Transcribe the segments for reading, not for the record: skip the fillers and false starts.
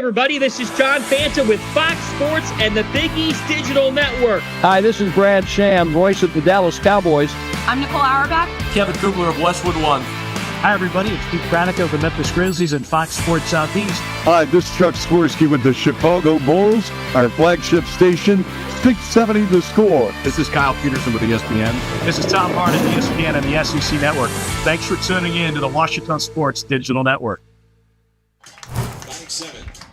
everybody. This is John Fanta with Fox Sports and the Big East Digital Network. Hi, this is Brad Sham, voice of the Dallas Cowboys. I'm Nicole Auerbach. Kevin Kugler of Westwood One. Hi, everybody. It's Pete Pranica of the Memphis Grizzlies and Fox Sports Southeast. Hi, this is Chuck Swirsky with the Chicago Bulls, our flagship station, 670 The Score. This is Kyle Peterson with ESPN. This is Tom Barnett, ESPN and the SEC Network. Thanks for tuning in to the Washington Sports Digital Network.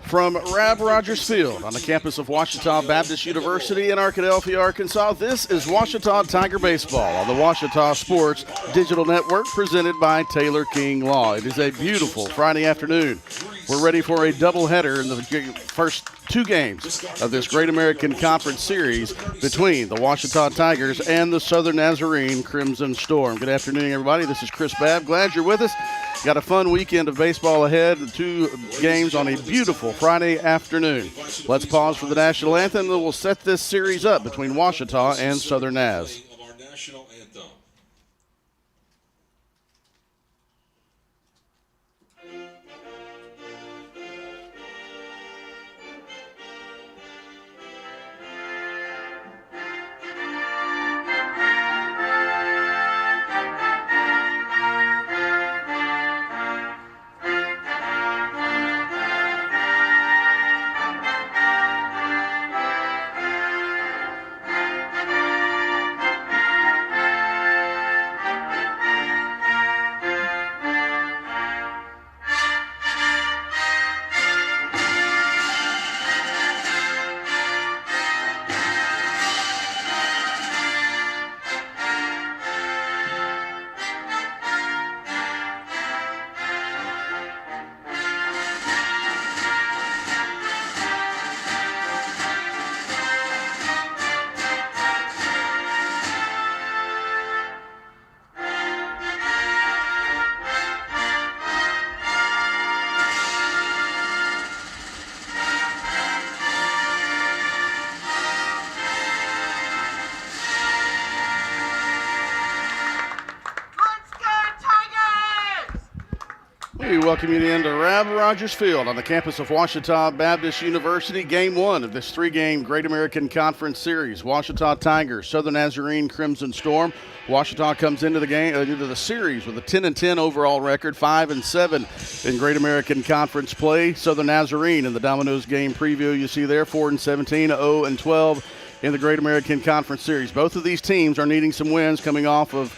From Rab Rogers Field on the campus of Ouachita Baptist University in Arkadelphia, Arkansas, this is Ouachita Tiger Baseball on the Ouachita Sports Digital Network, presented by Taylor King Law. It is a beautiful Friday afternoon. We're ready for a doubleheader in the first two games of this Great American Conference Series between the Ouachita Tigers and the Southern Nazarene Crimson Storm. Good afternoon, everybody. This is Chris Babb. Glad you're with us. Got a fun weekend of baseball ahead. 2 games on a beautiful Friday afternoon. Let's pause for the national anthem, and we'll set this series up between Ouachita and Southern Naz. We welcome you into Rab Rogers Field on the campus of Ouachita Baptist University. Game 1 of this 3-game Great American Conference Series. Ouachita Tigers, Southern Nazarene Crimson Storm. Ouachita comes into the series with a 10-10 overall record, 5-7 in Great American Conference play. Southern Nazarene in the Domino's game preview you see there, 4-17, 0-12 in the Great American Conference Series. Both of these teams are needing some wins coming off of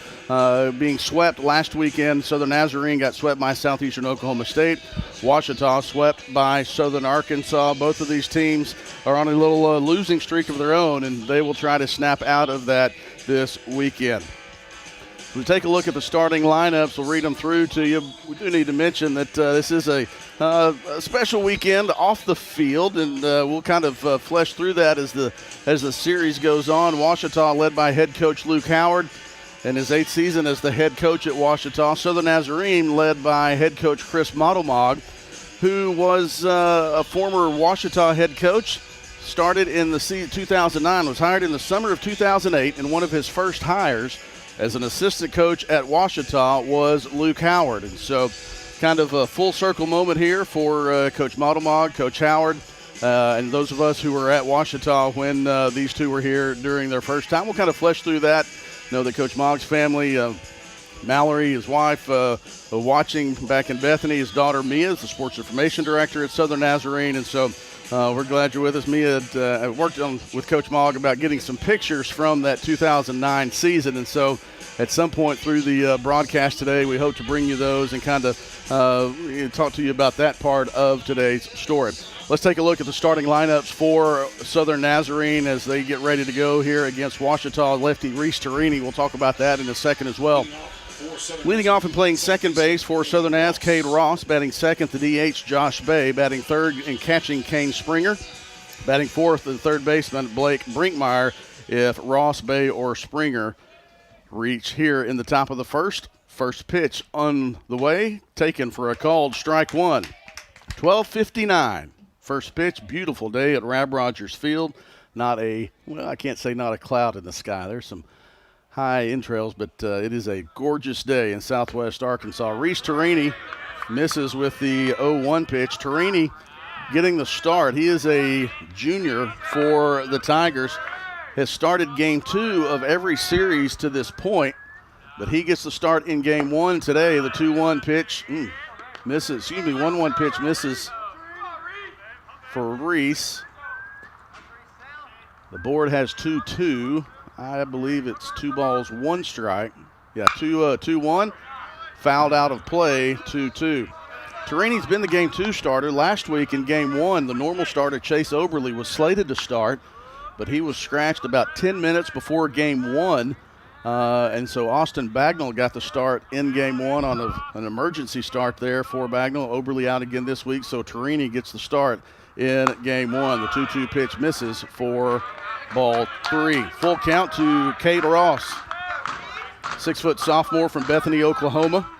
being swept last weekend. Southern Nazarene got swept by Southeastern Oklahoma State. Ouachita swept by Southern Arkansas. Both of these teams are on a little losing streak of their own, and they will try to snap out of that this weekend. We take a look at the starting lineups. We'll read them through to you. We do need to mention that this is a special weekend off the field, and we'll kind of flesh through that as the series goes on. Ouachita led by head coach Luke Howard in his 8th season as the head coach at Ouachita. Southern Nazarene led by head coach Chris Modelmog, who was a former Ouachita head coach. Started in the 2009, was hired in the summer of 2008, and one of his first hires as an assistant coach at Ouachita was Luke Howard. And so kind of a full circle moment here for Coach Modelmog, Coach Howard, and those of us who were at Ouachita when these two were here during their first time. We'll kind of flesh through that. Know that Coach Mogg's family, Mallory, his wife, watching back in Bethany. His daughter, Mia, is the sports information director at Southern Nazarene. And so we're glad you're with us. Mia had worked with Coach Mogg about getting some pictures from that 2009 season. And so at some point through the broadcast today, we hope to bring you those and kind of talk to you about that part of today's story. Let's take a look at the starting lineups for Southern Nazarene as they get ready to go here against Ouachita lefty Reese Torini. We'll talk about that in a second as well. Leading off and playing second base for Southern Naz, Cade Ross. Batting second, the DH, Josh Bay. Batting third and catching, Kane Springer. Batting fourth, the third baseman, Blake Brinkmeyer, if Ross, Bay, or Springer reach here in the top of the first. First pitch on the way, taken for a called strike one. 12:59. First pitch, beautiful day at Rab Rogers Field. I can't say not a cloud in the sky. There's some high entrails, but it is a gorgeous day in southwest Arkansas. Reese Torini misses with the 0-1 pitch. Torini getting the start. He is a junior for the Tigers. Has started game 2 of every series to this point, but he gets the start in game 1 today. The 2-1 pitch misses. Excuse me, 1-1 pitch misses for Reese. The board has 2-2. I believe it's 2 balls, 1 strike. Yeah, 2-1. Fouled out of play, 2-2. Torini's been the game 2 starter. Last week in game 1, the normal starter, Chase Oberly, was slated to start, but he was scratched about 10 minutes before game 1. And so Austin Bagnall got the start in game 1 on an emergency start there for Bagnall. Oberly out again this week, so Torini gets the start in game 1. The 2-2 pitch misses for ball 3. Full count to Cade Ross, 6-foot sophomore from Bethany, Oklahoma.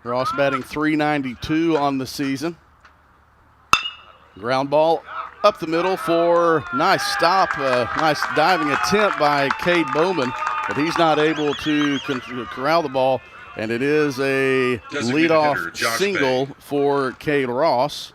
Ross batting .392 on the season. Ground ball up the middle for nice stop, nice diving attempt by Cade Bowman, but he's not able to corral the ball, and it is a leadoff single for Cade Ross.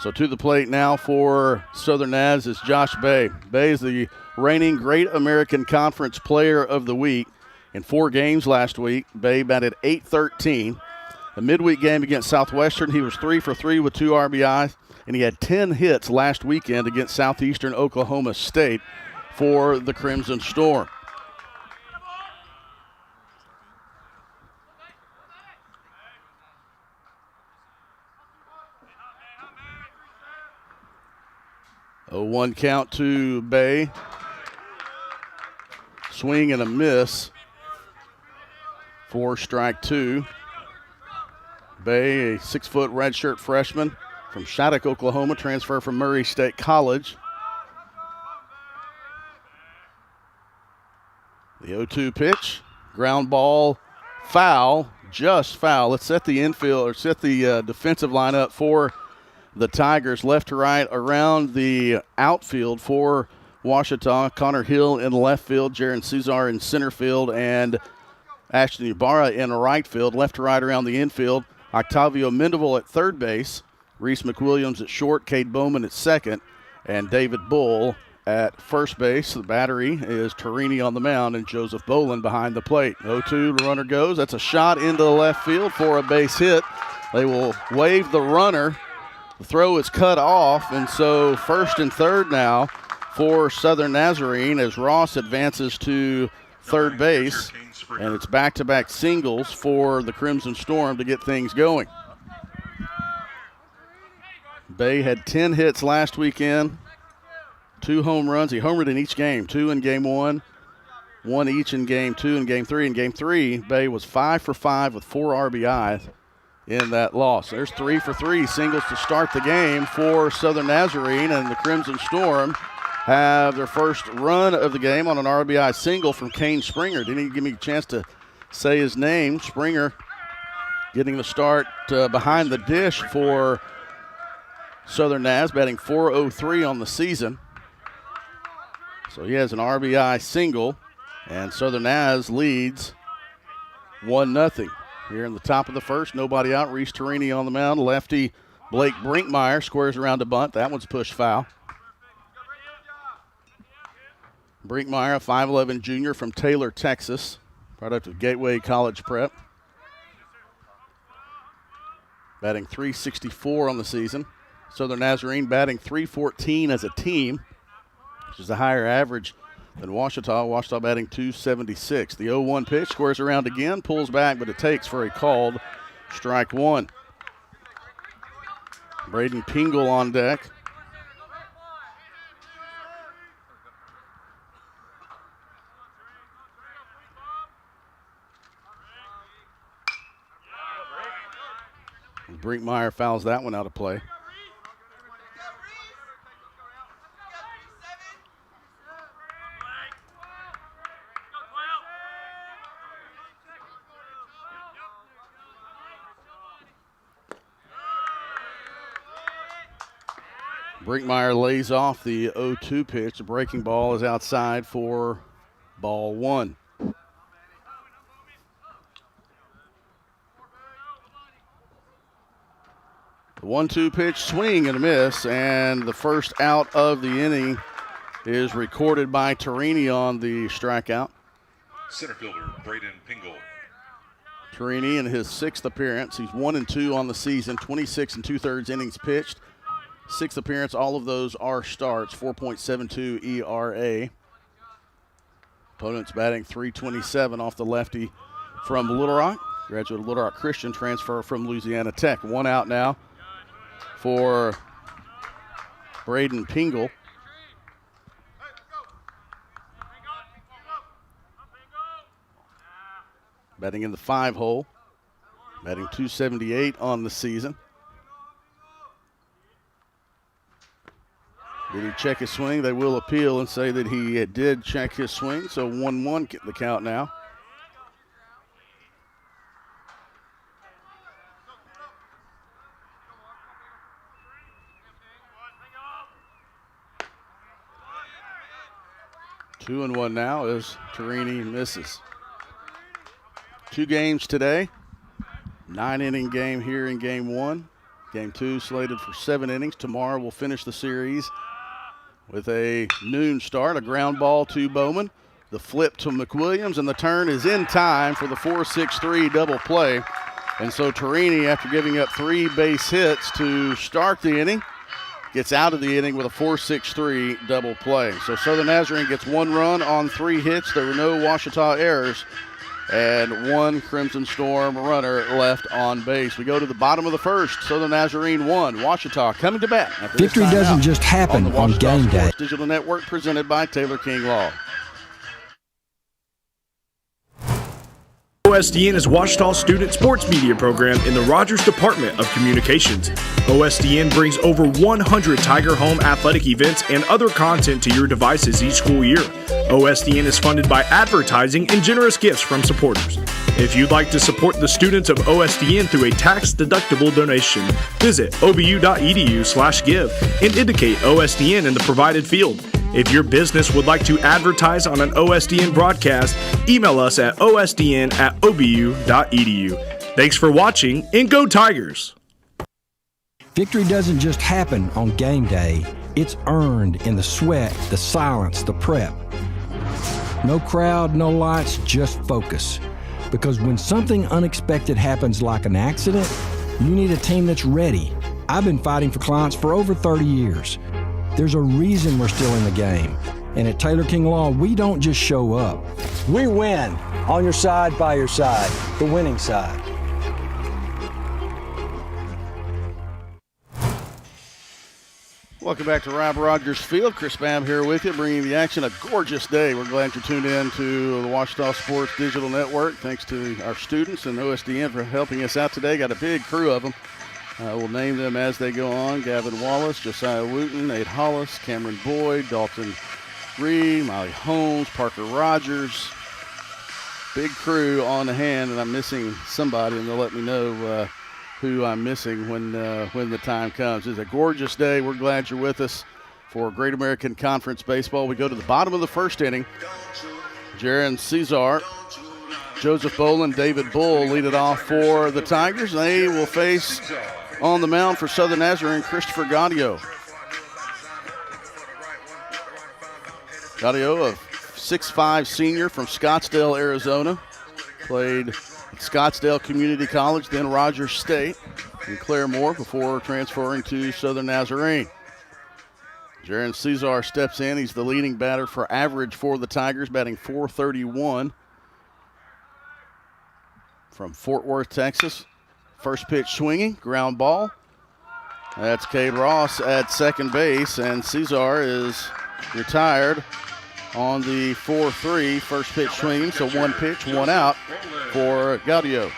So to the plate now for Southern Naz is Josh Bay. Bay is the reigning Great American Conference Player of the Week. In 4 games last week, Bay batted .813. The midweek game against Southwestern, he was 3 for 3 with 2 RBIs, and he had 10 hits last weekend against Southeastern Oklahoma State for the Crimson Storm. A 1 count to Bay. Swing and a miss for strike 2. Bay, a 6-foot redshirt freshman from Shattuck, Oklahoma, transfer from Murray State College. The 0-2 pitch, ground ball, foul, just foul. Let's set the infield or set the defensive lineup for the Tigers, left to right around the outfield for Ouachita. Connor Hill in left field, Jaron Cesar in center field, and Ashton Ibarra in right field. Left to right around the infield, Octavio Mendeville at third base, Reese McWilliams at short, Cade Bowman at second, and David Bull at first base. The battery is Torini on the mound and Joseph Bolin behind the plate. 0-2, the runner goes. That's a shot into the left field for a base hit. They will wave the runner. The throw is cut off, and so first and third now for Southern Nazarene as Ross advances to third base, and it's back-to-back singles for the Crimson Storm to get things going. Bay had 10 hits last weekend, 2 home runs. He homered in each game, 2 in game 1, 1 each in game 2 and game 3. In game 3, Bay was 5 for 5 with 4 RBIs. In that loss. There's 3 for 3 singles to start the game for Southern Nazarene, and the Crimson Storm have their first run of the game on an RBI single from Kane Springer. Didn't even give me a chance to say his name. Springer getting the start behind the dish for Southern Naz, batting .403 on the season. So he has an RBI single, and Southern Naz leads 1-0. Here in the top of the first, nobody out. Reese Torini on the mound. Lefty Blake Brinkmeyer squares around a bunt. That one's pushed foul. Brinkmeyer, a 5'11 junior from Taylor, Texas, product of Gateway College Prep. Batting .364 on the season. Southern Nazarene batting .314 as a team, which is a higher average than Ouachita. Ouachita batting .276. The 0-1 pitch, squares around again, pulls back, but it takes for a called strike 1. Braden Pingle on deck. Brinkmeyer fouls that one out of play. Brinkmeyer lays off the 0-2 pitch. The breaking ball is outside for ball one. The 1-2 pitch, swing and a miss, and the first out of the inning is recorded by Torini on the strikeout. Center fielder Braden Pingle. Torini in his 6th appearance. He's 1-2 on the season, 26 2/3 innings pitched. 6th appearance, all of those are starts, 4.72 ERA. Opponent's batting .327 off the lefty from Little Rock. Graduate of Little Rock Christian, transfer from Louisiana Tech. One out now for Braden Pingle. Batting in the 5 hole. Batting .278 on the season. Did he check his swing? They will appeal and say that he did check his swing. So 1-1 the count now. Two and one now as Torini misses. 2 games today. 9-inning game here in game 1. Game 2 slated for 7 innings. Tomorrow we'll finish the series with a noon start, a ground ball to Bowman. The flip to McWilliams, and the turn is in time for the 4-6-3 double play. And so Torini, after giving up 3 base hits to start the inning, gets out of the inning with a 4-6-3 double play. So Southern Nazarene gets 1 run on 3 hits. There were no Ouachita errors, and 1 Crimson Storm runner left on base. We go to the bottom of the 1st. Southern Nazarene 1. Ouachita coming to bat. Victory doesn't just happen on game day. Sports Digital Network presented by Taylor King Law. OSDN is Ouachita's student sports media program in the Rogers Department of Communications. OSDN brings over 100 Tiger Home athletic events and other content to your devices each school year. OSDN is funded by advertising and generous gifts from supporters. If you'd like to support the students of OSDN through a tax-deductible donation, visit obu.edu/give and indicate OSDN in the provided field. If your business would like to advertise on an OSDN broadcast, email us at osdn@obu.edu. Thanks for watching, and go Tigers! Victory doesn't just happen on game day. It's earned in the sweat, the silence, the prep. No crowd, no lights, just focus. Because when something unexpected happens like an accident, you need a team that's ready. I've been fighting for clients for over 30 years. There's a reason we're still in the game. And at Taylor King Law, we don't just show up. We win. On your side, by your side. The winning side. Welcome back to Rob Rogers Field. Chris Babb here with you, bringing the action. A gorgeous day. We're glad you're tuned in to the Ouachita Sports Digital Network. Thanks to our students and OSDN for helping us out today. Got a big crew of them. We'll name them as they go on. Gavin Wallace, Josiah Wooten, Nate Hollis, Cameron Boyd, Dalton Reed, Miley Holmes, Parker Rogers. Big crew on the hand, and I'm missing somebody, and they'll let me know who I'm missing when the time comes. It's a gorgeous day. We're glad you're with us for Great American Conference Baseball. We go to the bottom of the 1st inning. Jaron Cesar, Joseph Boland, David Bull lead it off for the Tigers. They will face on the mound for Southern Nazarene, Christopher Gaudio. Gaudio, a 6'5" senior from Scottsdale, Arizona. Played at Scottsdale Community College, then Rogers State in Claremore before transferring to Southern Nazarene. Jaron Cesar steps in. He's the leading batter for average for the Tigers, batting .431. From Fort Worth, Texas. First pitch swinging, ground ball. That's Cade Ross at second base, and Cesar is retired on the 4-3. First pitch swinging, so 1 pitch, 1 out for Gaudio.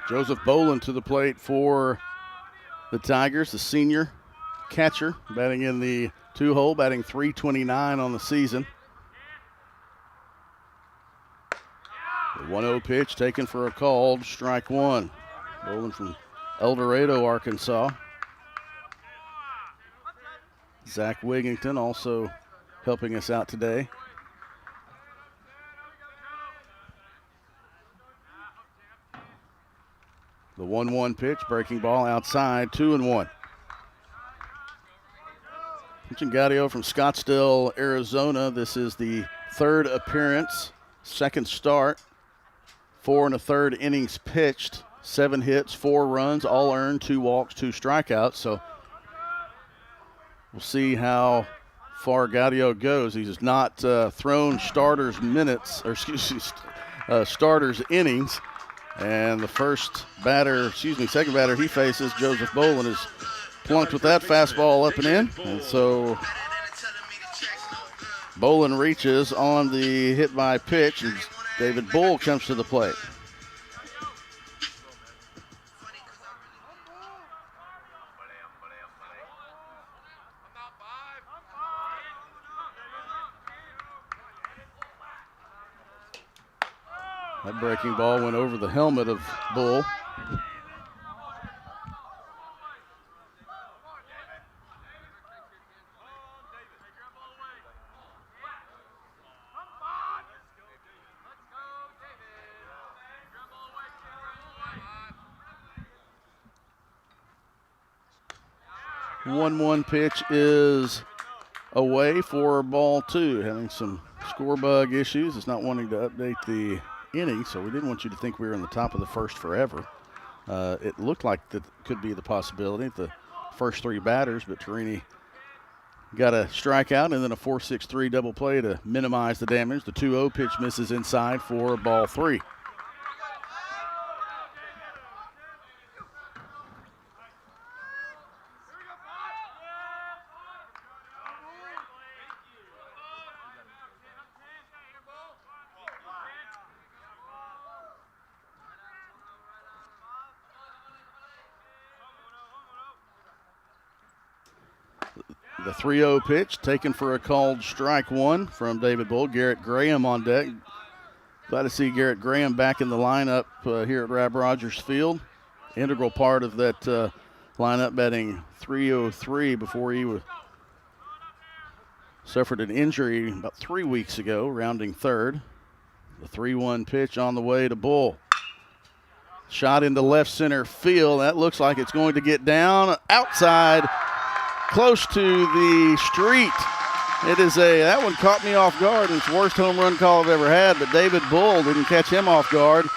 Joseph Boland to the plate for the Tigers, the senior catcher, batting in the 2-hole, batting .329 on the season. The 1-0 pitch taken for a called strike one. Boland from El Dorado, Arkansas. Zach Wigington also helping us out today. The 1-1 pitch, breaking ball outside, 2-1. Gaudio from Scottsdale, Arizona. This is the third appearance, second start. 4 1/3 innings pitched, 7 hits, 4 runs, all earned, 2 walks, 2 strikeouts. So we'll see how far Gaudio goes. He's not thrown starters minutes, or starters innings. And the second batter he faces, Joseph Boland, is plunked with that fastball up and in. And so Boland reaches on the hit by pitch, and David Bull comes to the plate. That breaking ball went over the helmet of Bull. The 1-1 pitch is away for ball 2. Having some score bug issues. It's not wanting to update the inning, so we didn't want you to think we were in the top of the first forever. It looked like that could be the possibility, the first 3 batters, but Torini got a strikeout and then a 4-6-3 double play to minimize the damage. The 2-0 pitch misses inside for ball 3. The 3-0 pitch taken for a called strike one from David Bull. Garrett Graham on deck. Glad to see Garrett Graham back in the lineup here at Rab Rogers Field. Integral part of that lineup, batting .303 before he suffered an injury about 3 weeks ago, rounding third. The 3-1 pitch on the way to Bull. Shot into left center field. That looks like it's going to get down outside, close to the street. That one caught me off guard. It's the worst home run call I've ever had, but David Bull didn't catch him off guard.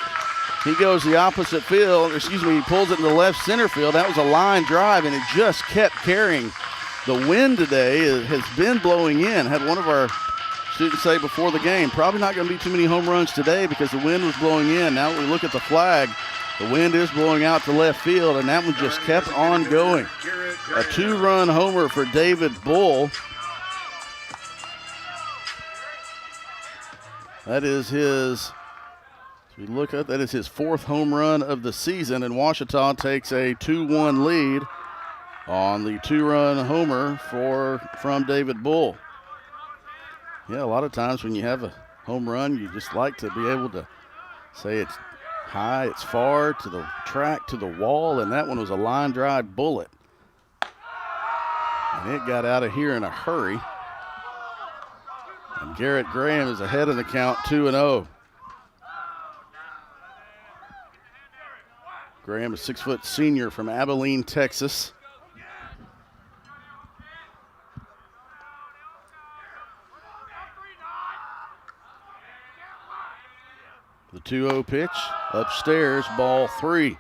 He goes the opposite field, he pulls it into left center field. That was a line drive, and it just kept carrying. The wind today has been blowing in. Had one of our students say before the game, probably not going to be too many home runs today because the wind was blowing in. Now we look at the flag. The wind is blowing out to left field, and that one just kept on going. A 2-run homer for David Bull. That is his 4th home run of the season, and Ouachita takes a 2-1 lead on the 2-run homer from David Bull. Yeah, a lot of times when you have a home run, you just like to be able to say it's high, it's far, to the track, to the wall, and that one was a line drive bullet. And it got out of here in a hurry. And Garrett Graham is ahead in the count, 2-0. Graham, a 6-foot senior from Abilene, Texas. The 2-0 pitch, upstairs, ball 3.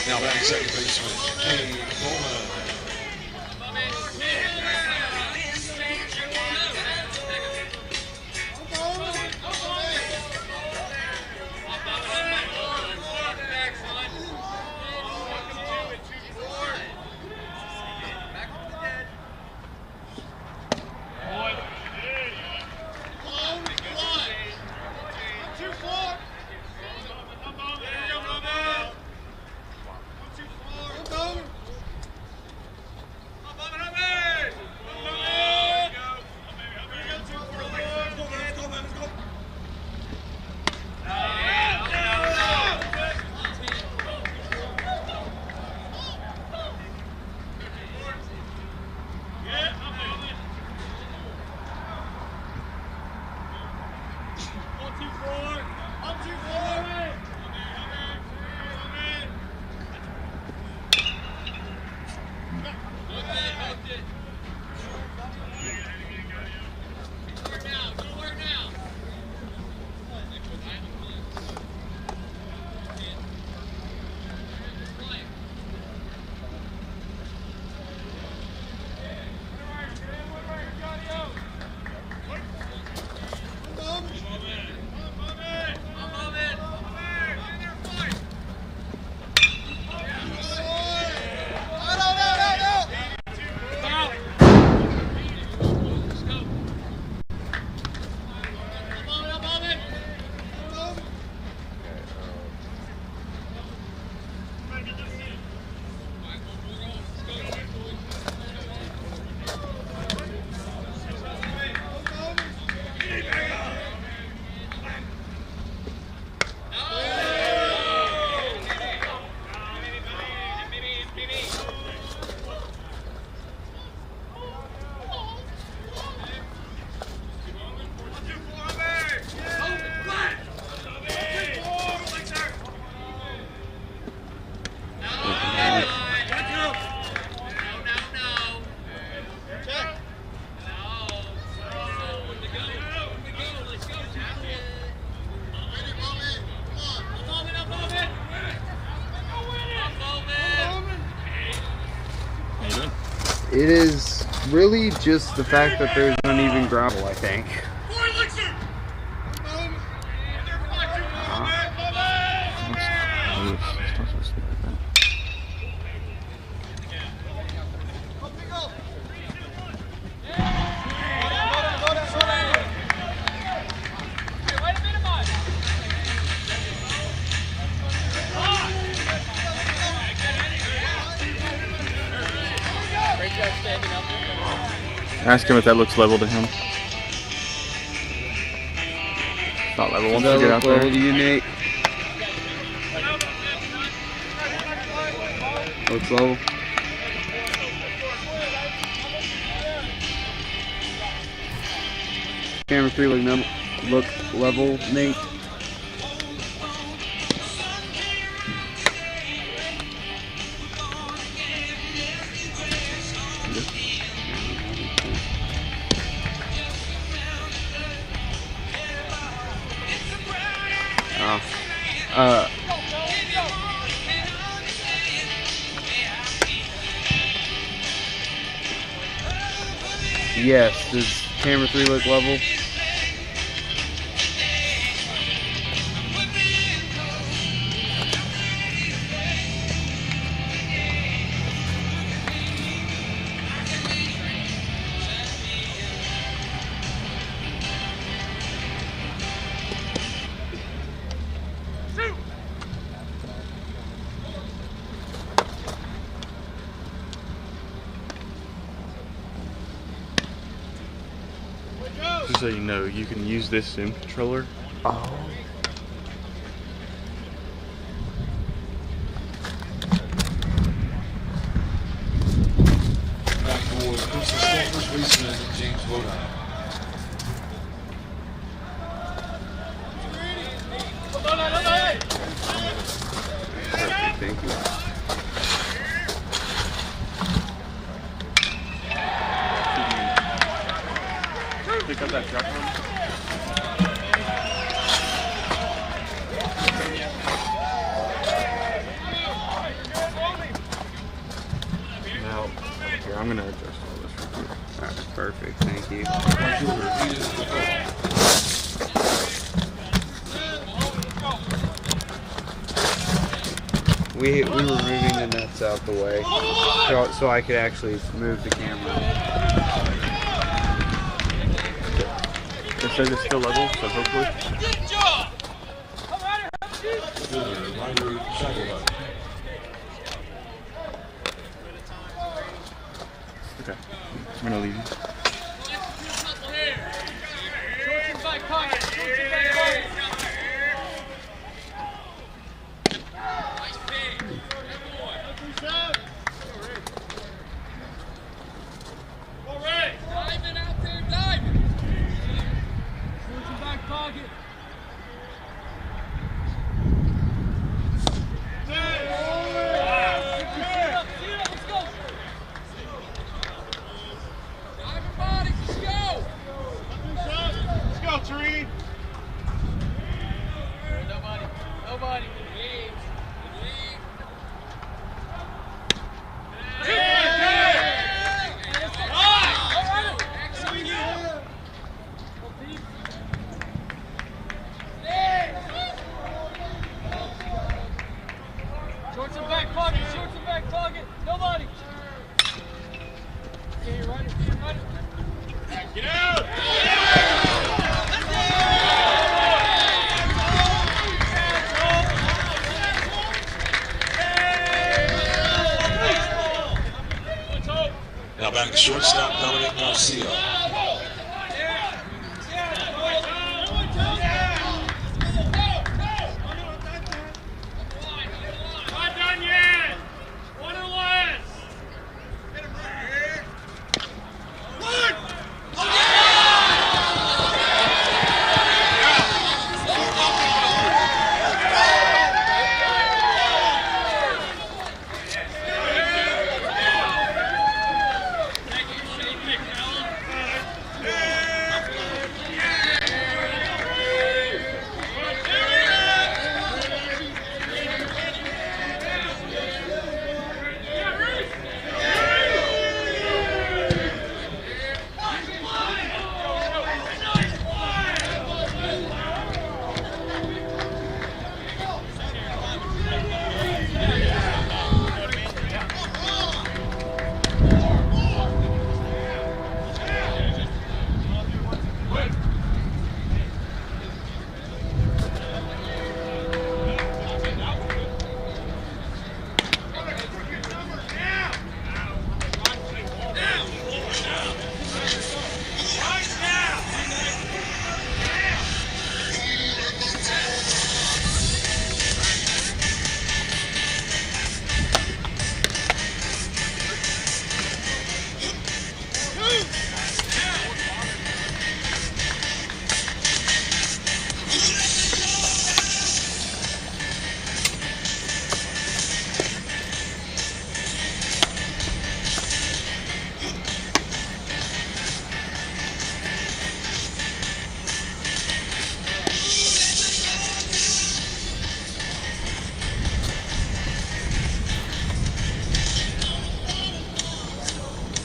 Now back second baseman, Kay Bowman. It is really just the fact that there's uneven gravel, I think. Ask him if that looks level to him. It's not level once you get out there. To you, Nate? Looks level. Camera 3 look level, Nate. Yes, does camera 3 look level? Just so you know, you can use this sim controller. Oh. Back forward, comes the small first baseman, James Woda. Thank you. Pick up that truck one. I'm gonna adjust all this real quick. All right, perfect. Thank you. We were moving the nets out the way so I could actually move the camera. It says it's still level, so hopefully. Okay, I'm gonna leave you. Now back to shortstop, Dominic Garcia.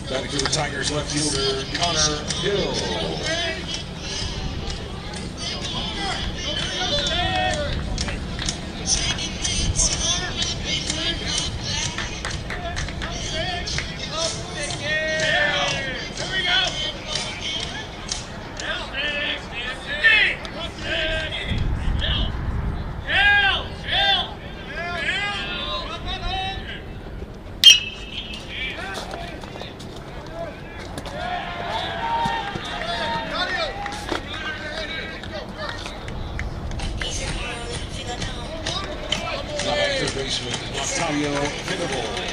Batting for the Tigers, left fielder Connor Hill. Baseman Octavio Venable.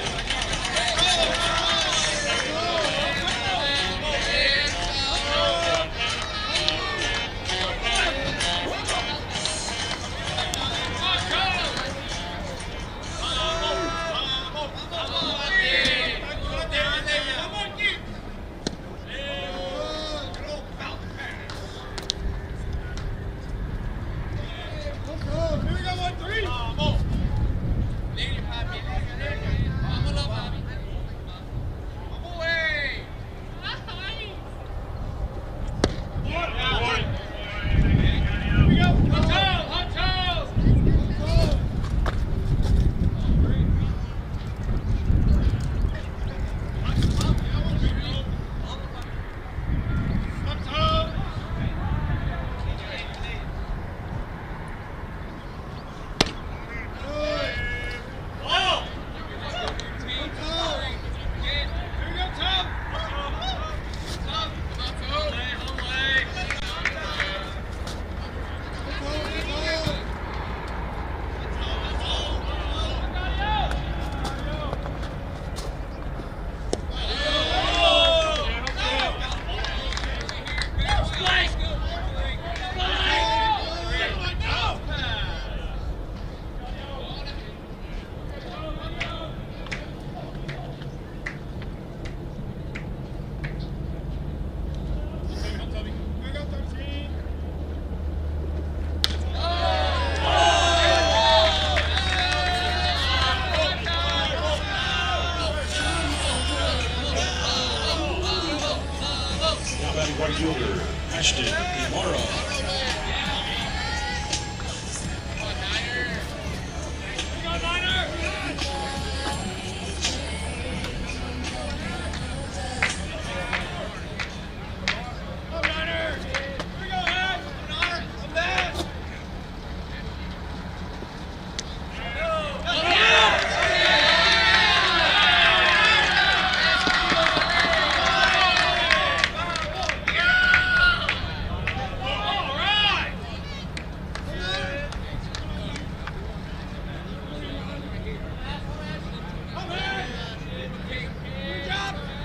fielder, Ashton Ibarra.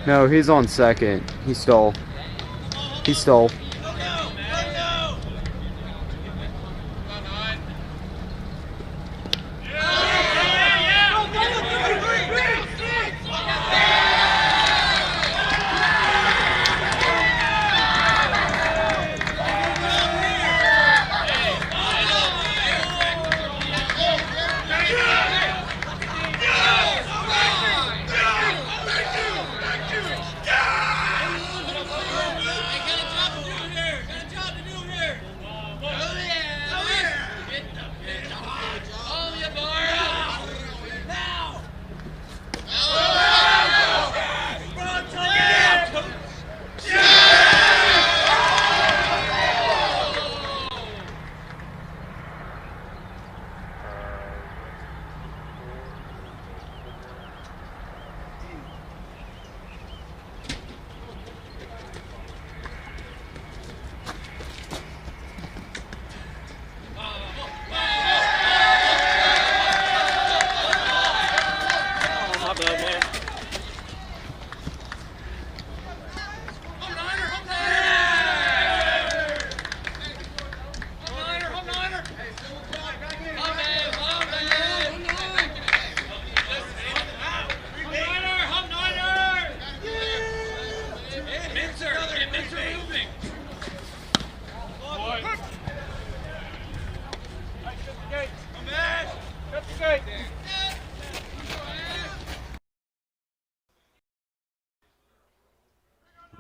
No, he's on second. He stole. He stole.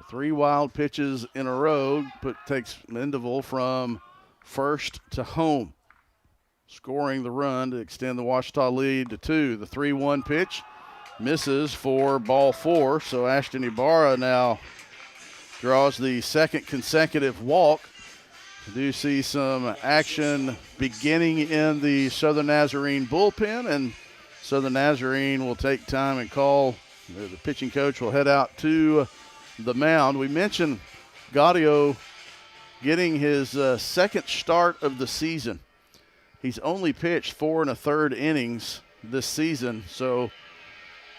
Three wild pitches in a row takes Mendeville from first to home, scoring the run to extend the Ouachita lead to 2. The 3-1 pitch misses for ball 4, so Ashton Ibarra now draws the second consecutive walk. We do see some action beginning in the Southern Nazarene bullpen, and Southern Nazarene will take time and call. The pitching coach will head out to the mound. We mentioned Gaudio getting his second start of the season. He's only pitched 4 1/3 innings this season, so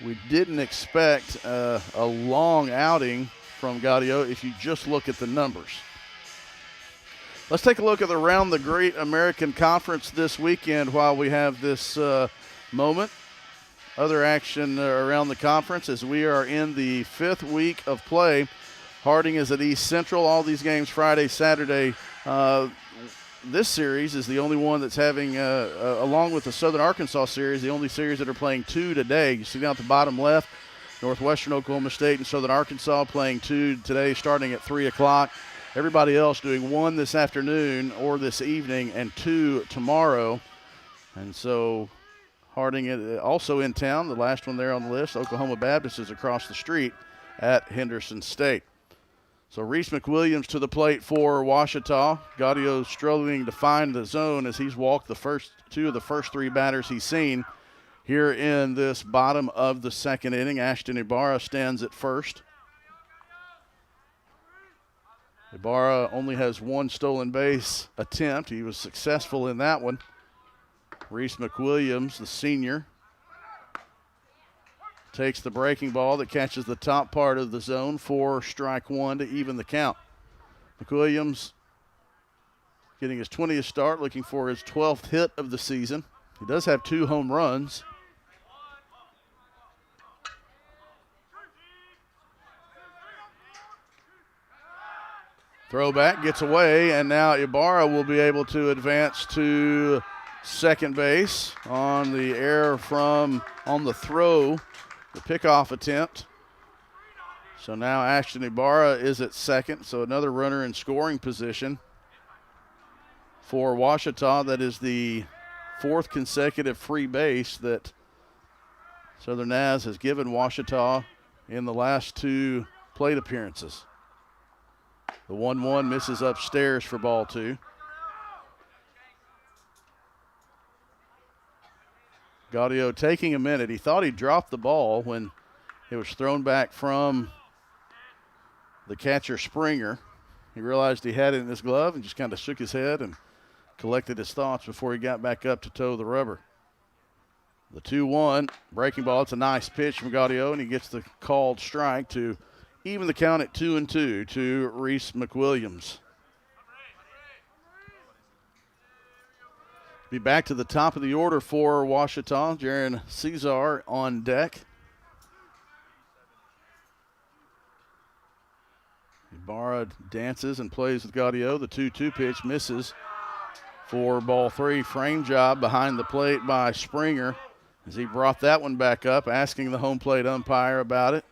we didn't expect a long outing from Gaudio if you just look at the numbers. Let's take a look at around the Great American Conference this weekend while we have this moment. Other action around the conference as we are in the 5th week of play. Harding is at East Central. All these games Friday, Saturday. This series is the only one that's having, along with the Southern Arkansas series, the only series that are playing 2 today. You see down at the bottom left, Northwestern Oklahoma State and Southern Arkansas playing 2 today starting at 3 o'clock. Everybody else doing 1 this afternoon or this evening and 2 tomorrow. And so Harding also in town, the last one there on the list. Oklahoma Baptist is across the street at Henderson State. So Reese McWilliams to the plate for Ouachita. Gaudio struggling to find the zone as he's walked the first 2 of the first 3 batters he's seen here in this bottom of the 2nd inning. Ashton Ibarra stands at first. Ibarra only has 1 stolen base attempt. He was successful in that one. Reese McWilliams, the senior, takes the breaking ball that catches the top part of the zone for strike 1 to even the count. McWilliams getting his 20th start, looking for his 12th hit of the season. He does have 2 home runs. Throwback gets away, and now Ibarra will be able to advance to second base on the error on the throw, the pickoff attempt. So now Ashton Ibarra is at second, so another runner in scoring position for Ouachita. That is the fourth consecutive free base that Southern Naz has given Ouachita in the last two plate appearances. The 1-1 misses upstairs for ball two. Gaudio taking a minute. He thought he dropped the ball when it was thrown back from the catcher Springer. He realized he had it in his glove and just kind of shook his head and collected his thoughts before he got back up to toe the rubber. The 2-1 breaking ball. It's a nice pitch from Gaudio, and he gets the called strike to even the count at 2-2 to Reese McWilliams. Be back to the top of the order for Ouachita. Jaron Cesar on deck. Ibarra dances and plays with Gaudio. The 2-2 pitch misses for ball three. Frame job behind the plate by Springer as he brought that one back up, asking the home plate umpire about it.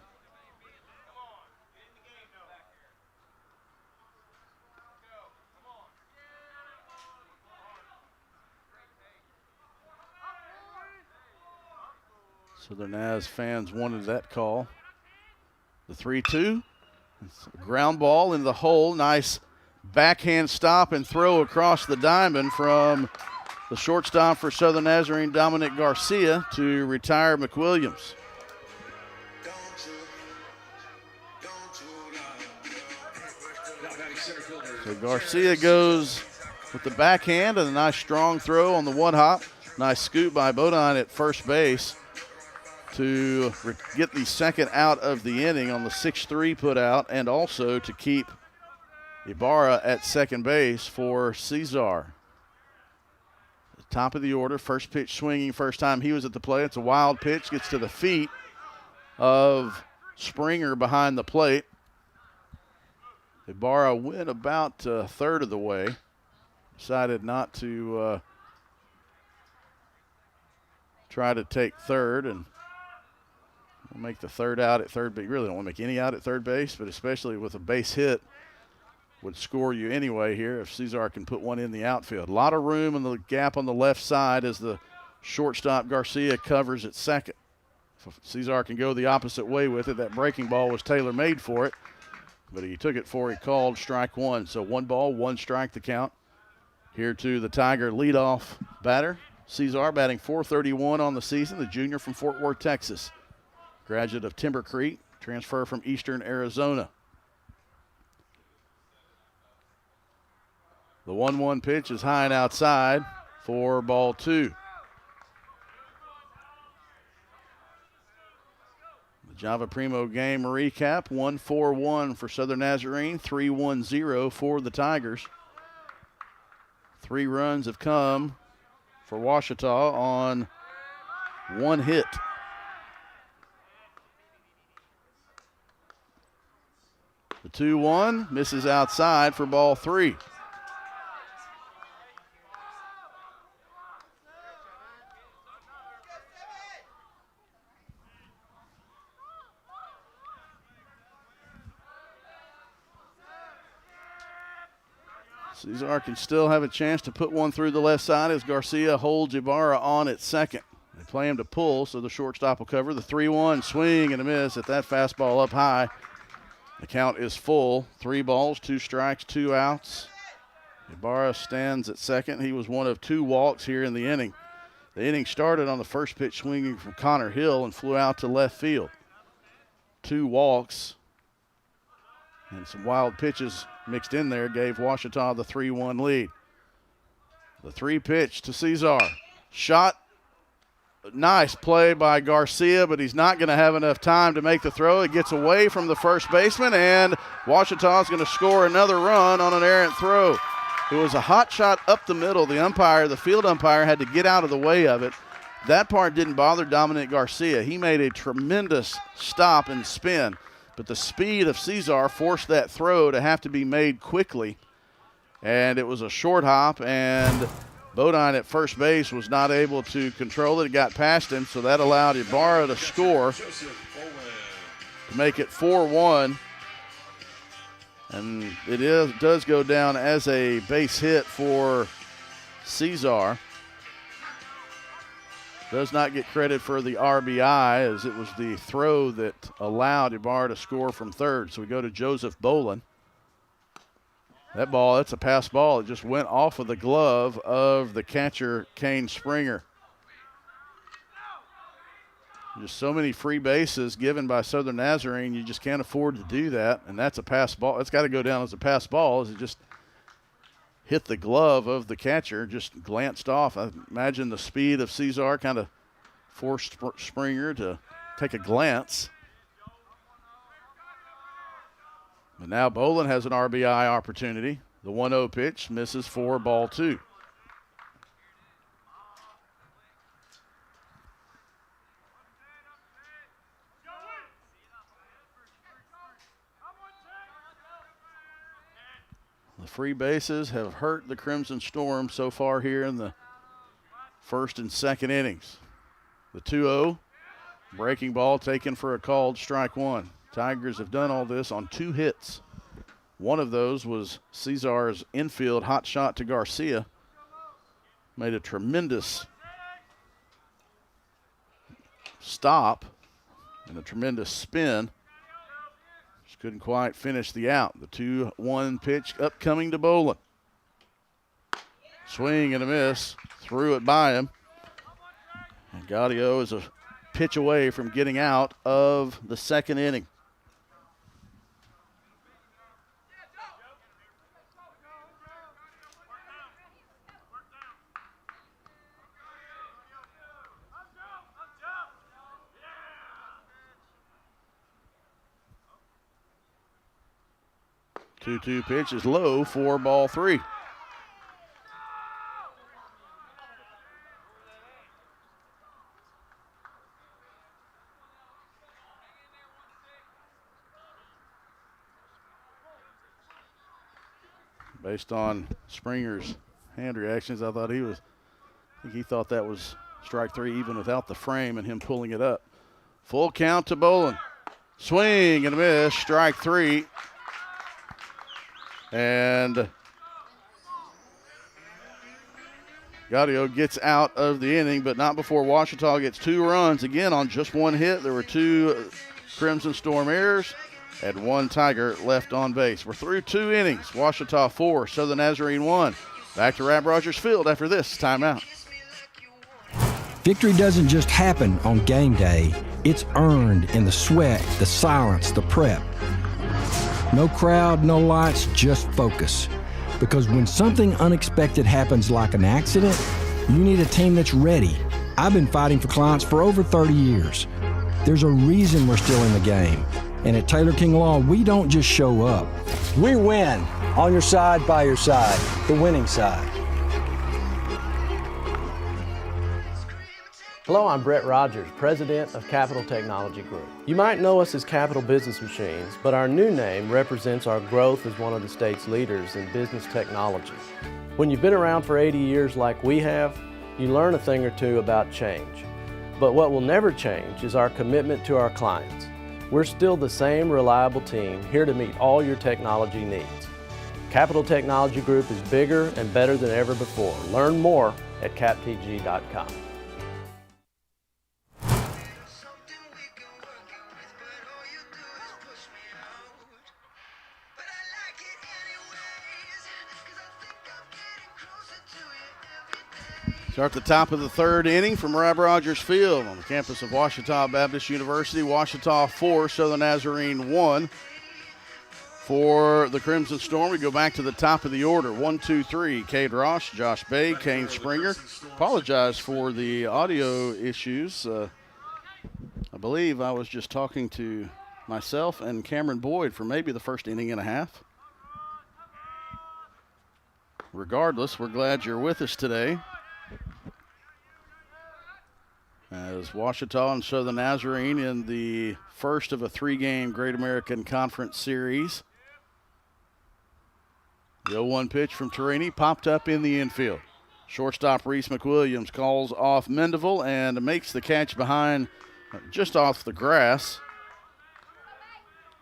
So the Naz fans wanted that call. The 3-2. Ground ball in the hole. Nice backhand stop and throw across the diamond from the shortstop for Southern Nazarene, Dominic Garcia, to retire McWilliams. So Garcia goes with the backhand and a nice strong throw on the one hop. Nice scoop by Bodine at first base to get the second out of the inning on the 6-3 put out, and also to keep Ibarra at second base for Cesar. The top of the order, first pitch swinging, first time he was at the plate. It's a wild pitch, gets to the feet of Springer behind the plate. Ibarra went about a third of the way. Decided not to try to take third and make the third out at third base. You really don't want to make any out at third base, but especially with a base hit would score you anyway here if Cesar can put one in the outfield. A lot of room in the gap on the left side as the shortstop Garcia covers at second. If Cesar can go the opposite way with it, that breaking ball was tailor-made for it, but he took it for he called strike one. So 1 ball, 1 strike the count. Here to the Tiger leadoff batter. Cesar batting .431 on the season, the junior from Fort Worth, Texas. Graduate of Timber Creek, transfer from Eastern Arizona. The 1-1 pitch is high and outside for ball two. The Java Primo game recap, 1-4-1 for Southern Nazarene, 3-1-0 for the Tigers. 3 runs have come for Ouachita on 1 hit. The 2-1 misses outside for ball three. Cesar can still have a chance to put one through the left side as Garcia holds Ibarra on at second. They play him to pull, so the shortstop will cover. The 3-1 swing and a miss at that fastball up high. The count is full. 3 balls, 2 strikes, 2 outs. Ibarra stands at second. He was one of 2 walks here in the inning. The inning started on the first pitch swinging from Connor Hill and flew out to left field. 2 walks and some wild pitches mixed in there gave Ouachita the 3-1 lead. The 3 pitch to Cesar. Shot. Nice play by Garcia, but he's not going to have enough time to make the throw. It gets away from the first baseman, and Ouachita is going to score another run on an errant throw. It was a hot shot up the middle. The field umpire, had to get out of the way of it. That part didn't bother Dominic Garcia. He made a tremendous stop and spin, but the speed of Cesar forced that throw to have to be made quickly, and it was a short hop, and Bodine at first base was not able to control it. It got past him, so that allowed Ibarra to score. to make it 4-1. And it does go down as a base hit for Cesar. Does not get credit for the RBI, as it was the throw that allowed Ibarra to score from third. So we go to Joseph Bolin. That's a pass ball. It just went off of the glove of the catcher, Kane Springer. Just so many free bases given by Southern Nazarene, you just can't afford to do that. And that's a pass ball. It's got to go down as a pass ball, as it just hit the glove of the catcher, just glanced off. I imagine the speed of Cesar kind of forced Springer to take a glance. But now Bolin has an RBI opportunity. The 1-0 pitch misses for ball 2. The free bases have hurt the Crimson Storm so far here in the first and second innings. The 2-0, breaking ball taken for a called strike 1. Tigers have done all this on 2 hits. One of those was Cesar's infield hot shot to Garcia. Made a tremendous stop and a tremendous spin. Just couldn't quite finish the out. The 2-1 pitch upcoming to Bolin. Swing and a miss. Threw it by him. And Gaudio is a pitch away from getting out of the second inning. The 2-2 pitch is low for ball 3. Based on Springer's hand reactions, I think he thought that was strike 3 even without the frame and him pulling it up. Full count to Bolin. Swing and a miss, strike 3. And Gaudio gets out of the inning, but not before Ouachita gets 2 runs. Again, on just 1 hit, there were 2 Crimson Storm errors and 1 Tiger left on base. We're through 2 innings. Ouachita 4, Southern Nazarene 1. Back to Rab Rogers Field after this timeout. Victory doesn't just happen on game day. It's earned in the sweat, the silence, the prep. No crowd, no lights, just focus. Because when something unexpected happens like an accident, you need a team that's ready. I've been fighting for clients for over 30 years. There's a reason we're still in the game. And at Taylor King Law, we don't just show up. We win. On your side, by your side. The winning side. Hello, I'm Brett Rogers, President of Capital Technology Group. You might know us as Capital Business Machines, but our new name represents our growth as one of the state's leaders in business technology. When you've been around for 80 years like we have, you learn a thing or two about change. But what will never change is our commitment to our clients. We're still the same reliable team here to meet all your technology needs. Capital Technology Group is bigger and better than ever before. Learn more at captg.com. Start the top of the third inning from Rab Rogers Field on the campus of Ouachita Baptist University. Ouachita 4, Southern Nazarene 1. For the Crimson Storm, we go back to the top of the order. 1, 2, 3. Cade Ross, Josh Bay, Kane Springer. Apologize for the audio issues. I believe I was just talking to myself and Cameron Boyd for maybe the first inning and a half. Regardless, we're glad you're with us today, as Ouachita and Southern Nazarene in the first of a 3-game Great American Conference Series. The 0-1 pitch from Torini popped up in the infield. Shortstop Reese McWilliams calls off Mendeville and makes the catch behind, just off the grass.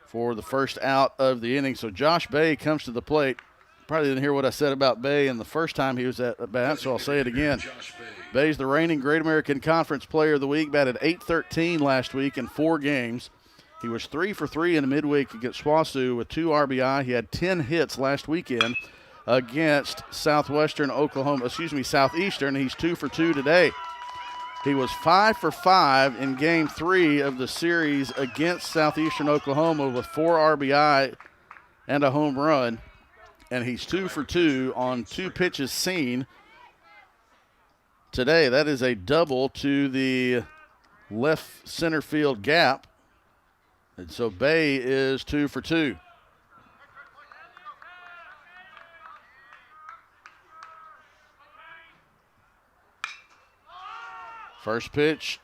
for the first out of the inning. So Josh Bay comes to the plate. Probably didn't hear what I said about Bay in the first time he was at the bat, so I'll say it again. Bay's the reigning Great American Conference Player of the Week, batted .813 last week in 4 games. He was 3 for 3 in the midweek against SWOSU with 2 RBI. He had 10 hits last weekend against Southeastern. He's 2 for 2 today. He was 5 for 5 in Game 3 of the series against Southeastern Oklahoma with 4 RBI and a home run. And he's 2 for 2 on 2 pitches seen today. That is a double to the left center field gap. And so Bay is 2 for 2. First pitch,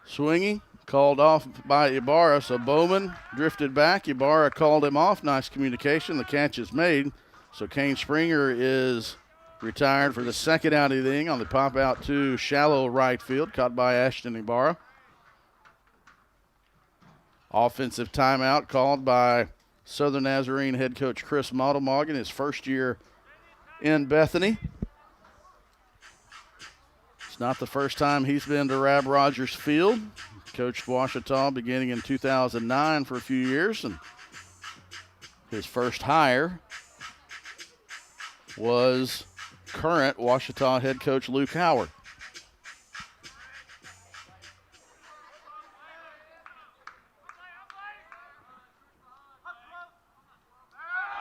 swinging, called off by Ibarra. So Bowman drifted back. Ibarra called him off. Nice communication. The catch is made. So Kane Springer is retired for the second out of the inning on the pop out to shallow right field, caught by Ashton Ibarra. Offensive timeout called by Southern Nazarene head coach Chris Modelmog in his first year in Bethany. It's not the first time he's been to Rab Rogers Field. Coached Ouachita beginning in 2009 for a few years, and his first hire was current Ouachita head coach Luke Howard.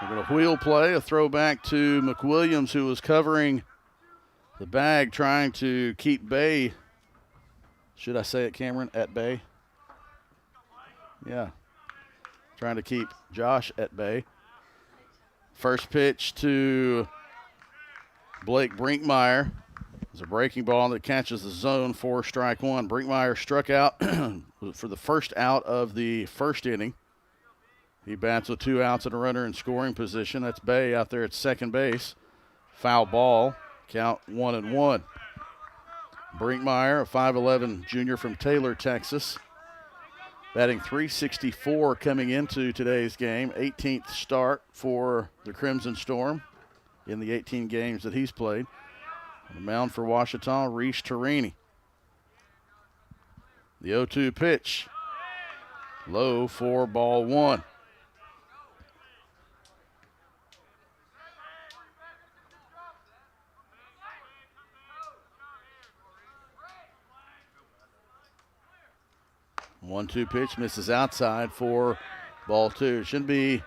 We're going to wheel play, a throwback to McWilliams, who was covering the bag trying to keep Bay, should I say it, Cameron, at bay? Yeah. Trying to keep Josh at bay. First pitch to Blake Brinkmeyer. It's a breaking ball that catches the zone for strike one. Brinkmeyer struck out for the first out of the first inning. He bats with 2 outs and a runner in scoring position. That's Bay out there at second base. Foul ball. Count 1-1. Brinkmeyer, a 5'11 junior from Taylor, Texas. Batting .364 coming into today's game. 18th start for the Crimson Storm in the 18 games that he's played. On the mound for Ouachita, Reese Torini. The 0-2 pitch. Low for ball 1. One-two pitch misses outside for ball 2. Should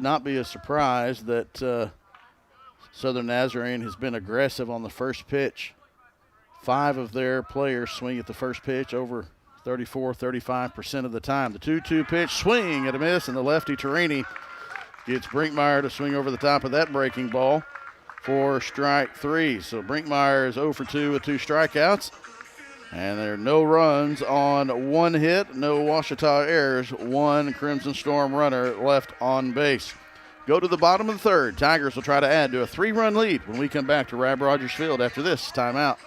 not be a surprise that Southern Nazarene has been aggressive on the first pitch. 5 of their players swing at the first pitch over 34-35% of the time. The 2-2 pitch, swing and a miss, and the lefty Torini gets Brinkmeyer to swing over the top of that breaking ball for strike 3. So Brinkmeyer is 0 for 2 with 2 strikeouts. And there are no runs on 1 hit, no Ouachita errors, 1 Crimson Storm runner left on base. Go to the bottom of the third. Tigers will try to add to a 3-run lead when we come back to Rab Rogers Field after this timeout.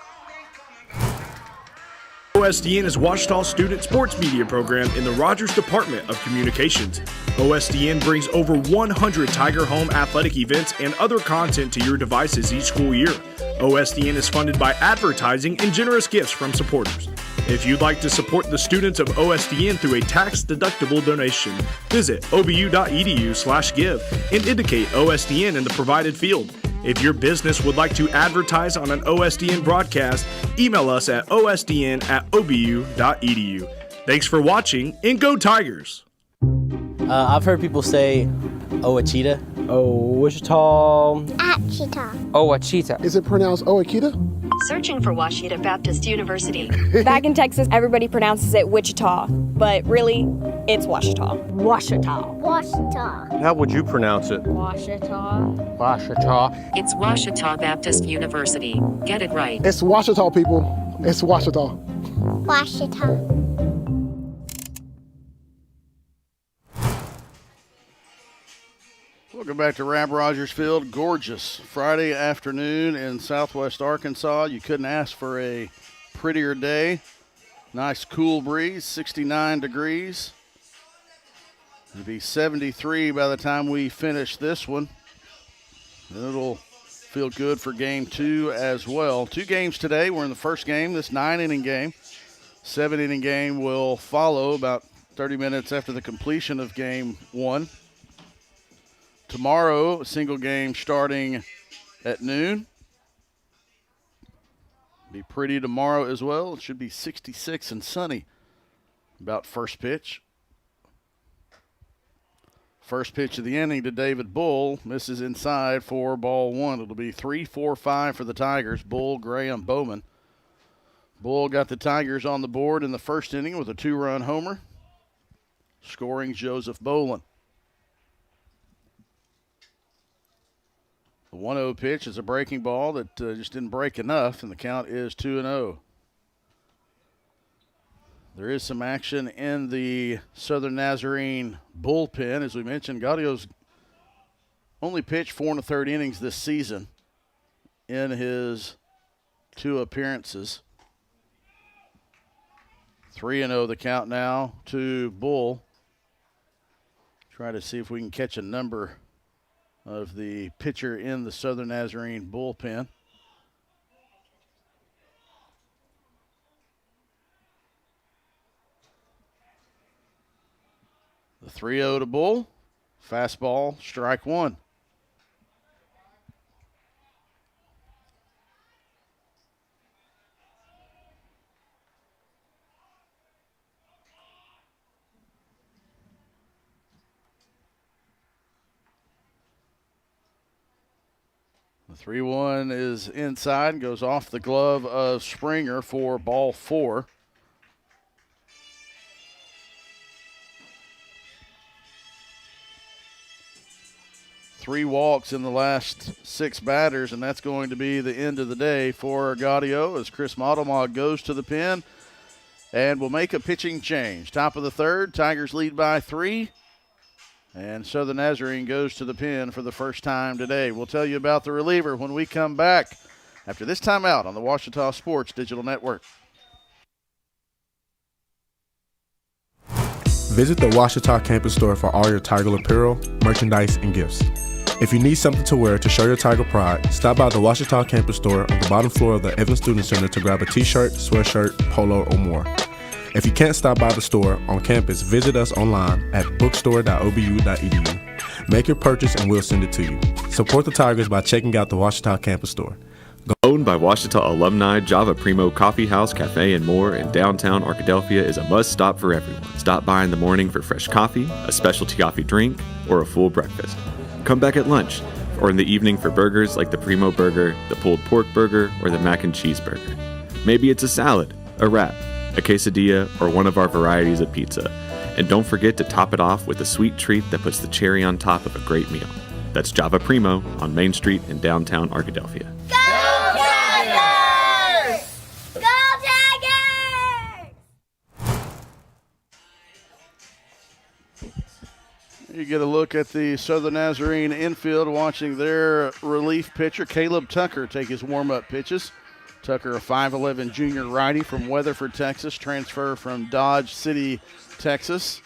OSDN is Ouachita's student sports media program in the Rogers Department of Communications. OSDN brings over 100 Tiger Home athletic events and other content to your devices each school year. OSDN is funded by advertising and generous gifts from supporters. If you'd like to support the students of OSDN through a tax-deductible donation, visit obu.edu/give and indicate OSDN in the provided field. If your business would like to advertise on an OSDN broadcast, email us at osdn@obu.edu. Thanks for watching, and go Tigers! I've heard people say Ouachita. Wichita. Achita. Ouachita. Is it pronounced Ouachita? Searching for Ouachita Baptist University. Back in Texas, everybody pronounces it Wichita, but really, it's Ouachita. Ouachita. Ouachita. How would you pronounce it? Ouachita. Ouachita. It's Ouachita Baptist University. Get it right. It's Ouachita, people. It's Ouachita. Ouachita. Welcome back to Rab Rogers Field. Gorgeous Friday afternoon in southwest Arkansas. You couldn't ask for a prettier day. Nice cool breeze, 69 degrees. It'll be 73 by the time we finish this one. And it'll feel good for game 2 as well. 2 games today. We're in the first game, this 9-inning game. 7-inning game will follow about 30 minutes after the completion of game 1. Tomorrow, a single game starting at noon. Be pretty tomorrow as well. It should be 66 and sunny about first pitch. First pitch of the inning to David Bull. Misses inside for ball 1. It'll be 3-4-5 for the Tigers. Bull, Graham, Bowman. Bull got the Tigers on the board in the first inning with a 2-run homer, scoring Joseph Bolin. The 1-0 pitch is a breaking ball that just didn't break enough, and the count is 2-0. There is some action in the Southern Nazarene bullpen. As we mentioned, Gaudio's only pitched 4 1/3 innings this season in his 2 appearances. 3-0 the count now to Bull. Try to see if we can catch a number of the pitcher in the Southern Nazarene bullpen. The 3-0 to Bull. Fastball, strike 1. The 3-1 is inside and goes off the glove of Springer for ball 4. Three walks in the last 6 batters, and that's going to be the end of the day for Gaudio as Chris Modelmog goes to the pen and will make a pitching change. Top of the 3rd, Tigers lead by 3, and Southern Nazarene goes to the pen for the first time today. We'll tell you about the reliever when we come back after this timeout on the Ouachita Sports Digital Network. Visit the Ouachita campus store for all your Tiger apparel, merchandise, and gifts. If you need something to wear to show your Tiger pride, stop by the Ouachita campus store on the bottom floor of the Evans Student Center to grab a t-shirt, sweatshirt, polo, or more. If you can't stop by the store on campus, visit us online at bookstore.obu.edu. Make your purchase and we'll send it to you. Support the Tigers by checking out the Ouachita campus store. Owned by Ouachita alumni, Java Primo Coffee House, Cafe, and more in downtown Arkadelphia is a must-stop for everyone. Stop by in the morning for fresh coffee, a specialty coffee drink, or a full breakfast. Come back at lunch, or in the evening for burgers like the Primo Burger, the pulled pork burger, or the mac and cheese burger. Maybe it's a salad, a wrap, a quesadilla, or one of our varieties of pizza. And don't forget to top it off with a sweet treat that puts the cherry on top of a great meal. That's Java Primo on Main Street in downtown Arkadelphia. You get a look at the Southern Nazarene infield watching their relief pitcher, Caleb Tucker, take his warm-up pitches. Tucker, a 5'11 junior righty from Weatherford, Texas, transfer from Dodge City, Texas.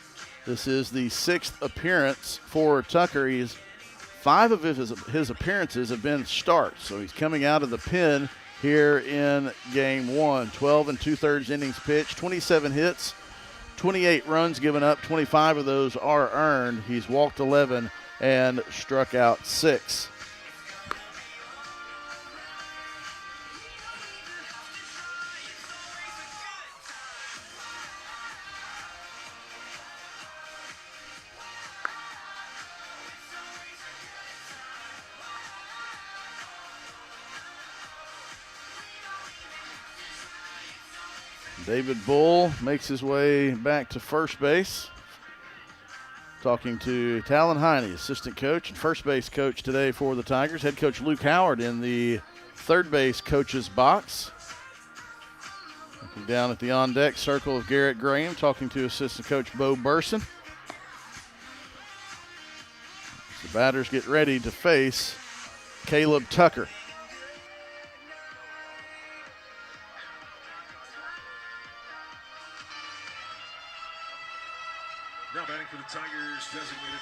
This is the 6th appearance for Tucker. 5 of his appearances have been starts, so he's coming out of the pen here in game 1. 12 2/3 innings pitched, 27 hits, 28 runs given up, 25 of those are earned. He's walked 11 and struck out 6. David Bull makes his way back to first base. Talking to Talon Heine, assistant coach and first base coach today for the Tigers. Head coach Luke Howard in the third base coach's box. Looking down at the on-deck circle of Garrett Graham, talking to assistant coach Bo Burson. The batters get ready to face Caleb Tucker. Now batting for the Tigers, designated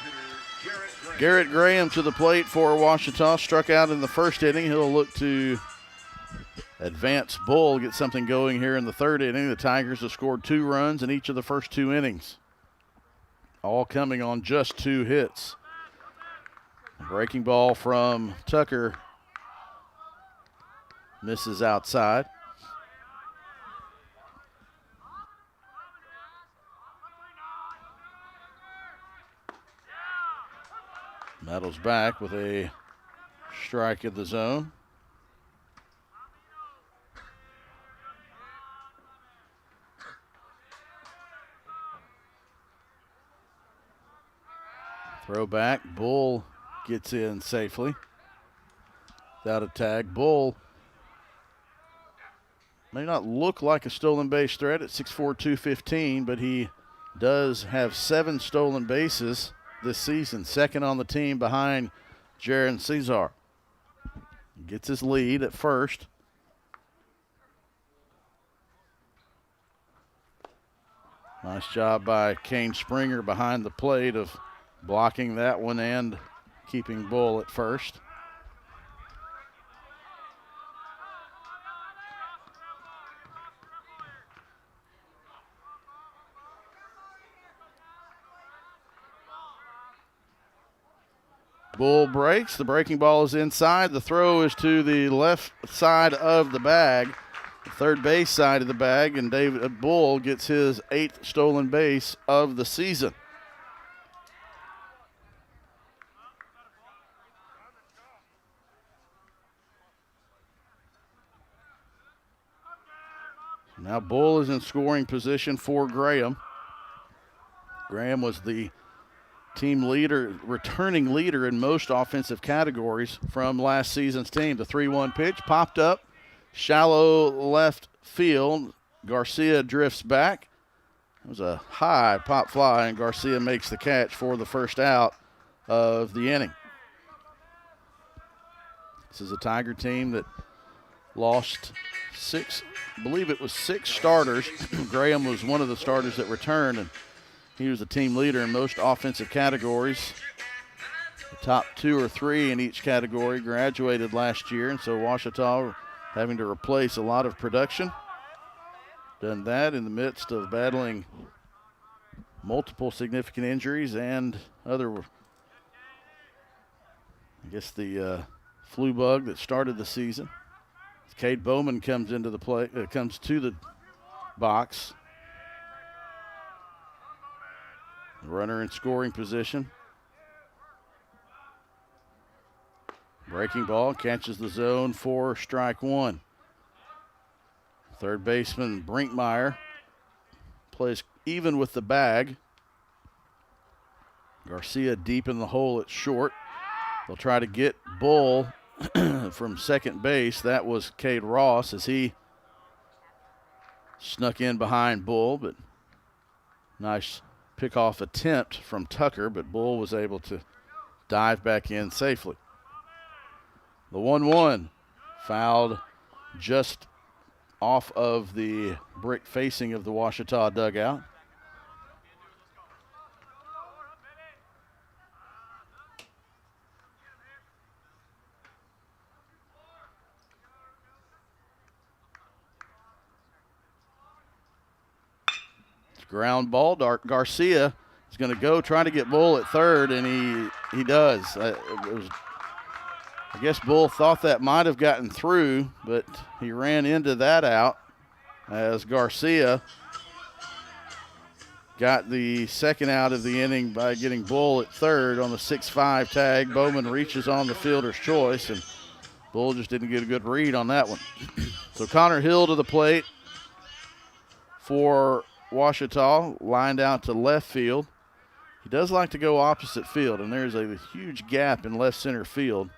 hitter Garrett Graham to the plate for Ouachita. Struck out in the first inning. He'll look to advance Bull, get something going here in the third inning. The Tigers have scored 2 runs in each of the first 2 innings, all coming on just 2 hits. Breaking ball from Tucker misses outside. Meadows back with a strike in the zone. Throw back. Bull gets in safely without a tag. Bull may not look like a stolen base threat at 6'4", 215, but he does have 7 stolen bases this season, second on the team behind Jaron Cesar. He gets his lead at first. Nice job by Kane Springer behind the plate of blocking that one and keeping Bull at first. Bull breaks. The breaking ball is inside. The throw is to the left side of the bag, the third base side of the bag, and David Bull gets his 8th stolen base of the season. Now Bull is in scoring position for Graham. Graham was the team leader, returning leader in most offensive categories from last season's team. The 3-1 pitch popped up, shallow left field. Garcia drifts back. It was a high pop fly, and Garcia makes the catch for the first out of the inning. This is a Tiger team that lost 6, I believe it was 6 starters. Graham was one of the starters that returned, and he was the team leader in most offensive categories. The top 2 or 3 in each category graduated last year, and so Ouachita having to replace a lot of production. Done that in the midst of battling multiple significant injuries and other, I guess, the flu bug that started the season. Cade Bowman comes into the play, comes to the box. The runner in scoring position. Breaking ball catches the zone for strike 1. Third baseman Brinkmeyer plays even with the bag. Garcia deep in the hole at short. They'll try to get Bull from second base. That was Cade Ross as he snuck in behind Bull, but nice pickoff attempt from Tucker, but Bull was able to dive back in safely. The 1-1 fouled just off of the brick facing of the Ouachita dugout. Ground ball. Garcia is going to go try to get Bull at third, and he does. I guess Bull thought that might have gotten through, but he ran into that out as Garcia got the second out of the inning by getting Bull at third on the 6-5 tag. Bowman reaches on the fielder's choice, and Bull just didn't get a good read on that one. So Connor Hill to the plate for Ouachita, lined out to left field. He does like to go opposite field, and there's a huge gap in left center field.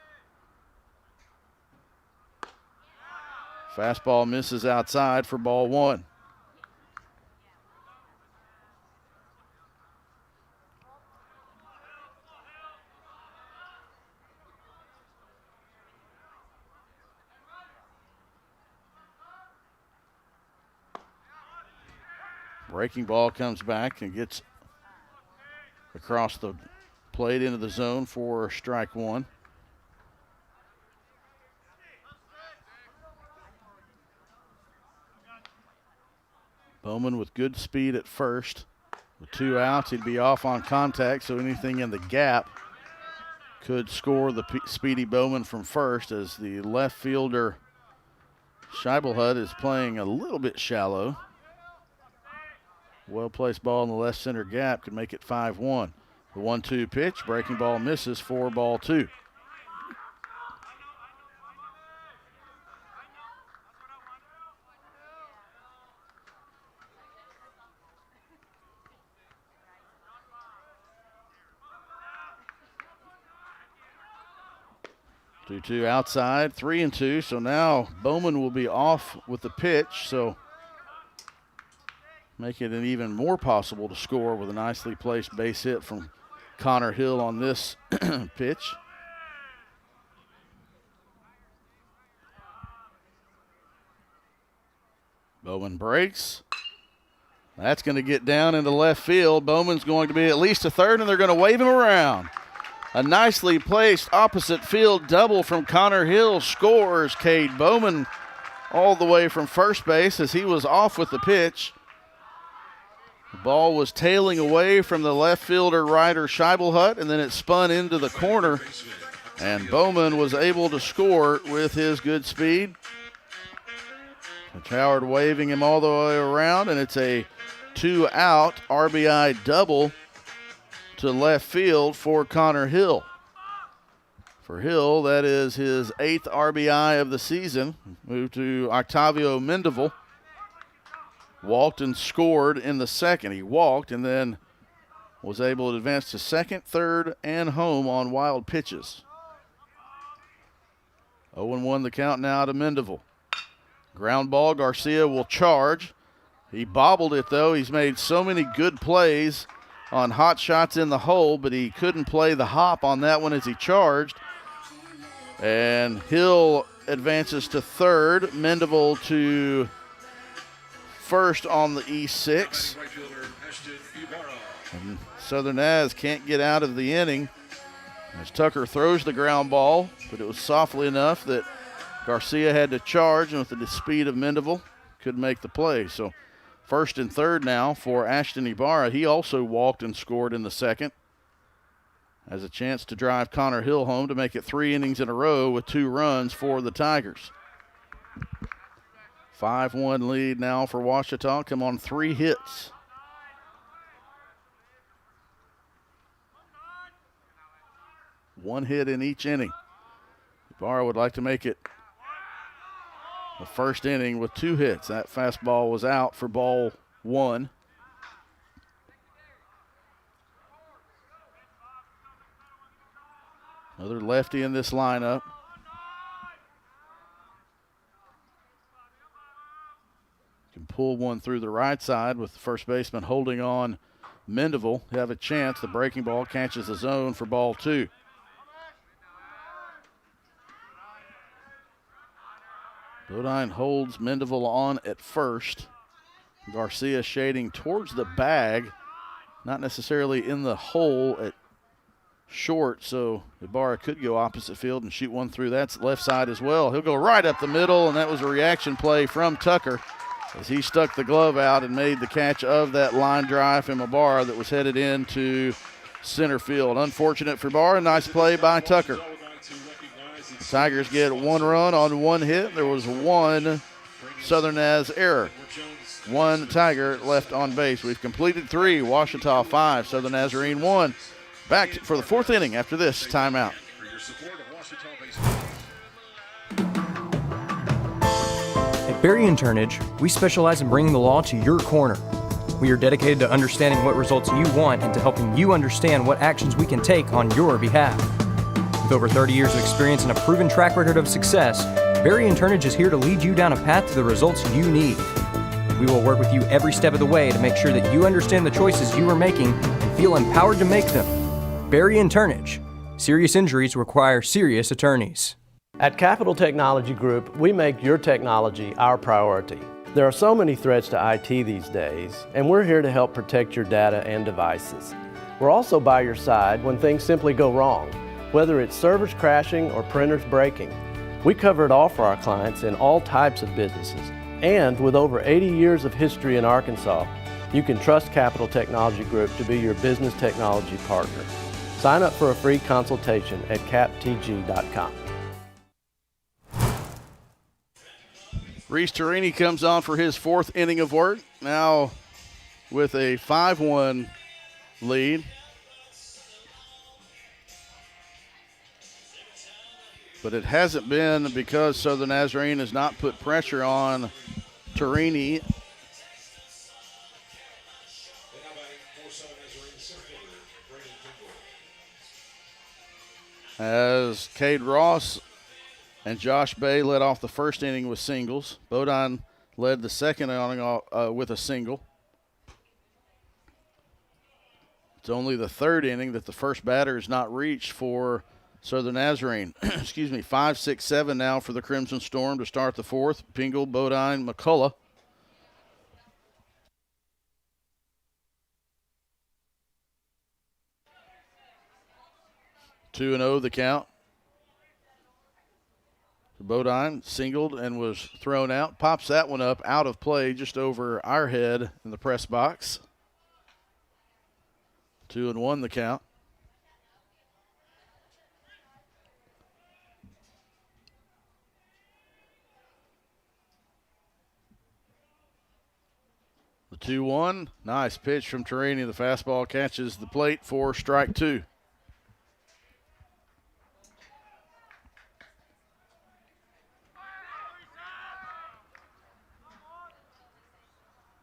Fastball misses outside for ball 1. Breaking ball comes back and gets across the plate into the zone for strike one. Bowman with good speed at first. With 2 outs, he'd be off on contact, so anything in the gap could score the speedy Bowman from first, as the left fielder Scheibelhut is playing a little bit shallow. Well-placed ball in the left center gap could make it 5-1. The 1-2 pitch, breaking ball misses, 4-2. Two outside, 3-2. So now Bowman will be off with the pitch, so making it even more possible to score with a nicely placed base hit from Connor Hill on this pitch. Bowman breaks. That's going to get down into left field. Bowman's going to be at least a third, and they're going to wave him around. A nicely placed opposite field double from Connor Hill scores Cade Bowman all the way from first base as he was off with the pitch. The ball was tailing away from the left fielder Ryder Scheibelhut, and then it spun into the corner, and Bowman was able to score with his good speed. Howard waving him all the way around, and it's a 2-out RBI double to left field for Connor Hill. For Hill, that is his 8th RBI of the season. Moved to Octavio Mendeville. Walked and scored in the second. He walked and then was able to advance to second, third, and home on wild pitches. 0-1 the count now to Mendeville. Ground ball, Garcia will charge. He bobbled it though. He's made so many good plays on hot shots in the hole, but he couldn't play the hop on that one as he charged. And Hill advances to third. Mendeville to first on the E6. And Southern Az can't get out of the inning as Tucker throws the ground ball, but it was softly enough that Garcia had to charge, and with the speed of Mendeville, could make the play. So first and third now for Ashton Ibarra. He also walked and scored in the second. Has a chance to drive Connor Hill home to make it 3 innings in a row with 2 runs for the Tigers. 5-1 lead now for Ouachita. Come on, 3 hits. One hit in each inning. Ibarra would like to make it the first inning with 2 hits. That fastball was out for ball 1. Another lefty in this lineup. Can pull one through the right side with the first baseman holding on Mendeville. They have a chance. The breaking ball catches the zone for ball 2. Bodine holds Mendeville on at first. Garcia shading towards the bag, not necessarily in the hole at short, so Ibarra could go opposite field and shoot one through that left side as well. He'll go right up the middle, and that was a reaction play from Tucker as he stuck the glove out and made the catch of that line drive from Ibarra that was headed into center field. Unfortunate for Ibarra, nice play by Tucker. The Tigers get 1 run on 1 hit. There was 1 Southern Az error. 1 Tiger left on base. We've completed 3. Ouachita 5, Southern Nazarene 1. Back for the 4th inning after this timeout. At Berry & Turnage, we specialize in bringing the law to your corner. We are dedicated to understanding what results you want and to helping you understand what actions we can take on your behalf. With over 30 years of experience and a proven track record of success, Berry & Turnage is here to lead you down a path to the results you need. We will work with you every step of the way to make sure that you understand the choices you are making and feel empowered to make them. Berry & Turnage. Serious injuries require serious attorneys. At Capital Technology Group, we make your technology our priority. There are so many threats to IT these days, and we're here to help protect your data and devices. We're also by your side when things simply go wrong, whether it's servers crashing or printers breaking. We cover it all for our clients in all types of businesses. And with over 80 years of history in Arkansas, you can trust Capital Technology Group to be your business technology partner. Sign up for a free consultation at captg.com. Reese Torini comes on for his fourth inning of work, now with a 5-1 lead. But it hasn't been because Southern Nazarene has not put pressure on Torini. As Cade Ross and Josh Bay led off the first inning with singles. Bodine led the second inning with a single. It's only the third inning that the first batter has not reached for Southern Nazarene. Excuse me, 5, 6, 7 now for the Crimson Storm to start the fourth. Pingle, Bodine, McCullough. Two and 0 the count. Bodine singled and was thrown out. Pops that one up out of play just over our head in the press box. 2 and 1 the count. The 2-1. Nice pitch from Torini. The fastball catches the plate for strike 2.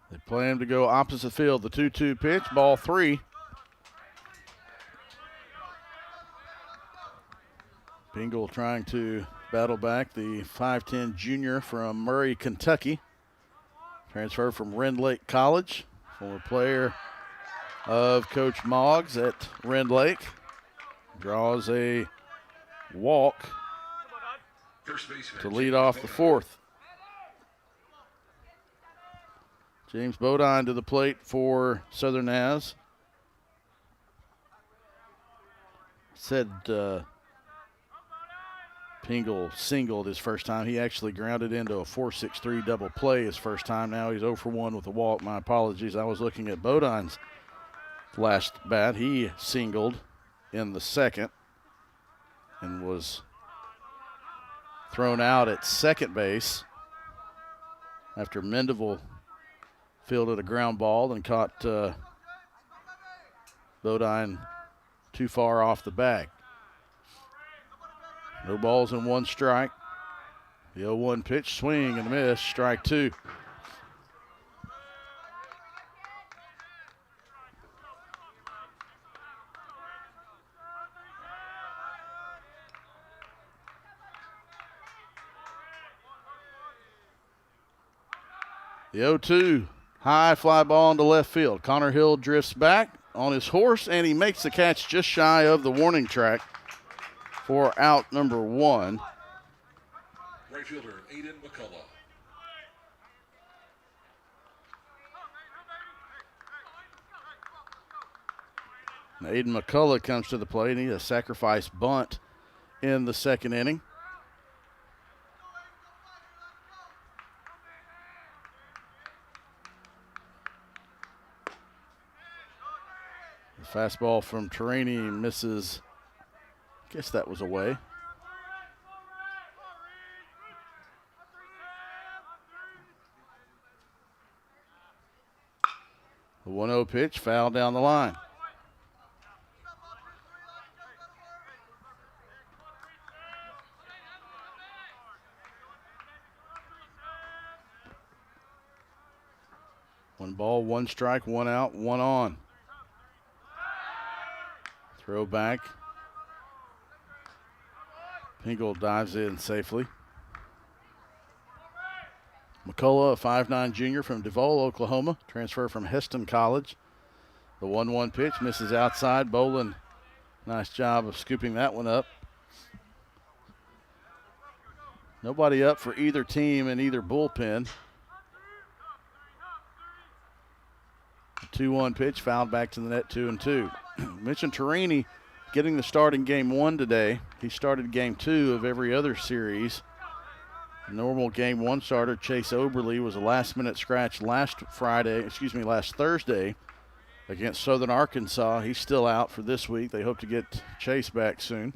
They plan to go opposite field. The 2-2 pitch, ball 3. Pingle trying to battle back, the 5'10 junior from Murray, Kentucky. Transferred from Rend Lake College. Former player of Coach Moggs at Rend Lake. Draws a walk to lead off the fourth. James Bodine to the plate for Southern Naz. Said Pingle singled his first time. He actually grounded into a 4-6-3 double play his first time. Now he's 0 for 1 with a walk. My apologies. I was looking at Bodine's last bat. He singled in the second and was thrown out at second base after Mendeville fielded a ground ball and caught Bodine too far off the bag. No balls and 1 strike. The 0-1 pitch, swing and a miss, strike 2. The 0-2, high fly ball into left field. Connor Hill drifts back on his horse, and he makes the catch just shy of the warning track for out number 1. Right fielder, Aiden McCullough. Aiden McCullough comes to the plate. He had a sacrifice bunt in the second inning. The fastball from Torini misses. I guess that was away. The 1-0 pitch, foul down the line. One ball, 1 strike, 1 out, 1 on. Throw back. Pingle dives in safely. McCullough, a 5'9 junior from DeVol, Oklahoma, transfer from Heston College. The 1-1 pitch misses outside. Bolin, nice job of scooping that one up. Nobody up for either team in either bullpen. The 2-1 pitch fouled back to the net, 2-2. Mentioned Torini getting the start in game 1 today. He started game 2 of every other series. Normal game 1 starter Chase Oberly was a last-minute scratch last Thursday against Southern Arkansas. He's still out for this week. They hope to get Chase back soon.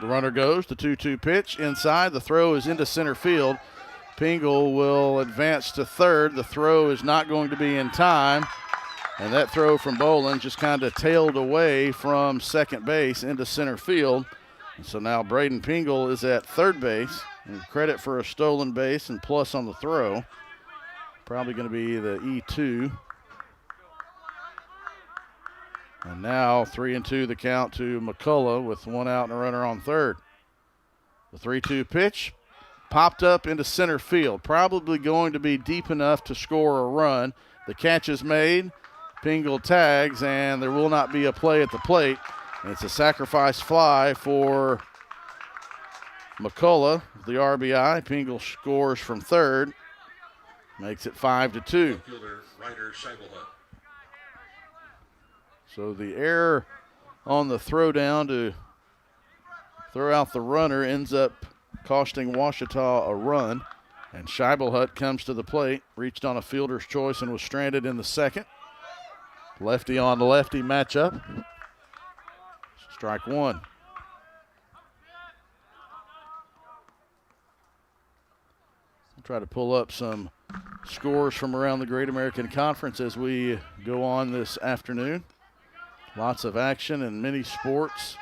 The runner goes, the 2-2 pitch inside. The throw is into center field. Pingle will advance to third. The throw is not going to be in time. And that throw from Bolin just kind of tailed away from second base into center field. And so now Braden Pingle is at third base. And credit for a stolen base and plus on the throw. Probably going to be the E2. And now 3-2 the count to McCullough with 1 out and a runner on third. The 3-2 pitch popped up into center field. Probably going to be deep enough to score a run. The catch is made. Pingle tags, and there will not be a play at the plate. And it's a sacrifice fly for McCullough, the RBI. Pingle scores from third. Makes it 5-2. So the error on the throw down to throw out the runner ends up costing Ouachita a run. And Scheibelhut comes to the plate, reached on a fielder's choice and was stranded in the second. Lefty on lefty matchup. Strike one. I'll try to pull up some scores from around the Great American Conference as we go on this afternoon. Lots of action and many sports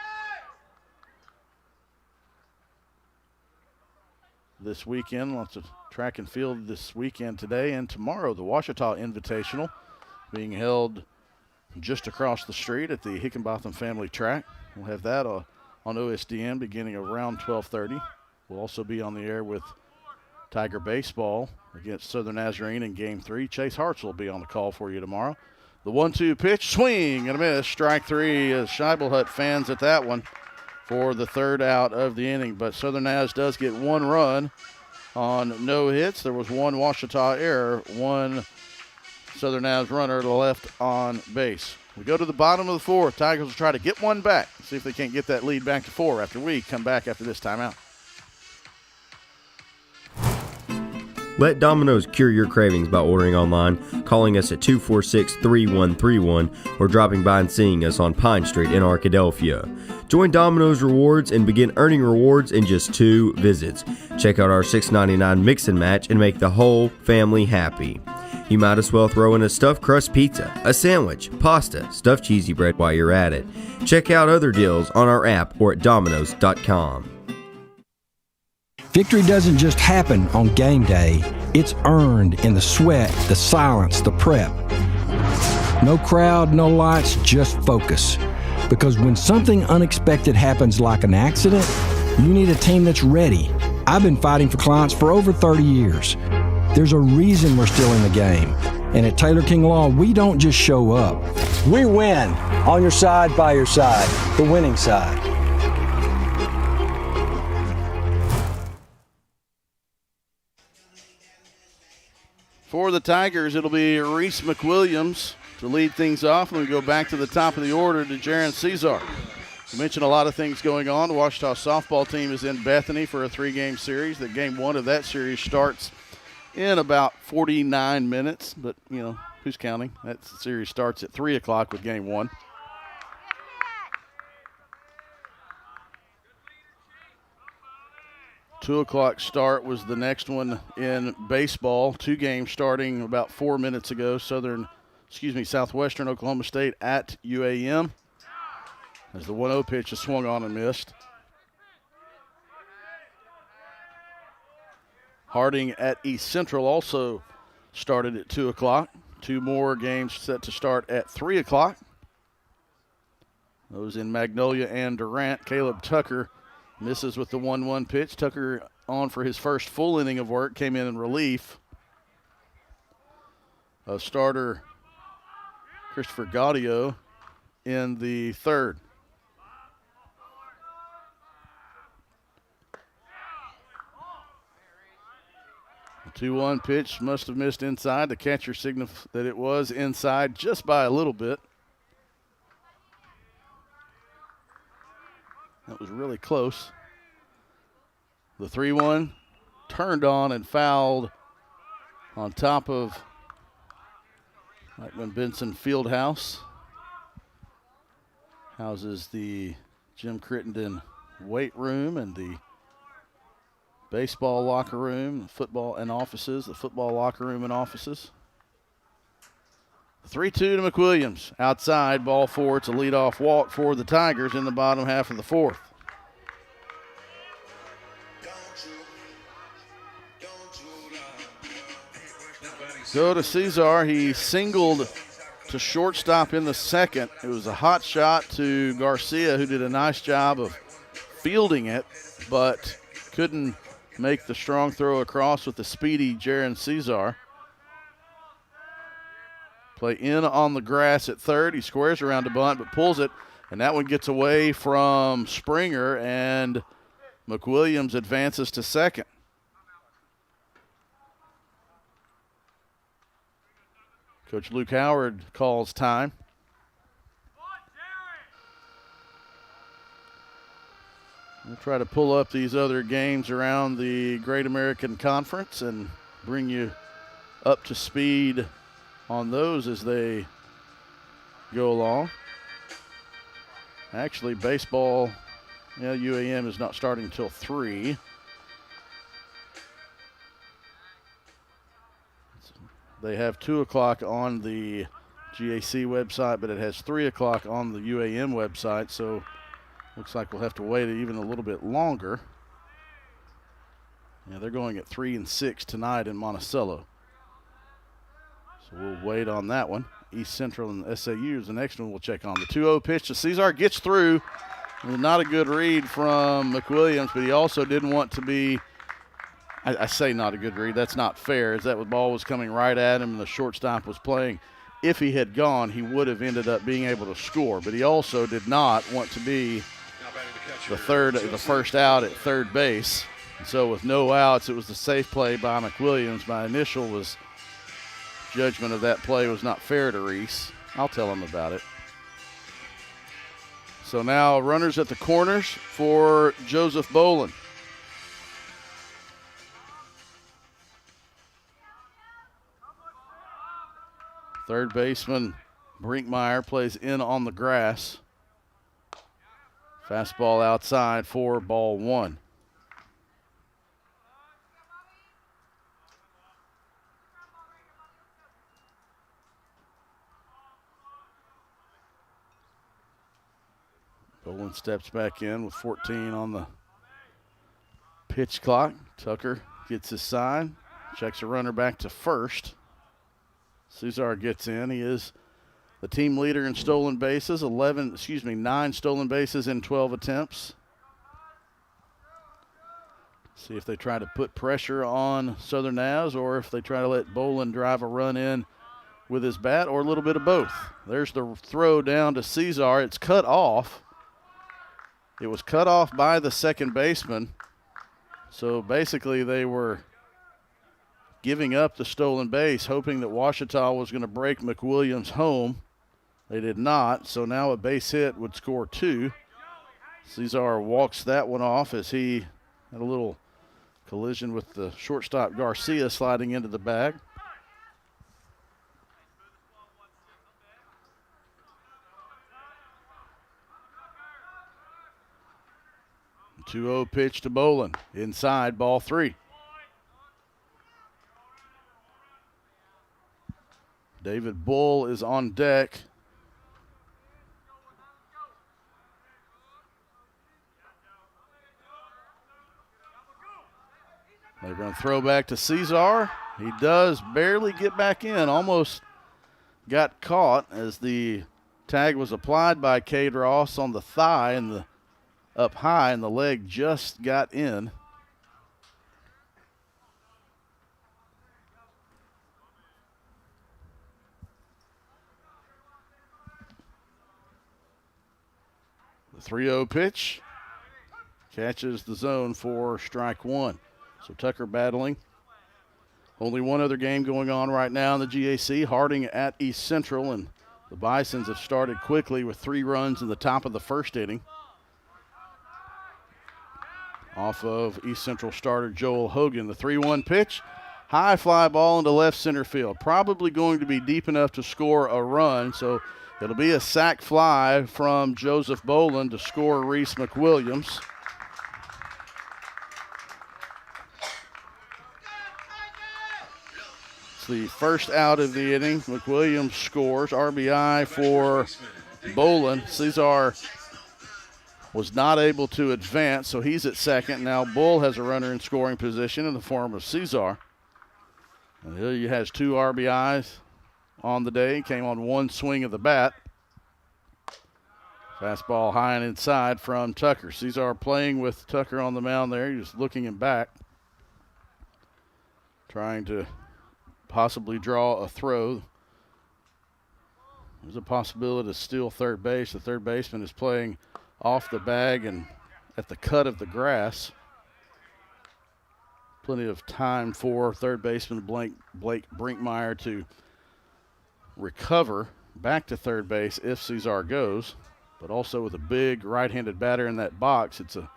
this weekend. Lots of track and field this weekend today and tomorrow. The Ouachita Invitational being held just across the street at the Hickenbotham Family Track. We'll have that on OSDN beginning around 12:30. We'll also be on the air with Tiger Baseball against Southern Nazarene in Game 3. Chase Hartz will be on the call for you tomorrow. The 1-2 pitch, swing and a miss. Strike three as Scheibelhut fans at that one for the third out of the inning. But Southern Naz does get 1 run on no hits. There was 1 Ouachita error, 1 Southern Naz runner to the left on base. We go to the bottom of the 4th. Tigers will try to get one back. See if they can't get that lead back to 4 after we come back after this timeout. Let Domino's cure your cravings by ordering online, calling us at 246-3131, or dropping by and seeing us on Pine Street in Arkadelphia. Join Domino's Rewards and begin earning rewards in just 2 visits. Check out our $6.99 mix and match and make the whole family happy. You might as well throw in a stuffed crust pizza, a sandwich, pasta, stuffed cheesy bread while you're at it. Check out other deals on our app or at Domino's.com. Victory doesn't just happen on game day. It's earned in the sweat, the silence, the prep. No crowd, no lights, just focus. Because when something unexpected happens like an accident, you need a team that's ready. I've been fighting for clients for over 30 years. There's a reason we're still in the game. And at Taylor King Law, we don't just show up. We win. On your side, by your side. The winning side. For the Tigers, it'll be Reese McWilliams to lead things off, and we go back to the top of the order to Jaron Cesar. We mentioned a lot of things going on. The Ouachita softball team is in Bethany for a 3-game series. The game 1 of that series starts in about 49 minutes, but, you know, who's counting? That series starts at 3 o'clock with game 1. Two o'clock start was the next one in baseball. 2 games starting about 4 minutes ago. Southwestern Oklahoma State at UAM. As the 1-0 pitch is swung on and missed. Harding at East Central also started at 2 o'clock. 2 more games set to start at 3 o'clock. Those in Magnolia and Durant. Caleb Tucker misses with the 1-1 pitch. Tucker on for his first full inning of work, came in relief of starter Christopher Gaudio in the 3rd. The 2-1 pitch must have missed inside. The catcher signaled that it was inside just by a little bit. That was really close. The 3-1 turned on and fouled on top of Blackman Benson Fieldhouse. Houses the Jim Crittenden weight room and the baseball locker room, the football and offices, the football locker room and offices. 3-2 to McWilliams. Outside, ball 4. It's a leadoff walk for the Tigers in the bottom half of the 4th. Go to Cesar. He singled to shortstop in the 2nd. It was a hot shot to Garcia, who did a nice job of fielding it, but couldn't make the strong throw across with the speedy Jaron Cesar. Play in on the grass at 3rd. He squares around to bunt, but pulls it, and that one gets away from Springer, and McWilliams advances to 2nd. Coach Luke Howard calls time. We'll try to pull up these other games around the Great American Conference and bring you up to speed on those as they go along. Actually, baseball, UAM is not starting until 3. They have 2 o'clock on the GAC website, but it has 3 o'clock on the UAM website, so looks like we'll have to wait even a little bit longer. Yeah, they're going at 3 and 6 tonight in Monticello. So we'll wait on that one. East Central and SAU is the next one we'll check on. The 2-0 pitch to Cesar gets through. Not a good read from McWilliams, but he also didn't want to be, I say not a good read. That's not fair, as that ball was coming right at him and the shortstop was playing. If he had gone, he would have ended up being able to score, but he also did not want to be the first out at third base. And so with no outs, it was the safe play by McWilliams. My initial judgment of that play was not fair to Reese. I'll tell him about it. So now runners at the corners for Joseph Bolin. Third baseman Brinkmeyer plays in on the grass. Fastball outside for ball 1. Bolin steps back in with 14 on the pitch clock. Tucker gets his sign, checks a runner back to first. Cesar gets in. He is the team leader in stolen bases, 9 stolen bases in 12 attempts. See if they try to put pressure on Southern Naz or if they try to let Bolin drive a run in with his bat, or a little bit of both. There's the throw down to Cesar. It's cut off. It was cut off by the second baseman. So basically they were giving up the stolen base, hoping that Ouachita was going to break McWilliams home. They did not, so now a base hit would score 2. Cesar walks that one off as he had a little collision with the shortstop Garcia sliding into the bag. The 2-0 pitch to Bolin. Inside, ball 3. David Bull is on deck. They're going to throw back to Cesar. He does barely get back in. Almost got caught as the tag was applied by Cade Ross on the thigh and the up high, and the leg just got in. The 3-0 pitch catches the zone for strike 1. So Tucker battling. Only one other game going on right now in the GAC. Harding at East Central, and the Bisons have started quickly with 3 runs in the top of the first inning. off of East Central starter Joel Hogan. The 3-1 pitch, high fly ball into left center field. Probably going to be deep enough to score a run, so it'll be a sac fly from Joseph Boland to score Reese McWilliams. It's the first out of the inning. McWilliams scores. RBI for Boland. Cesar was not able to advance, so he's at second. Now Bull has a runner in scoring position in the form of Cesar. And he has 2 RBIs on the day. Came on 1 swing of the bat. Fastball high and inside from Tucker. Cesar playing with Tucker on the mound there. He's looking him back, trying to possibly draw a throw. There's a possibility to steal third base. The third baseman is playing off the bag and at the cut of the grass. Plenty of time for third baseman Blake Brinkmeyer to recover back to third base if Cesar goes. But also with a big right-handed batter in that box, it's a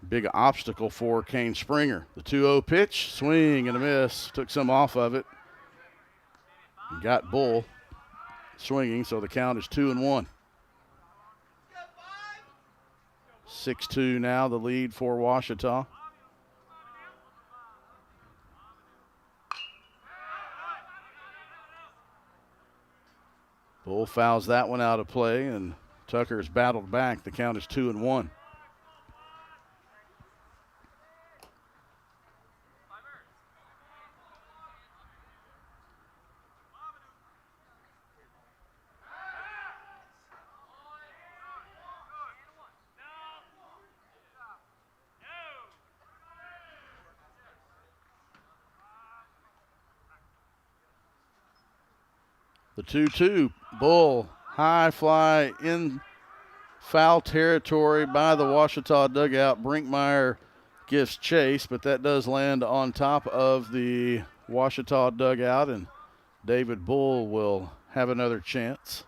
big obstacle for Kane Springer. The 2-0 pitch, swing and a miss. Took some off of it. And got Bull swinging, so the count is 2-1. 6-2 now, the lead for Ouachita. Bull fouls that one out of play, and Tucker has battled back. The count is 2-1. The 2-2, Bull, high fly in foul territory by the Ouachita dugout. Brinkmeyer gives chase, but that does land on top of the Ouachita dugout, and David Bull will have another chance.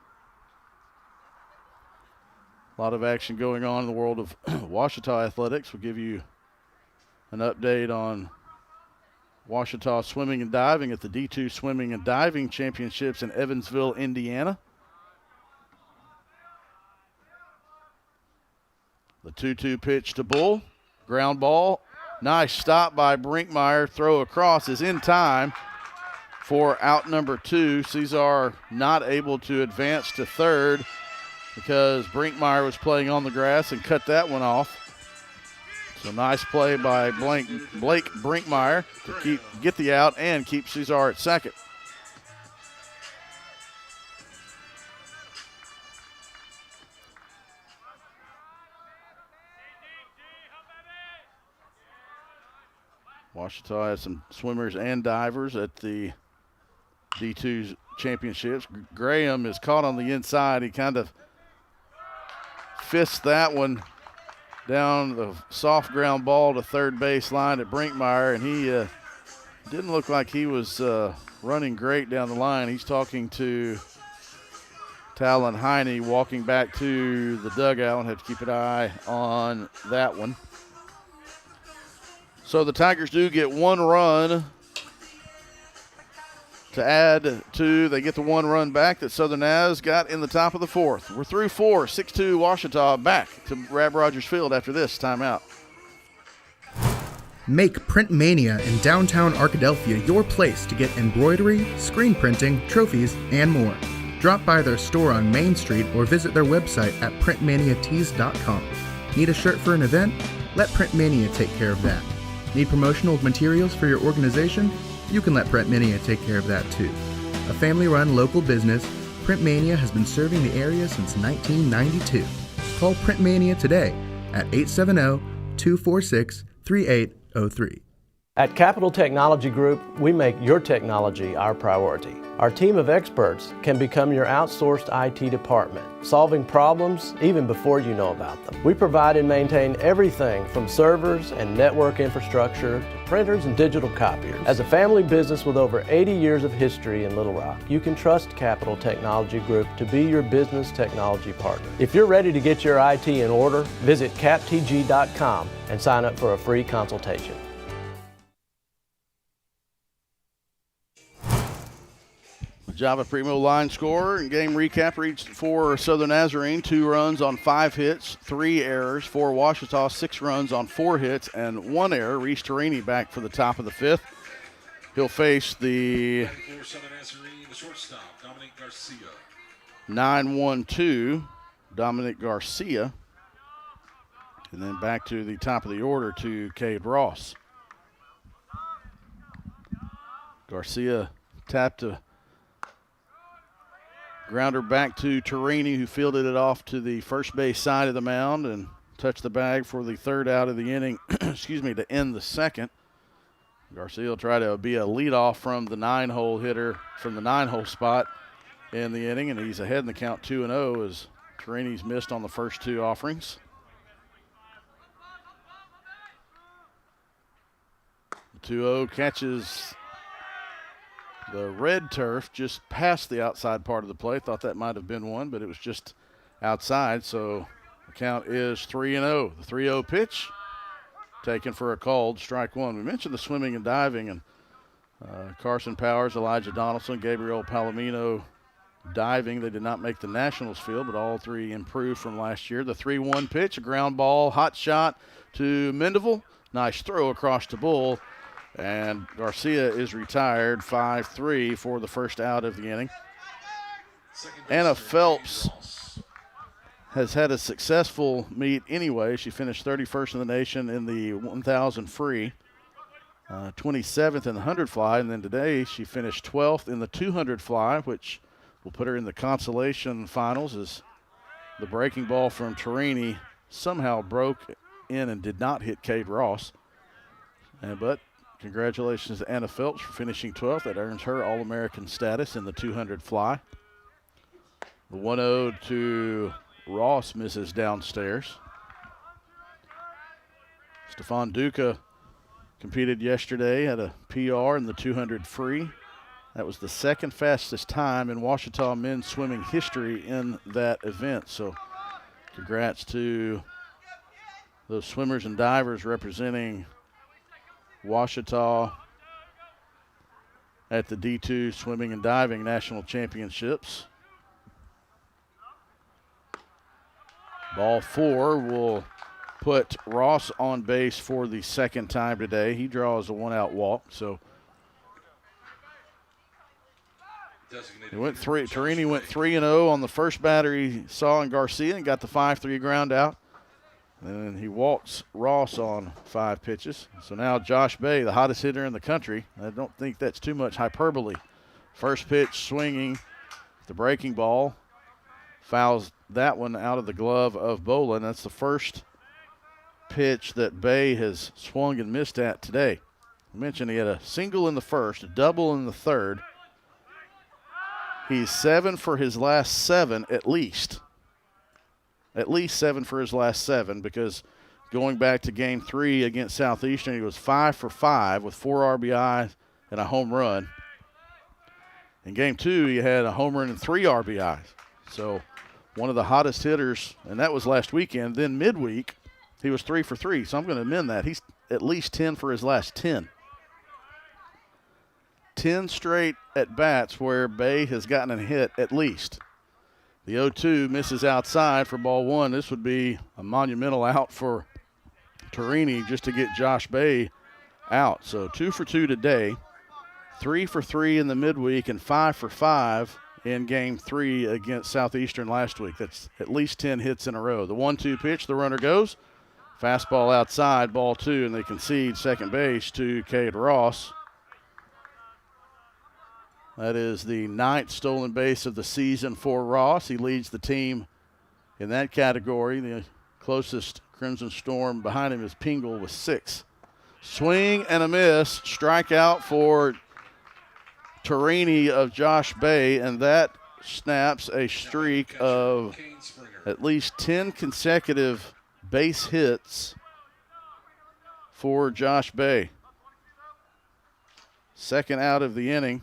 A lot of action going on in the world of Ouachita athletics. We'll give you an update on Ouachita swimming and diving at the D2 Swimming and Diving Championships in Evansville, Indiana. The 2-2 pitch to Bull. Ground ball. Nice stop by Brinkmeyer. Throw across is in time for out number 2. Cesar not able to advance to third because Brinkmeyer was playing on the grass and cut that one off. So nice play by Blake Brinkmeyer to get the out and keep Cesar at second. Ouachita has some swimmers and divers at the D2 championships. Graham is caught on the inside. He kind of fists that one down the soft ground ball to third base line at Brinkmeyer, and he didn't look like he was running great down the line. He's talking to Talon Heine walking back to the dugout, and have to keep an eye on that one. So the Tigers do get 1 run to add to. They get the 1 run back that Southern Naz got in the top of the 4th. We're through 4, 6-2 Ouachita. Back to Rab Rogers Field after this timeout. Make Print Mania in downtown Arkadelphia your place to get embroidery, screen printing, trophies, and more. Drop by their store on Main Street or visit their website at printmaniatees.com. Need a shirt for an event? Let Print Mania take care of that. Need promotional materials for your organization? You can let Print Mania take care of that too. A family-run local business, Print Mania has been serving the area since 1992. Call Print Mania today at 870-246-3803. At Capital Technology Group, we make your technology our priority. Our team of experts can become your outsourced IT department, solving problems even before you know about them. We provide and maintain everything from servers and network infrastructure to printers and digital copiers. As a family business with over 80 years of history in Little Rock, you can trust Capital Technology Group to be your business technology partner. If you're ready to get your IT in order, visit captg.com and sign up for a free consultation. Java Primo line score and game recap reached for Southern Nazarene, 2 runs on 5 hits, 3 errors. For Ouachita, 6 runs on 4 hits and 1 error. Reese Torini back for the top of the 5th. He'll face the 9-1-2, Dominic Garcia. And then back to the top of the order to Cade Ross. Garcia tapped a grounder back to Torini, who fielded it off to the first base side of the mound and touched the bag for the 3rd out of the inning, to end the 2nd. Garcia will try to be a leadoff from the 9-hole hitter from the 9-hole spot in the inning, and he's ahead in the count 2-0 as Torini's missed on the first 2 offerings. The 2-0 catches the red turf just past the outside part of the plate. Thought that might have been one, but it was just outside. So the count is 3-0. The 3-0 pitch taken for a called strike 1. We mentioned the swimming and diving, and Carson Powers, Elijah Donaldson, Gabriel Palomino diving. They did not make the Nationals field, but all 3 improved from last year. The 3-1 pitch, a ground ball, hot shot to Mendeville. Nice throw across the bull. And Garcia is retired, 5-3 for the first out of the inning. Anna Phelps has had a successful meet anyway. She finished 31st in the nation in the 1,000 free, 27th in the 100 fly, and then today she finished 12th in the 200 fly, which will put her in the consolation finals as the breaking ball from Torini somehow broke in and did not hit Cade Ross. But congratulations to Anna Phelps for finishing 12th. That earns her All-American status in the 200 fly. The 1-0 to Ross misses downstairs. Stefan Duca competed yesterday, had a PR in the 200 free. That was the 2nd fastest time in Ouachita men's swimming history in that event. So congrats to those swimmers and divers representing Ouachita at the D2 Swimming and Diving National Championships. Ball 4 will put Ross on base for the 2nd time today. He draws a 1-out walk, so Torini went 3-0 on the first batter he saw in Garcia and got the 5-3 ground out. And then he walks Ross on 5 pitches. So now Josh Bay, the hottest hitter in the country. I don't think that's too much hyperbole. First pitch swinging, the breaking ball. Fouls that one out of the glove of Bolin. That's the first pitch that Bay has swung and missed at today. I mentioned he had a single in the first, a double in the 3rd. He's 7 for his last 7 at least. At least 7 for his last 7, because going back to game 3 against Southeastern, he was 5 for 5 with 4 RBI and a home run. In game 2, he had a home run and 3 RBIs. So one of the hottest hitters, and that was last weekend. Then midweek, he was 3 for 3. So I'm going to amend that. He's at least 10 for his last 10. 10 straight at-bats where Bay has gotten a hit at least. The 0-2 misses outside for ball 1. This would be a monumental out for Torini just to get Josh Bay out. So 2 for 2 today, 3 for 3 in the midweek, and 5 for 5 in game 3 against Southeastern last week. That's at least 10 hits in a row. The 1-2 pitch, the runner goes. Fastball outside, ball 2, and they concede second base to Cade Ross. That is the 9th stolen base of the season for Ross. He leads the team in that category. The closest Crimson Storm behind him is Pingle with 6. Swing and a miss. Strikeout for Torini of Josh Bay, and that snaps a streak of at least 10 consecutive base hits for Josh Bay. Second out of the inning.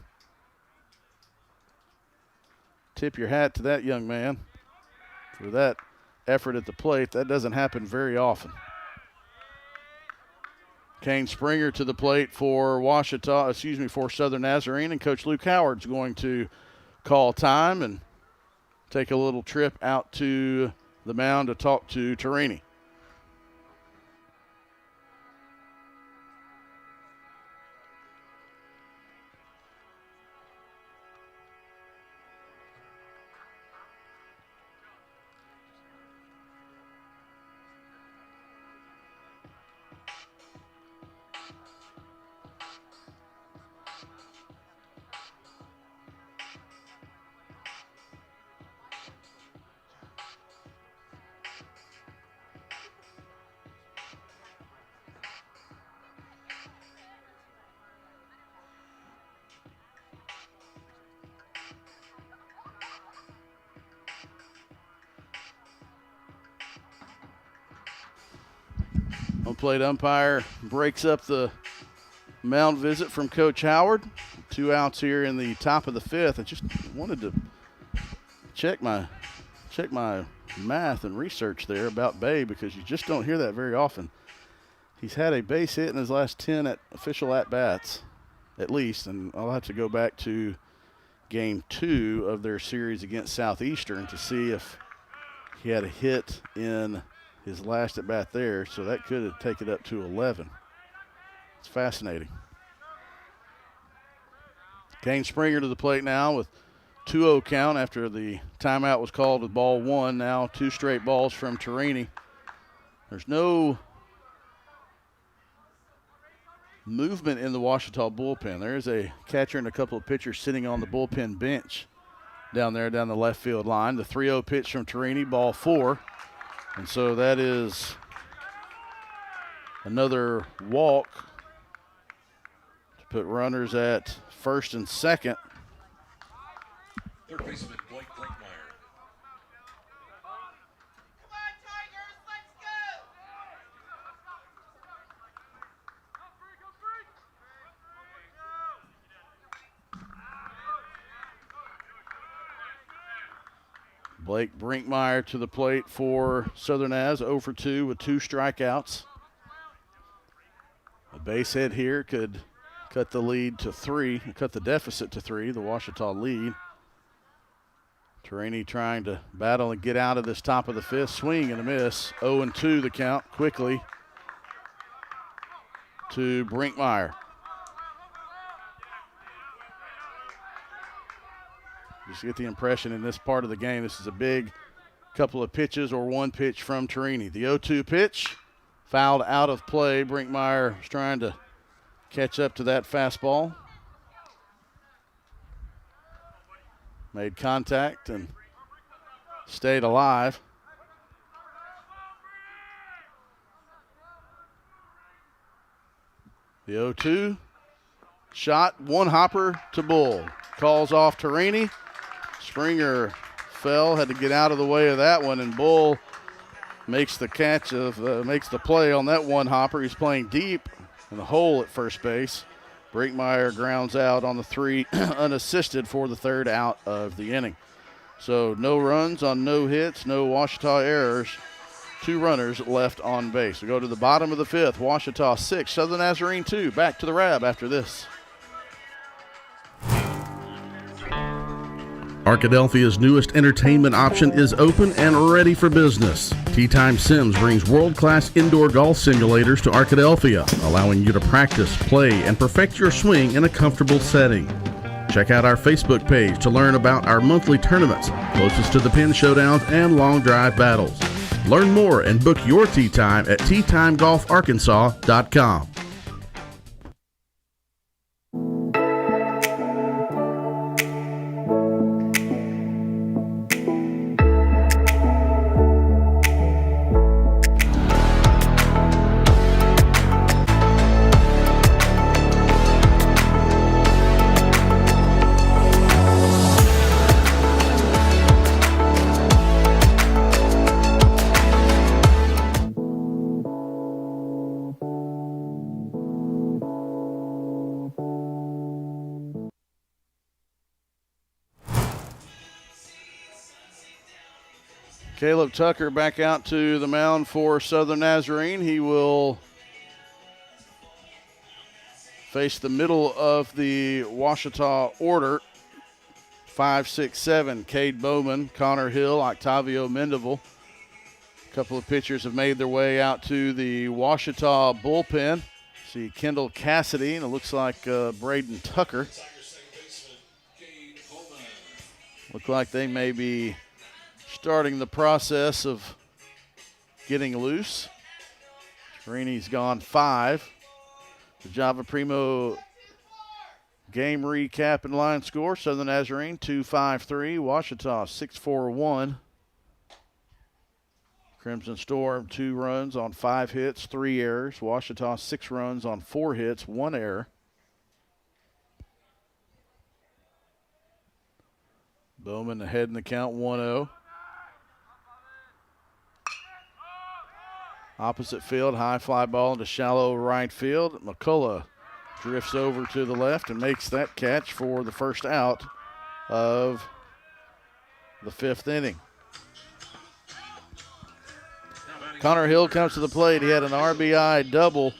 Tip your hat to that young man for that effort at the plate. That doesn't happen very often. Kane Springer to the plate for for Southern Nazarene, and Coach Luke Howard's going to call time and take a little trip out to the mound to talk to Torini. Home plate umpire breaks up the mound visit from Coach Howard. 2 outs here in the top of the 5th. I just wanted to check my math and research there about Bay, because you just don't hear that very often. He's had a base hit in his last 10 official at-bats, at least, and I'll have to go back to Game 2 of their series against Southeastern to see if he had a hit in his last at-bat there, so that could have taken it up to 11. It's fascinating. Kane Springer to the plate now with 2-0 count after the timeout was called with ball 1. Now 2 straight balls from Torini. There's no movement in the Ouachita bullpen. There's a catcher and a couple of pitchers sitting on the bullpen bench down there, down the left field line. The 3-0 pitch from Torini, ball 4. And so that is another walk to put runners at first and second. Third baseman Blake Brinkmeyer. Blake Brinkmeyer to the plate for Southern Az, 0 for 2 with 2 strikeouts. A base hit here could cut the lead to 3, cut the deficit to 3, the Ouachita lead. Torini trying to battle and get out of this top of the 5th. Swing and a miss. 0-2 the count quickly to Brinkmeyer. Just get the impression in this part of the game, this is a big couple of pitches or 1 pitch from Torini. The 0-2 pitch fouled out of play. Brinkmeyer is trying to catch up to that fastball. Made contact and stayed alive. The 0-2 shot, 1 hopper to Bull. Calls off Torini. Springer fell, had to get out of the way of that one, and Bull makes the makes the play on that 1 hopper. He's playing deep in the hole at first base. Brinkmeyer grounds out on the 3 unassisted for the 3rd out of the inning. So no runs on no hits, no Ouachita errors. 2 runners left on base. We go to the bottom of the 5th. Ouachita 6, Southern Nazarene 2. Back to the Rab after this. Arkadelphia's newest entertainment option is open and ready for business. Tea Time Sims brings world-class indoor golf simulators to Arkadelphia, allowing you to practice, play, and perfect your swing in a comfortable setting. Check out our Facebook page to learn about our monthly tournaments, closest to the pin showdowns and long drive battles. Learn more and book your tee time at teatimegolfarkansas.com. Caleb Tucker back out to the mound for Southern Nazarene. He will face the middle of the Ouachita order. 5, 6, 7. Cade Bowman, Connor Hill, Octavio Mendeville. A couple of pitchers have made their way out to the Ouachita bullpen. See Kendall Cassidy, and it looks like Braden Tucker. Look like they may be starting the process of getting loose. Rini's gone 5. The Java Primo game recap and line score. Southern Nazarene 2-5-3. Ouachita 6-4-1. Crimson Storm 2 runs on 5 hits, 3 errors. Ouachita 6 runs on 4 hits, 1 error. Bowman ahead in the count 1-0. Opposite field, high fly ball into shallow right field. McCullough drifts over to the left and makes that catch for the first out of the 5th inning. Connor Hill comes to the plate. He had an RBI double.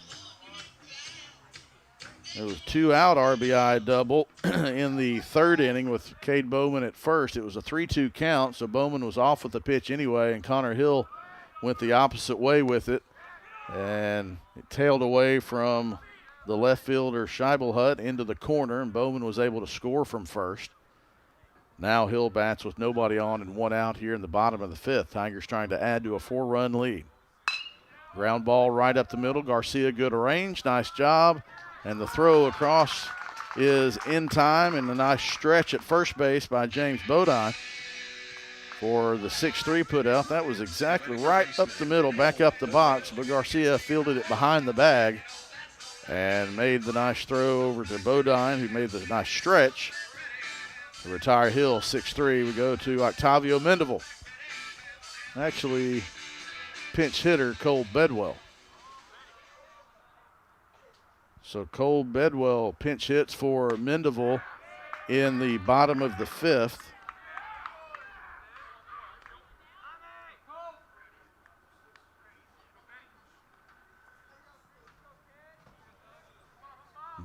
It was 2-out RBI double in the 3rd inning with Cade Bowman at first. It was a 3-2 count, so Bowman was off with the pitch anyway, and Connor Hill went the opposite way with it, and it tailed away from the left fielder Scheibelhut into the corner, and Bowman was able to score from first. Now Hill bats with nobody on and 1 out here in the bottom of the 5th. Tigers trying to add to a 4-run lead. Ground ball right up the middle. Garcia good arrange. Nice job. And the throw across is in time, and a nice stretch at first base by James Bodine for the 6-3 put out. That was exactly right up the middle, back up the box, but Garcia fielded it behind the bag and made the nice throw over to Bodine, who made the nice stretch to retire Hill 6-3. We go to Octavio Mendeville. Actually, pinch hitter Cole Bedwell. So Cole Bedwell pinch hits for Mendeville in the bottom of the 5th.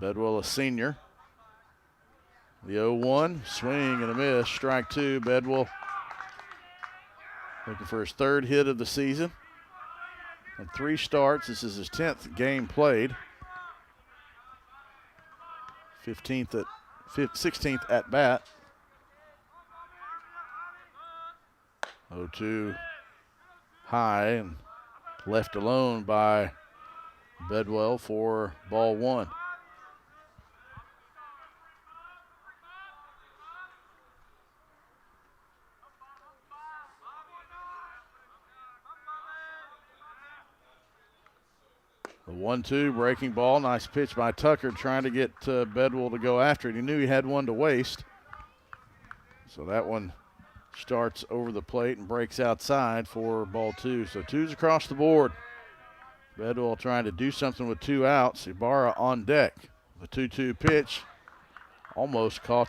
Bedwell a senior. The 0-1, swing and a miss, strike 2. Bedwell looking for his 3rd hit of the season. And 3 starts. This is his 10th game played. 16th at bat. 0-2 high and left alone by Bedwell for ball 1. The 1-2 breaking ball. Nice pitch by Tucker trying to get Bedwell to go after it. He knew he had one to waste. So that one starts over the plate and breaks outside for ball 2. So 2's across the board. Bedwell trying to do something with 2 outs. Ibarra on deck. The 2-2 pitch almost caught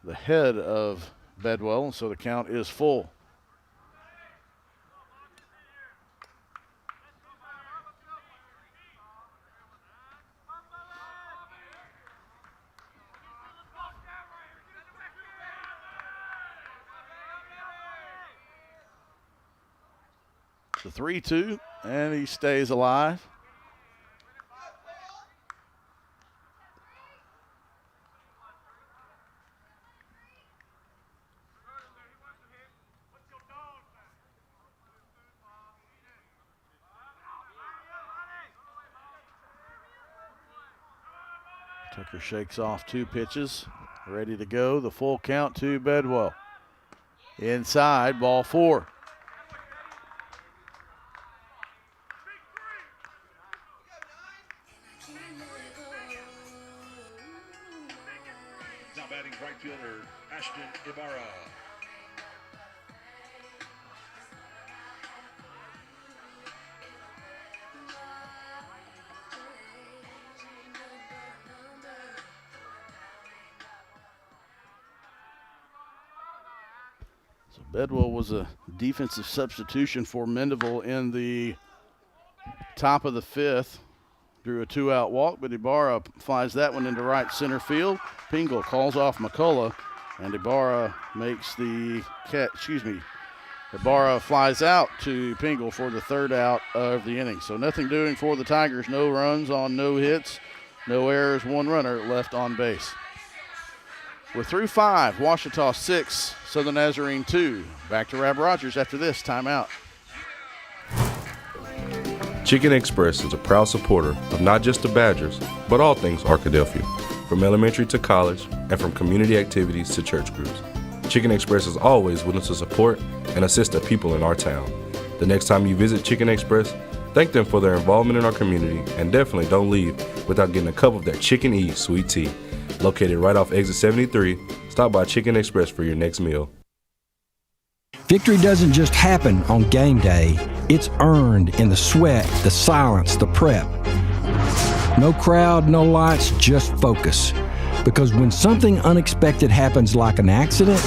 the head of Bedwell, and so the count is full. The 3-2, and he stays alive. Tucker shakes off 2 pitches, ready to go. The full count to Bedwell. Inside, ball 4. Now batting right fielder Ashton Ibarra. So Bedwell was a defensive substitution for Mendeville in the top of the fifth. Drew a two-out walk, but Ibarra flies that one into right center field. Pingle calls off McCullough, and Ibarra makes the catch. Ibarra flies out to Pingle for the third out of the inning. So nothing doing for the Tigers. No runs on no hits, no errors, one runner left on base. We're through 5. Ouachita 6, Southern Nazarene 2. Back to Rab Rogers after this timeout. Chicken Express is a proud supporter of not just the Badgers, but all things Arkadelphia, from elementary to college and from community activities to church groups. Chicken Express is always willing to support and assist the people in our town. The next time you visit Chicken Express, thank them for their involvement in our community, and definitely don't leave without getting a cup of that Chicken E sweet tea. Located right off exit 73, stop by Chicken Express for your next meal. Victory doesn't just happen on game day. It's earned in the sweat, the silence, the prep. No crowd, no lights, just focus. Because when something unexpected happens like an accident,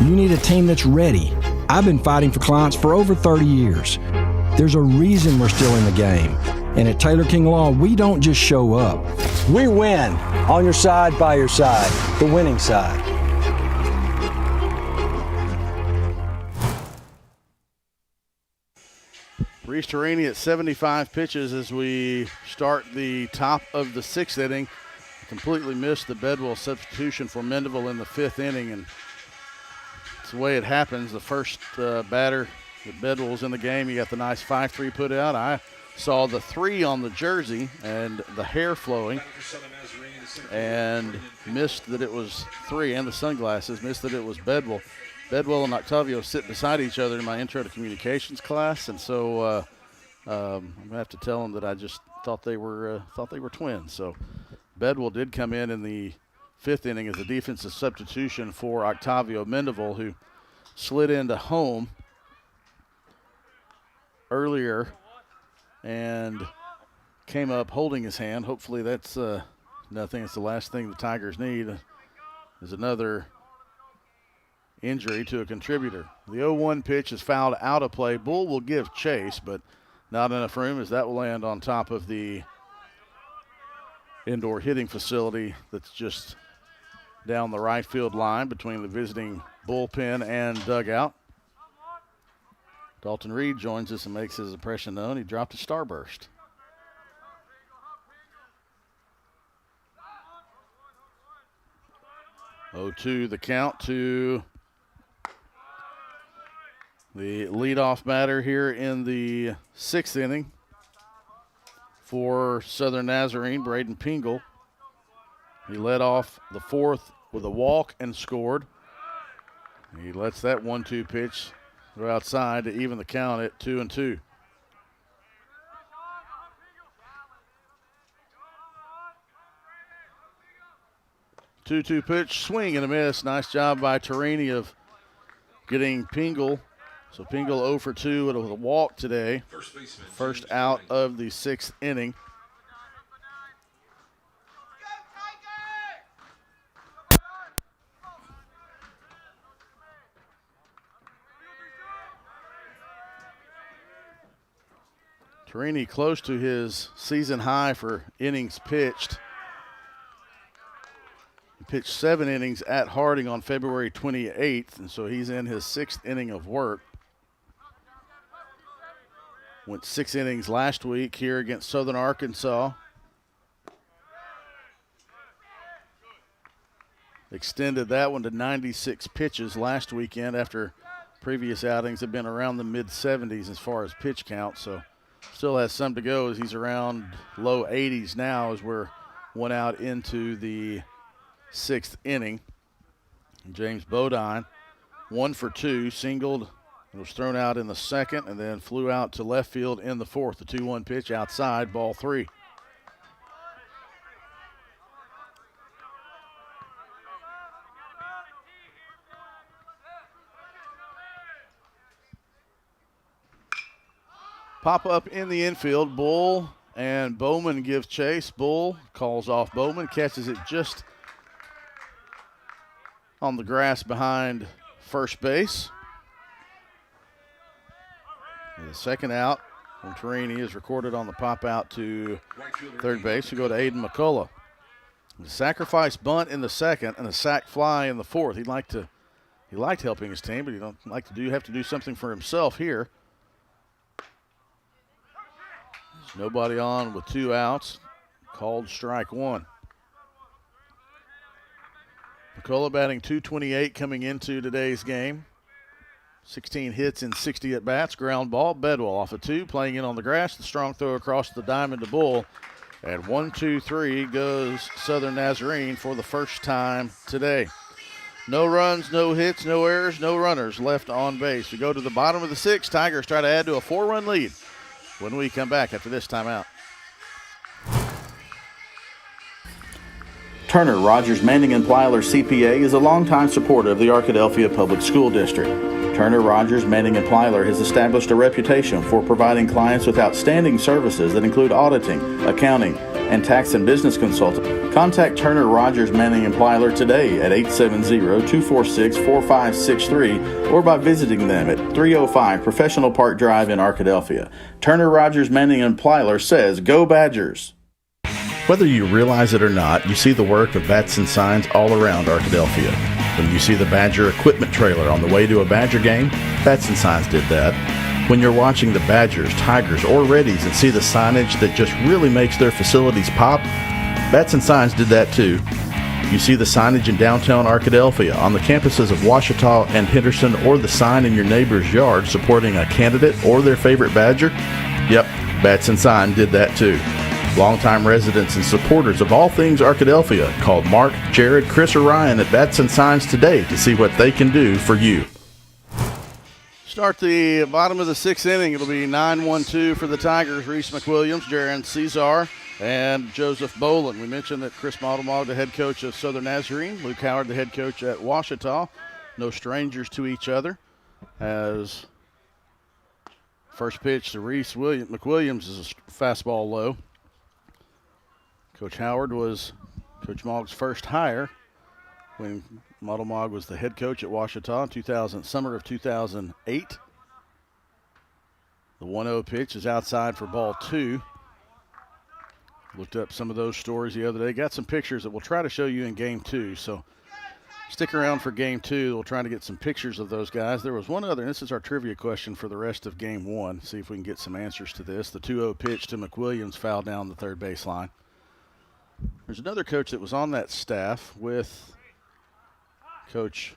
you need a team that's ready. I've been fighting for clients for over 30 years. There's a reason we're still in the game. And at Taylor King Law, we don't just show up. We win. On your side, by your side. The winning side. Reese Torini at 75 pitches as we start the top of the 6th inning. Completely missed the Bedwell substitution for Mendeville in the 5th inning, and it's the way it happens. The first batter that Bedwell was in the game, he got the nice 5-3 put out. I saw the 3 on the jersey and the hair flowing, and missed that it was 3, and the sunglasses, missed that it was Bedwell. Bedwell and Octavio sit beside each other in my intro to communications class, and so I'm gonna have to tell them that I just thought they were twins. So Bedwell did come in the 5th inning as a defensive substitution for Octavio Mendeville, who slid into home earlier and came up holding his hand. Hopefully that's nothing. It's the last thing the Tigers need is another injury to a contributor. The 0-1 pitch is fouled out of play. Bull will give chase, but not enough room as that will land on top of the indoor hitting facility that's just down the right field line between the visiting bullpen and dugout. Dalton Reed joins us and makes his impression known. He dropped a starburst. Oh-2 the count to the leadoff batter here in the 6th inning for Southern Nazarene, Braden Pingle. He led off the 4th with a walk and scored. He lets that 1-2 pitch go outside to even the count at 2-2. Two-two pitch, swing and a miss. Nice job by Torini of getting Pingle. So Pingle 0 for 2 with a walk today. First out of the 6th inning. Torini close to his season high for innings pitched. He pitched 7 innings at Harding on February 28th, and so he's in his 6th inning of work. Went 6 innings last week here against Southern Arkansas. Extended that one to 96 pitches last weekend after previous outings have been around the mid-70s as far as pitch count. So still has some to go as he's around low 80s now as we're 1 out into the 6th inning. James Bodine 1 for 2, singled. It was thrown out in the 2nd and then flew out to left field in the 4th. The 2-1 pitch outside, ball 3. Pop up in the infield. Bull and Bowman give chase. Bull calls off Bowman, catches it just on the grass behind first base. The second out from Torini is recorded on the pop out to third base. We go to Aiden McCullough. The sacrifice bunt in the second and a sac fly in the fourth. He liked helping his team, but he don't have to do something for himself here. There's nobody on with 2 outs. Called strike 1. McCullough batting .228 coming into today's game. 16 hits in 60 at-bats. Ground ball. Bedwell off of 2, playing in on the grass. The strong throw across the diamond to Bull. And 1-2-3 goes Southern Nazarene for the first time today. No runs, no hits, no errors, no runners left on base. We go to the bottom of the 6th. Tigers try to add to a 4-run lead when we come back after this timeout. Turner Rogers Manning and Plyler CPA is a longtime supporter of the Arkadelphia Public School District. Turner Rogers Manning and Plyler has established a reputation for providing clients with outstanding services that include auditing, accounting, and tax and business consulting. Contact Turner Rogers Manning and Plyler today at 870-246-4563 or by visiting them at 305 Professional Park Drive in Arkadelphia. Turner Rogers Manning and Plyler says, "Go Badgers!" Whether you realize it or not, you see the work of bats and signs all around Arkadelphia. When you see the Badger equipment trailer on the way to a Badger game, Bats and Signs did that. When you're watching the Badgers, Tigers, or Reddies and see the signage that just really makes their facilities pop, Bats and Signs did that too. You see the signage in downtown Arkadelphia, on the campuses of Ouachita and Henderson, or the sign in your neighbor's yard supporting a candidate or their favorite Badger? Yep, Bats and Sign did that too. Longtime residents and supporters of all things Arkadelphia called Mark, Jared, Chris, or Ryan at Bats and Signs today to see what they can do for you. Start the bottom of the 6th inning. It'll be 9-1-2 for the Tigers. Reese McWilliams, Jaron Cesar, and Joseph Boland. We mentioned that Chris Modelmog, the head coach of Southern Nazarene, Luke Howard, the head coach at Ouachita, no strangers to each other. As first pitch to Reese McWilliams is a fastball low. Coach Howard was Coach Mogg's first hire when Modelmog was the head coach at Ouachita in summer of 2008. The 1-0 pitch is outside for ball 2. Looked up some of those stories the other day. Got some pictures that we'll try to show you in game 2. So stick around for game 2. We'll try to get some pictures of those guys. There was one other, and this is our trivia question for the rest of game 1. See if we can get some answers to this. The 2-0 pitch to McWilliams fouled down the third baseline. There's another coach that was on that staff with Coach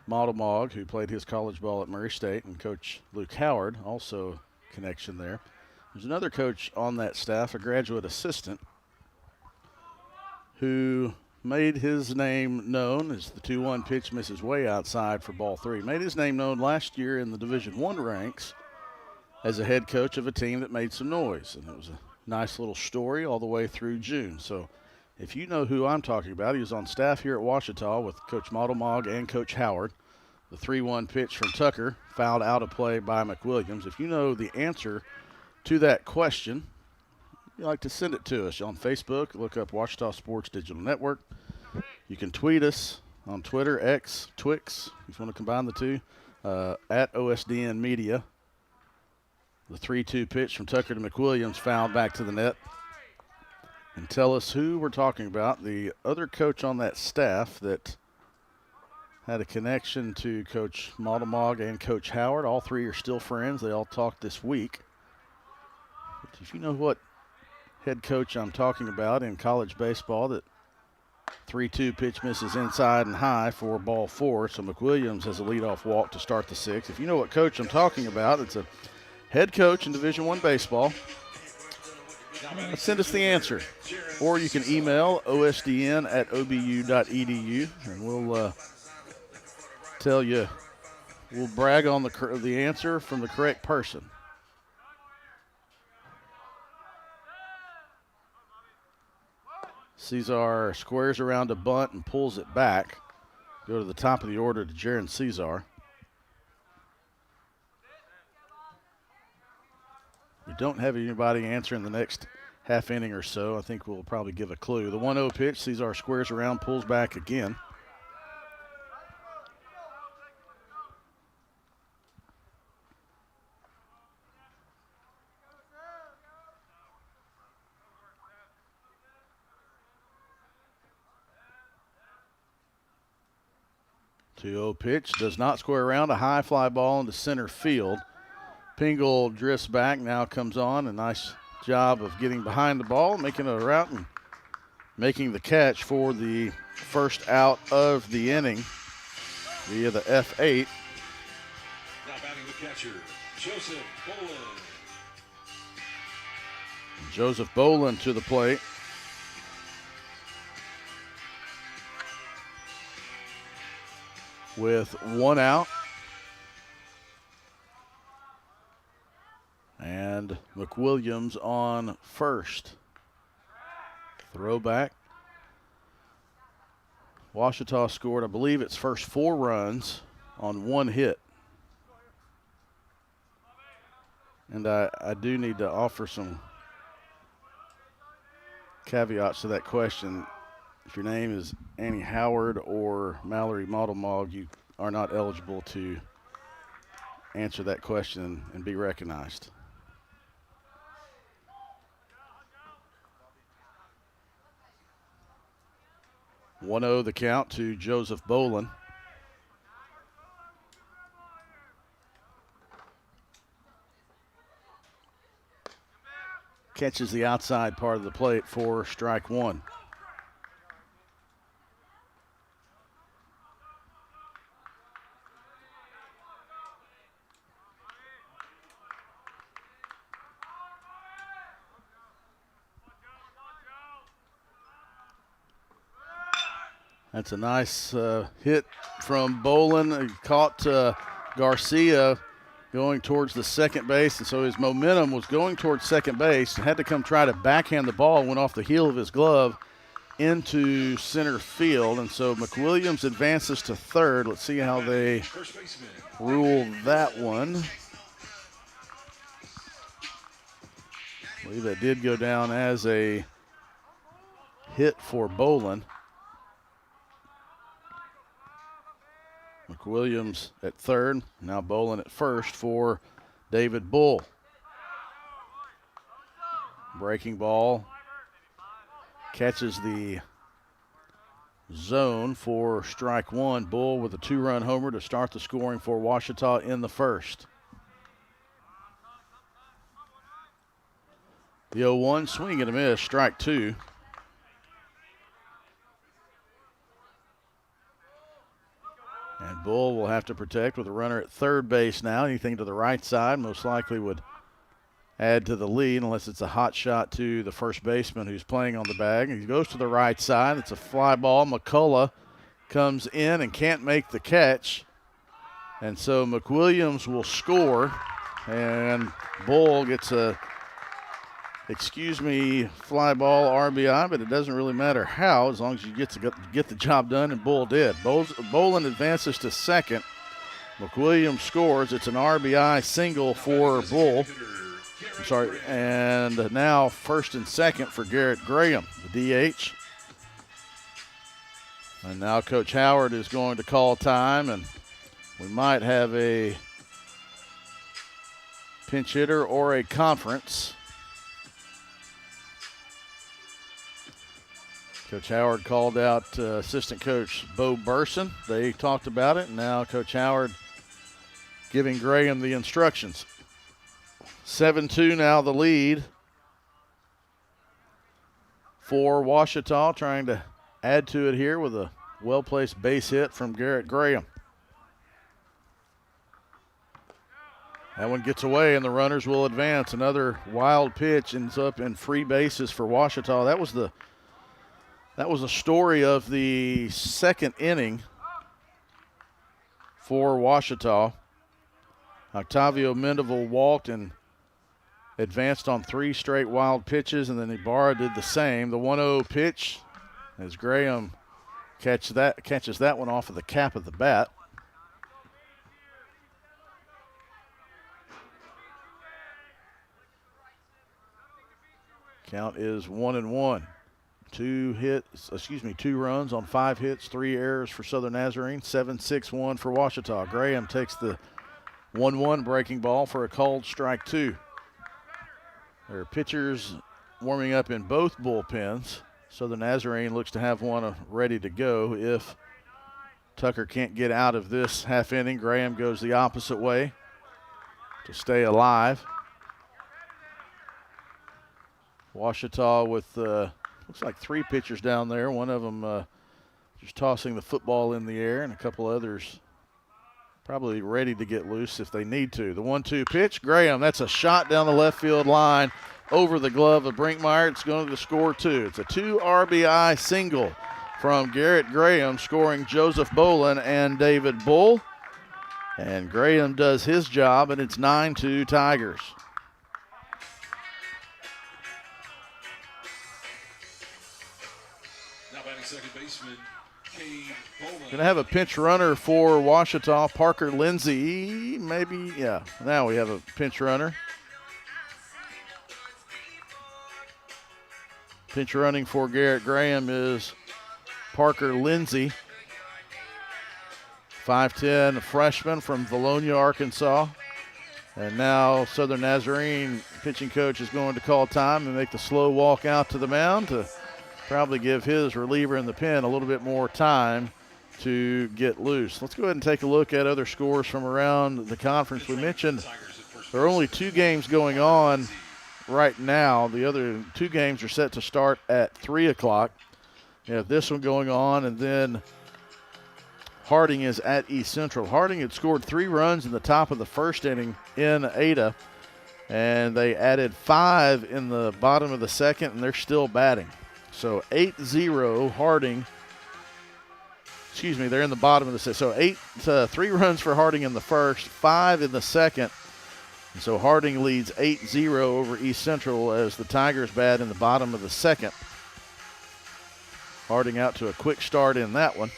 Modelmog, who played his college ball at Murray State, and Coach Luke Howard, also connection there. There's another coach on that staff, a graduate assistant, who made his name known as the 2-1 pitch misses way outside for ball 3. Made his name known last year in the Division I ranks as a head coach of a team that made some noise. And it was a nice little story all the way through June. So if you know who I'm talking about, he was on staff here at Ouachita with Coach Modelmog and Coach Howard. The 3-1 pitch from Tucker, fouled out of play by McWilliams. If you know the answer to that question, you'd like to send it to us on Facebook. Look up Ouachita Sports Digital Network. You can tweet us on Twitter, X, Twix, if you want to combine the two, at OSDN Media. The 3-2 pitch from Tucker to McWilliams, fouled back to the net. And tell us who we're talking about, the other coach on that staff that had a connection to Coach Modelmog and Coach Howard. All three are still friends. They all talked this week. But if you know what head coach I'm talking about in college baseball, that 3-2 pitch misses inside and high for ball 4. So McWilliams has a leadoff walk to start the 6th. If you know what coach I'm talking about, it's a head coach in Division I baseball. Send us the answer. Or you can email osdn@obu.edu, and we'll tell you, we'll brag on the answer from the correct person. Cesar squares around a bunt and pulls it back. Go to the top of the order to Jaron Cesar. We don't have anybody answering the next half inning or so. I think we'll probably give a clue. The 1-0 pitch, Cesar squares around, pulls back again. 2-0 pitch does not square around. A high fly ball into center field. Pingle drifts back, now comes on. A nice job of getting behind the ball, making a route and making the catch for the first out of the inning via the F8. Now batting the catcher, Joseph Boland. Joseph Boland to the plate. With one out. And McWilliams on first. Throwback. Ouachita scored, I believe, its first 4 runs on 1 hit. And I do need to offer some caveats to that question. If your name is Annie Howard or Mallory Modelmog, you are not eligible to answer that question and be recognized. One-0 the count to Joseph Boland. Catches the outside part of the plate for strike 1. That's a nice hit from Boland. He caught Garcia going towards the second base, and so his momentum was going towards second base. Had to come try to backhand the ball, went off the heel of his glove into center field, and so McWilliams advances to third. Let's see how they rule that one. I believe that did go down as a hit for Boland. McWilliams at third, now Boland at first for David Bull. Breaking ball catches the zone for strike 1. Bull with a 2-run homer to start the scoring for Ouachita in the first. The 0-1, swing and a miss, strike 2. And Bull will have to protect with a runner at third base now. Anything to the right side most likely would add to the lead unless it's a hot shot to the first baseman who's playing on the bag. He goes to the right side. It's a fly ball. McCullough comes in and can't make the catch. And so McWilliams will score. And Bull gets a, fly ball RBI, but it doesn't really matter how as long as you get the job done, and Bull did. Boland advances to second. McWilliams scores. It's an RBI single for Bull. And now first and second for Garrett Graham, the DH. And now Coach Howard is going to call time, and we might have a pinch hitter or a conference. Coach Howard called out assistant coach Bo Burson. They talked about it, and now Coach Howard giving Graham the instructions. 7-2 now the lead for Ouachita, trying to add to it here with a well-placed base hit from Garrett Graham. That one gets away, and the runners will advance. Another wild pitch ends up in free bases for Ouachita. That was the story of the second inning for Ouachita. Octavio Mendeville walked and advanced on 3 straight wild pitches, and then Ibarra did the same. The 1-0 pitch as Graham catches that one off of the cap of the bat. Count is 1-1. 2 runs on 5 hits, 3 errors for Southern Nazarene, 7-6-1 for Ouachita. Graham takes the 1-1 breaking ball for a called strike 2. There are pitchers warming up in both bullpens. Southern Nazarene looks to have one ready to go if Tucker can't get out of this half inning. Graham goes the opposite way to stay alive. Ouachita with looks like 3 pitchers down there. One of them just tossing the football in the air, and a couple others probably ready to get loose if they need to. The 1-2 pitch, Graham, that's a shot down the left field line over the glove of Brinkmeyer. It's going to score 2. It's a 2 RBI single from Garrett Graham, scoring Joseph Bolin and David Bull. And Graham does his job, and it's 9-2 Tigers. Now batting second baseman, Cade Bowman. Going to have a pinch runner for Ouachita, Parker Lindsay. Maybe, yeah. Now we have a pinch runner. Pinch running for Garrett Graham is Parker Lindsay, 5'10", freshman from Valonia, Arkansas. And now Southern Nazarene pitching coach is going to call time and make the slow walk out to the mound to probably give his reliever in the pen a little bit more time to get loose. Let's go ahead and take a look at other scores from around the conference. We mentioned there are only 2 games going on right now. The other 2 games are set to start at 3 o'clock. You have this one going on, and then Harding is at East Central. Harding had scored 3 runs in the top of the first inning in Ada, and they added 5 in the bottom of the second, and they're still batting. So 8-0 Harding. Excuse me, they're in the bottom of the second. So 3 runs for Harding in the first, 5 in the second. And so Harding leads 8-0 over East Central as the Tigers bat in the bottom of the second. Harding out to a quick start in that one.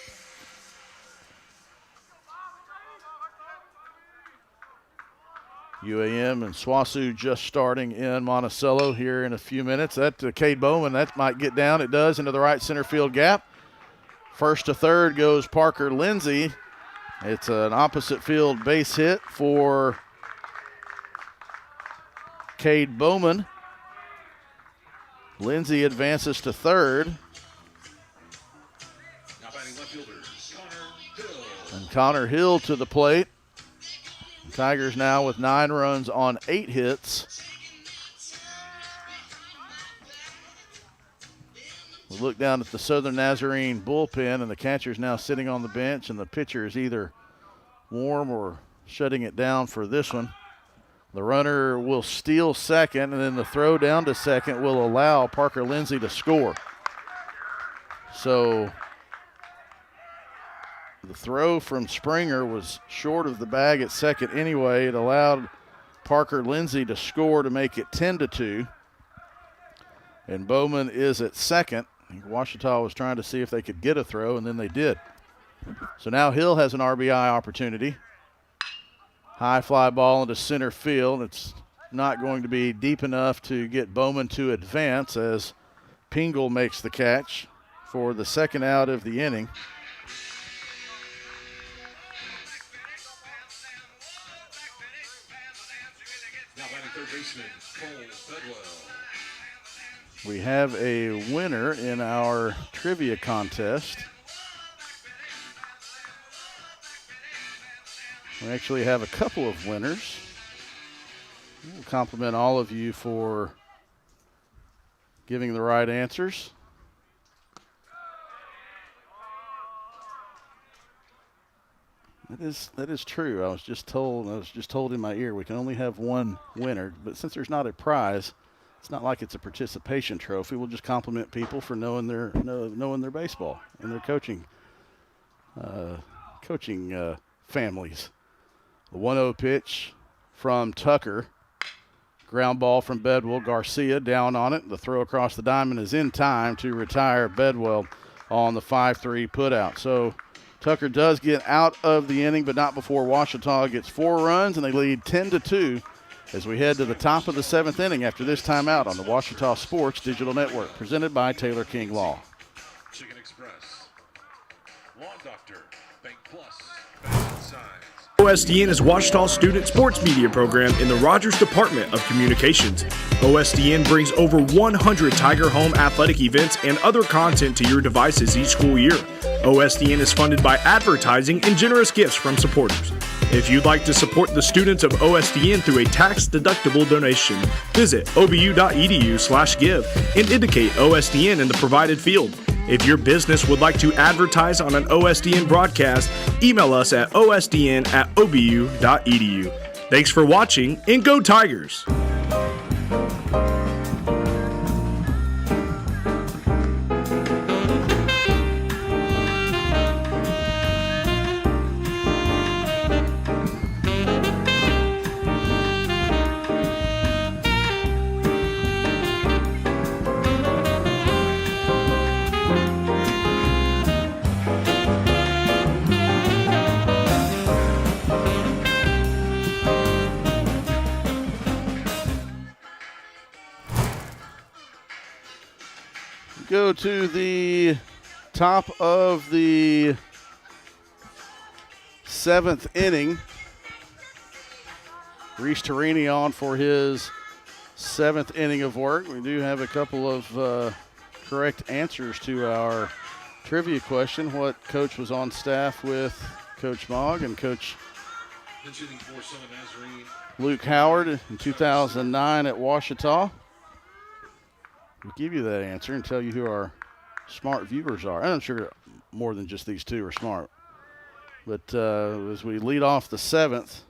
UAM and SWASU just starting in Monticello here in a few minutes. That Cade Bowman, that might get down. It does into the right center field gap. First to third goes Parker Lindsay. It's an opposite field base hit for Cade Bowman. Lindsay advances to third. Now batting left fielder, Connor Hill. And Connor Hill to the plate. Tigers now with 9 runs on 8 hits. We look down at the Southern Nazarene bullpen, and the catcher's now sitting on the bench, and the pitcher is either warm or shutting it down for this one. The runner will steal second, and then the throw down to second will allow Parker Lindsay to score. So the throw from Springer was short of the bag at second anyway. It allowed Parker Lindsay to score to make it 10-2. And Bowman is at second. Ouachita was trying to see if they could get a throw, and then they did. So now Hill has an RBI opportunity. High fly ball into center field. It's not going to be deep enough to get Bowman to advance as Pingle makes the catch for the second out of the inning. Now batting third baseman, Cole Bedwell. We have a winner in our trivia contest. We actually have a couple of winners. We'll compliment all of you for giving the right answers. That is true. I was just told in my ear we can only have one winner, but since there's not a prize, it's not like it's a participation trophy. We'll just compliment people for knowing their baseball and their coaching families. The 1-0 pitch from Tucker. Ground ball from Bedwell. Garcia down on it. The throw across the diamond is in time to retire Bedwell on the 5-3 putout. So Tucker does get out of the inning, but not before Ouachita gets 4 runs, and they lead 10-2 as we head to the top of the 7th inning after this timeout on the Ouachita Sports Digital Network, presented by Taylor King Law. Chicken Express, Lawn Doctor, Bank Plus, Fashion Signs. OSDN is Ouachita's student sports media program in the Rogers Department of Communications. OSDN brings over 100 Tiger Home athletic events and other content to your devices each school year. OSDN is funded by advertising and generous gifts from supporters. If you'd like to support the students of OSDN through a tax-deductible donation, visit obu.edu/give and indicate OSDN in the provided field. If your business would like to advertise on an OSDN broadcast, email us at osdn@obu.edu. Thanks for watching, and go Tigers! Go to the top of the 7th inning. Reese Torini on for his 7th inning of work. We do have a couple of correct answers to our trivia question. What coach was on staff with Coach Mogg and Coach Luke Howard in 2009 at Ouachita? We'll give you that answer and tell you who our smart viewers are. I'm sure more than just these two are smart. But as we lead off the 7th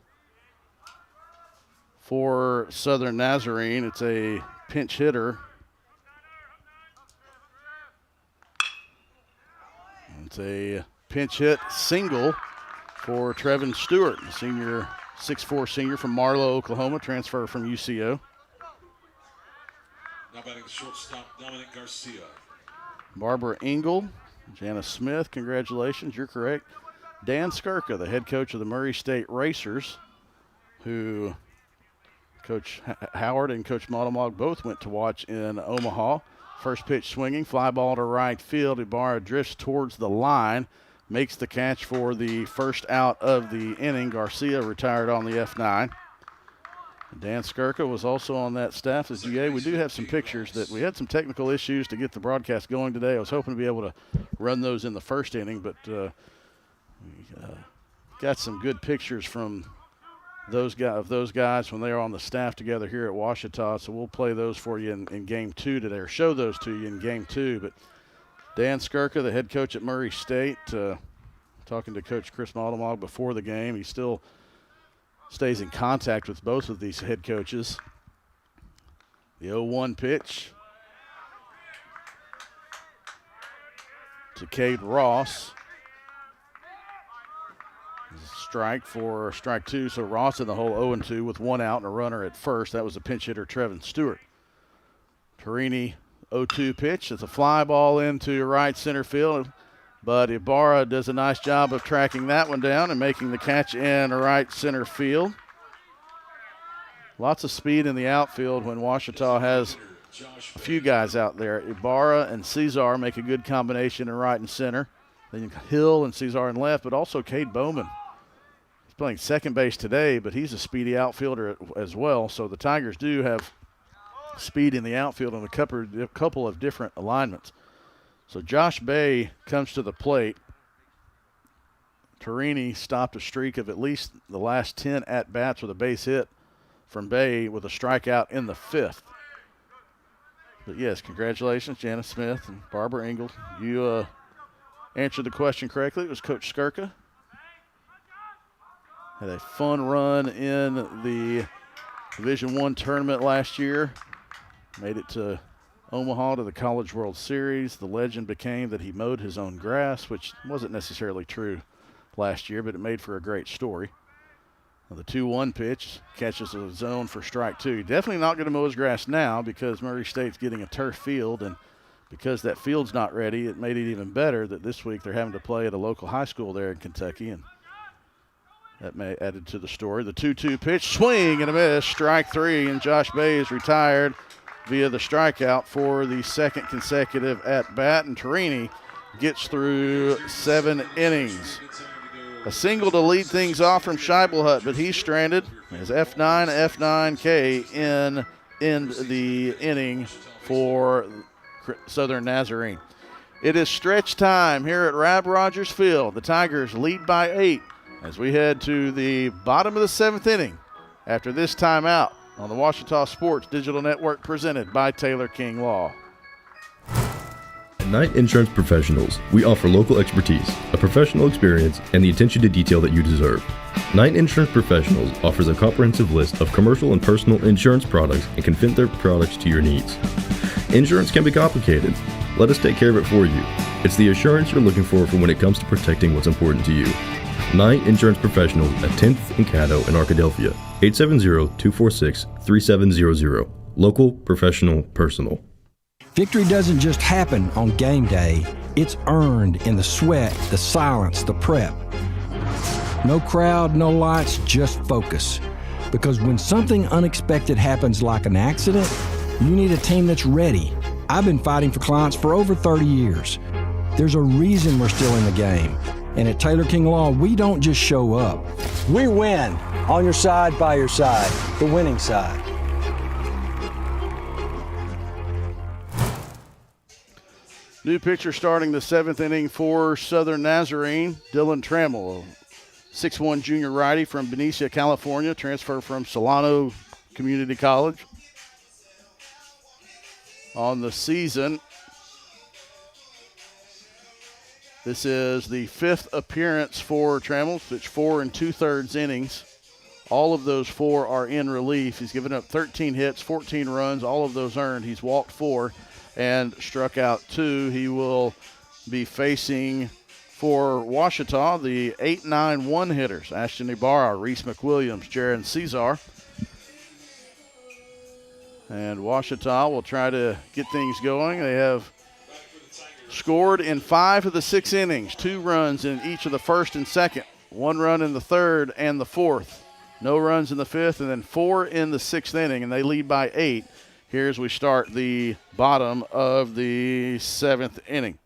for Southern Nazarene, it's a pinch hitter. It's a pinch hit single for Trevin Stewart, a senior, 6'4" senior from Marlow, Oklahoma, transfer from UCO. Now batting the shortstop, Dominic Garcia. Barbara Engel, Jana Smith, congratulations, you're correct. Dan Skirka, the head coach of the Murray State Racers, who Coach Howard and Coach Motomog both went to watch in Omaha. First pitch swinging, fly ball to right field. Ibarra drifts towards the line, makes the catch for the first out of the inning. Garcia retired on the F9. Dan Skirka was also on that staff as GA. We do have some pictures that we had some technical issues to get the broadcast going today. I was hoping to be able to run those in the first inning, but we got some good pictures from those guys when they were on the staff together here at Ouachita. So we'll play those for you in game 2 today, or show those to you in game 2. But Dan Skirka, the head coach at Murray State, talking to Coach Chris Motomog before the game. He still stays in contact with both of these head coaches. The 0-1 pitch to Cade Ross. Strike for strike 2, so Ross in the hole 0-2 with 1 out and a runner at first. That was the pinch hitter Trevin Stewart. Torini 0-2 pitch. It's a fly ball into right center field, but Ibarra does a nice job of tracking that one down and making the catch in right center field. Lots of speed in the outfield when Ouachita has a few guys out there. Ibarra and Cesar make a good combination in right and center. Then Hill and Cesar in left, but also Cade Bowman. He's playing second base today, but he's a speedy outfielder as well. So the Tigers do have speed in the outfield in a couple of different alignments. So Josh Bay comes to the plate. Torini stopped a streak of at least the last 10 at-bats with a base hit from Bay with a strikeout in the 5th. But yes, congratulations, Janice Smith and Barbara Engel. You answered the question correctly. It was Coach Skirka. Had a fun run in the Division I tournament last year. Made it to Omaha to the College World Series. The legend became that he mowed his own grass, which wasn't necessarily true last year, but it made for a great story. Now the 2-1 pitch catches a zone for strike 2. Definitely not going to mow his grass now because Murray State's getting a turf field, and because that field's not ready, it made it even better that this week they're having to play at a local high school there in Kentucky, and that may added to the story. The 2-2 pitch, swing and a miss, strike 3, and Josh Bay is retired via the strikeout for the second consecutive at-bat, and Torini gets through 7 innings. A single to lead things off from Scheibelhut, but he's stranded as F9K in the inning for Southern Nazarene. It is stretch time here at Rab Rogers Field. The Tigers lead by 8 as we head to the bottom of the 7th inning after this timeout on the Ouachita Sports Digital Network presented by Taylor King Law. At Knight Insurance Professionals, we offer local expertise, a professional experience, and the attention to detail that you deserve. Knight Insurance Professionals offers a comprehensive list of commercial and personal insurance products and can fit their products to your needs. Insurance can be complicated. Let us take care of it for you. It's the assurance you're looking for when it comes to protecting what's important to you. Knight Insurance Professionals at 10th and Caddo in Arkadelphia. 870-246-3700. Local, professional, personal. Victory doesn't just happen on game day. It's earned in the sweat, the silence, the prep. No crowd, no lights, just focus. Because when something unexpected happens like an accident, you need a team that's ready. I've been fighting for clients for over 30 years. There's a reason we're still in the game. And at Taylor King Law, we don't just show up. We win. On your side, by your side. The winning side. New pitcher starting the 7th inning for Southern Nazarene, Dylan Trammell, 6'1" junior righty from Benicia, California, transfer from Solano Community College. On the season, this is the 5th appearance for Trammell, pitched 4 2/3 innings. All of those 4 are in relief. He's given up 13 hits, 14 runs, all of those earned. He's walked 4 and struck out 2. He will be facing for Ouachita the 8-9-1 hitters, Ashton Ibarra, Reese McWilliams, Jaron Cesar. And Ouachita will try to get things going. They have scored in 5 of the 6 innings, 2 runs in each of the 1st and 2nd, 1 run in the 3rd and the 4th, no runs in the 5th, and then 4 in the 6th inning, and they lead by 8. Here as we start the bottom of the 7th inning.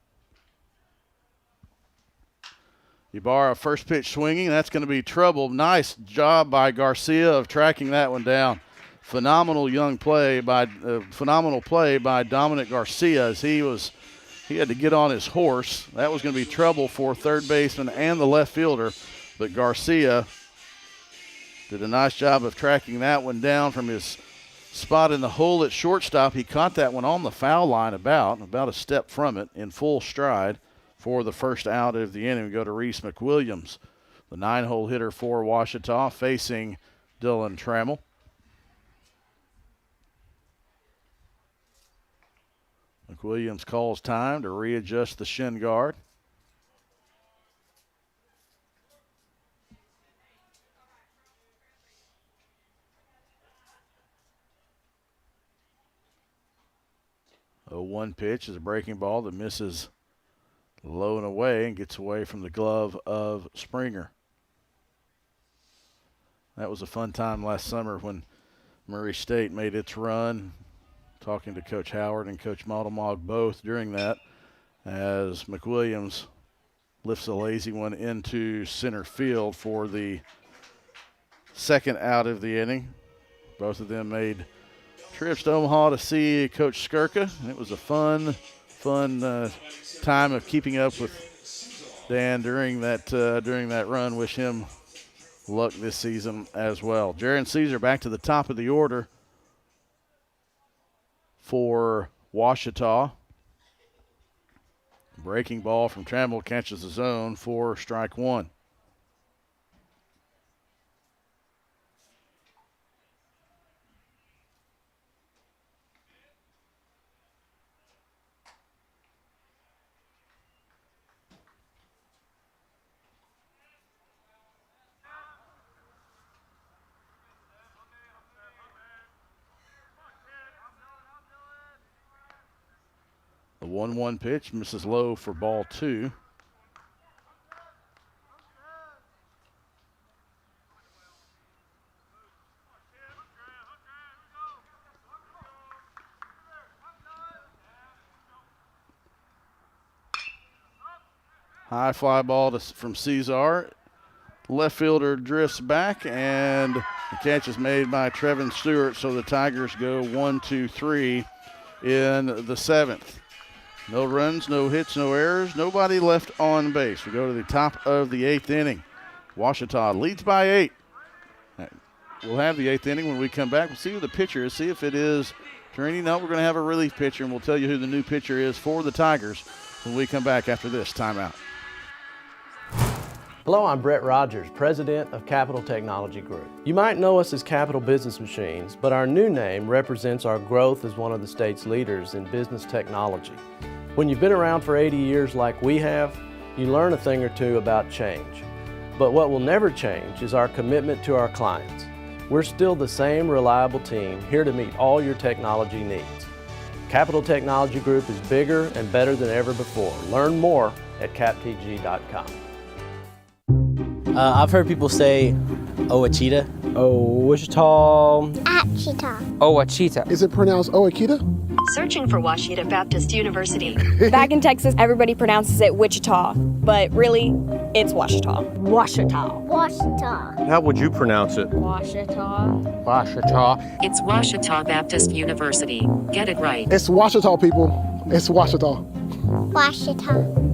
Ibarra first pitch swinging. That's going to be trouble. Nice job by Garcia of tracking that one down. Phenomenal play by Dominic Garcia as he had to get on his horse. That was going to be trouble for third baseman and the left fielder, but Garcia did a nice job of tracking that one down from his spot in the hole at shortstop. He caught that one on the foul line about a step from it in full stride for the first out of the inning. We go to Reese McWilliams, the 9-hole hitter for Ouachita, facing Dylan Trammell. McWilliams calls time to readjust the shin guard. A 1 pitch is a breaking ball that misses low and away and gets away from the glove of Springer. That was a fun time last summer when Murray State made its run, talking to Coach Howard and Coach Maldomog both during that, as McWilliams lifts a lazy one into center field for the second out of the inning. Both of them made trips to Omaha to see Coach Skirka. It was a fun time of keeping up with Dan during that run. Wish him luck this season as well. Jaron Caesar back to the top of the order for Ouachita. Breaking ball from Trammell catches the zone for strike 1. The 1-1 pitch misses low for ball 2. High fly ball from Cesar. Left fielder drifts back, and the catch is made by Trevin Stewart, so the Tigers go 1-2-3 in the 7th. No runs, no hits, no errors, nobody left on base. We go to the top of the 8th inning. Ouachita leads by 8. We'll have the 8th inning when we come back. We'll see who the pitcher is, see if it is Trini. No, we're going to have a relief pitcher, and we'll tell you who the new pitcher is for the Tigers when we come back after this timeout. Hello, I'm Brett Rogers, President of Capital Technology Group. You might know us as Capital Business Machines, but our new name represents our growth as one of the state's leaders in business technology. When you've been around for 80 years like we have, you learn a thing or two about change. But what will never change is our commitment to our clients. We're still the same reliable team here to meet all your technology needs. Capital Technology Group is bigger and better than ever before. Learn more at captg.com. I've heard people say Ouachita. Wichita. Achita. Ouachita. Is it pronounced Oakita? Searching for Ouachita Baptist University. Back in Texas, everybody pronounces it Wichita, but really, it's Ouachita. Ouachita. Ouachita. How would you pronounce it? Ouachita. Ouachita. It's Ouachita Baptist University. Get it right. It's Ouachita, people. It's Ouachita. Ouachita.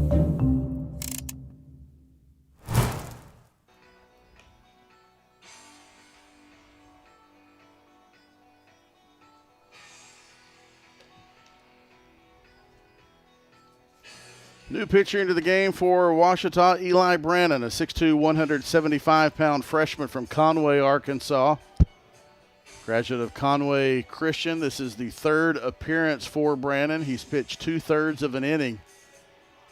New pitcher into the game for Ouachita, Eli Brannon, a 6'2", 175-pound freshman from Conway, Arkansas. Graduate of Conway Christian. This is the 3rd appearance for Brannon. He's pitched 2/3 of an inning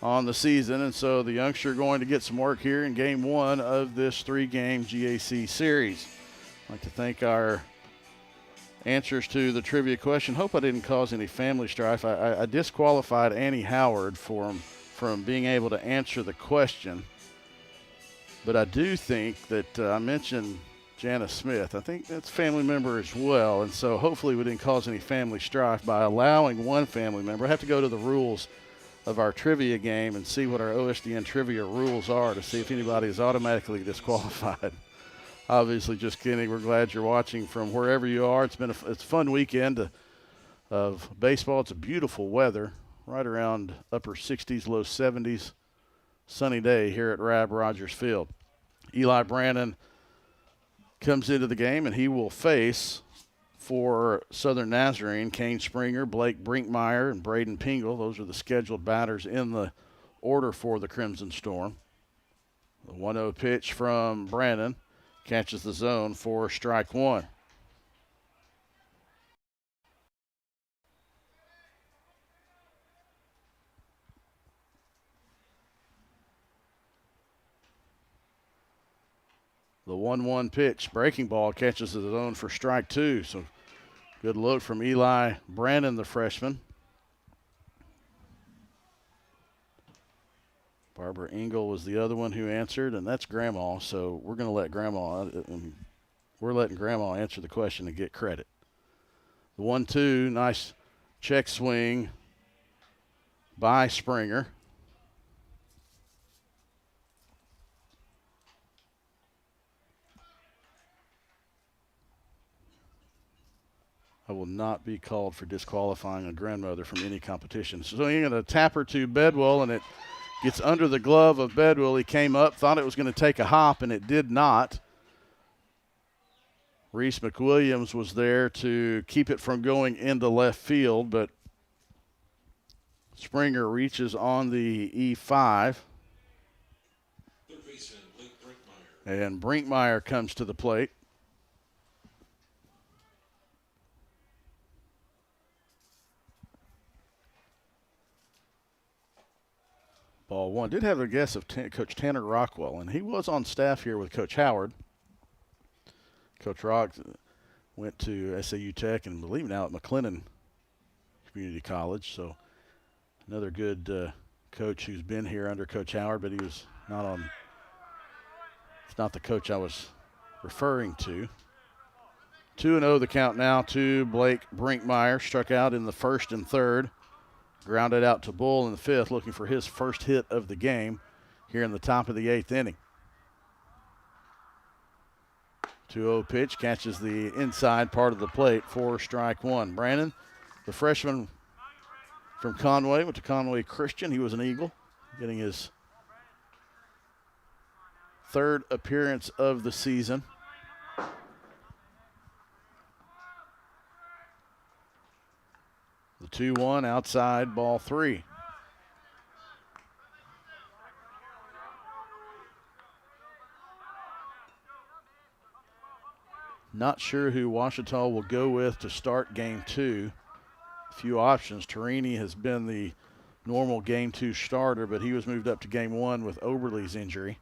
on the season, and so the youngster going to get some work here in Game 1 of this 3-game GAC series. I'd like to thank our answers to the trivia question. Hope I didn't cause any family strife. I disqualified Annie Howard from being able to answer the question. But I do think that I mentioned Janice Smith. I think that's a family member as well. And so hopefully we didn't cause any family strife by allowing one family member. I have to go to the rules of our trivia game and see what our OSDN trivia rules are to see if anybody is automatically disqualified. Obviously, just kidding. We're glad you're watching from wherever you are. It's a fun weekend of baseball. It's a beautiful weather. Right around upper 60s, low 70s, sunny day here at Rab Rogers Field. Eli Brannon comes into the game, and he will face, for Southern Nazarene, Kane Springer, Blake Brinkmeyer, and Braden Pingle. Those are the scheduled batters in the order for the Crimson Storm. The 1-0 pitch from Brannon catches the zone for strike one. The 1-1 pitch, breaking ball, catches the zone for strike two. So good look from Eli Brannon, the freshman. Barbara Engel was the other one who answered, and that's Grandma. So we're going to let we're letting Grandma answer the question and get credit. The 1-2, nice check swing by Springer. I will not be called for disqualifying a grandmother from any competition. So he's going to tap her to Bedwell, and it gets under the glove of Bedwell. He came up, thought it was going to take a hop, and it did not. Reese McWilliams was there to keep it from going into left field, but Springer reaches on the E5. And Brinkmeyer comes to the plate. Ball one. Did have a guess of Coach Tanner Rockwell, and he was on staff here with Coach Howard. Coach Rock went to SAU Tech and believe now at McLennan Community College. So another good coach who's been here under Coach Howard, but he was not on. It's not the coach I was referring to. 2-0 the count now to Blake Brinkmeyer. Struck out in the first and third. Grounded out to Bull in the fifth, looking for his first hit of the game here in the top of the eighth inning. 2-0 pitch catches the inside part of the plate for strike one. Brandon, the freshman from Conway, went to Conway Christian. He was an Eagle, getting his third appearance of the season. The 2-1 outside, ball three. Not sure who Ouachita will go with to start game two. A few options. Torini has been the normal game two starter, but he was moved up to game one with Oberle's injury.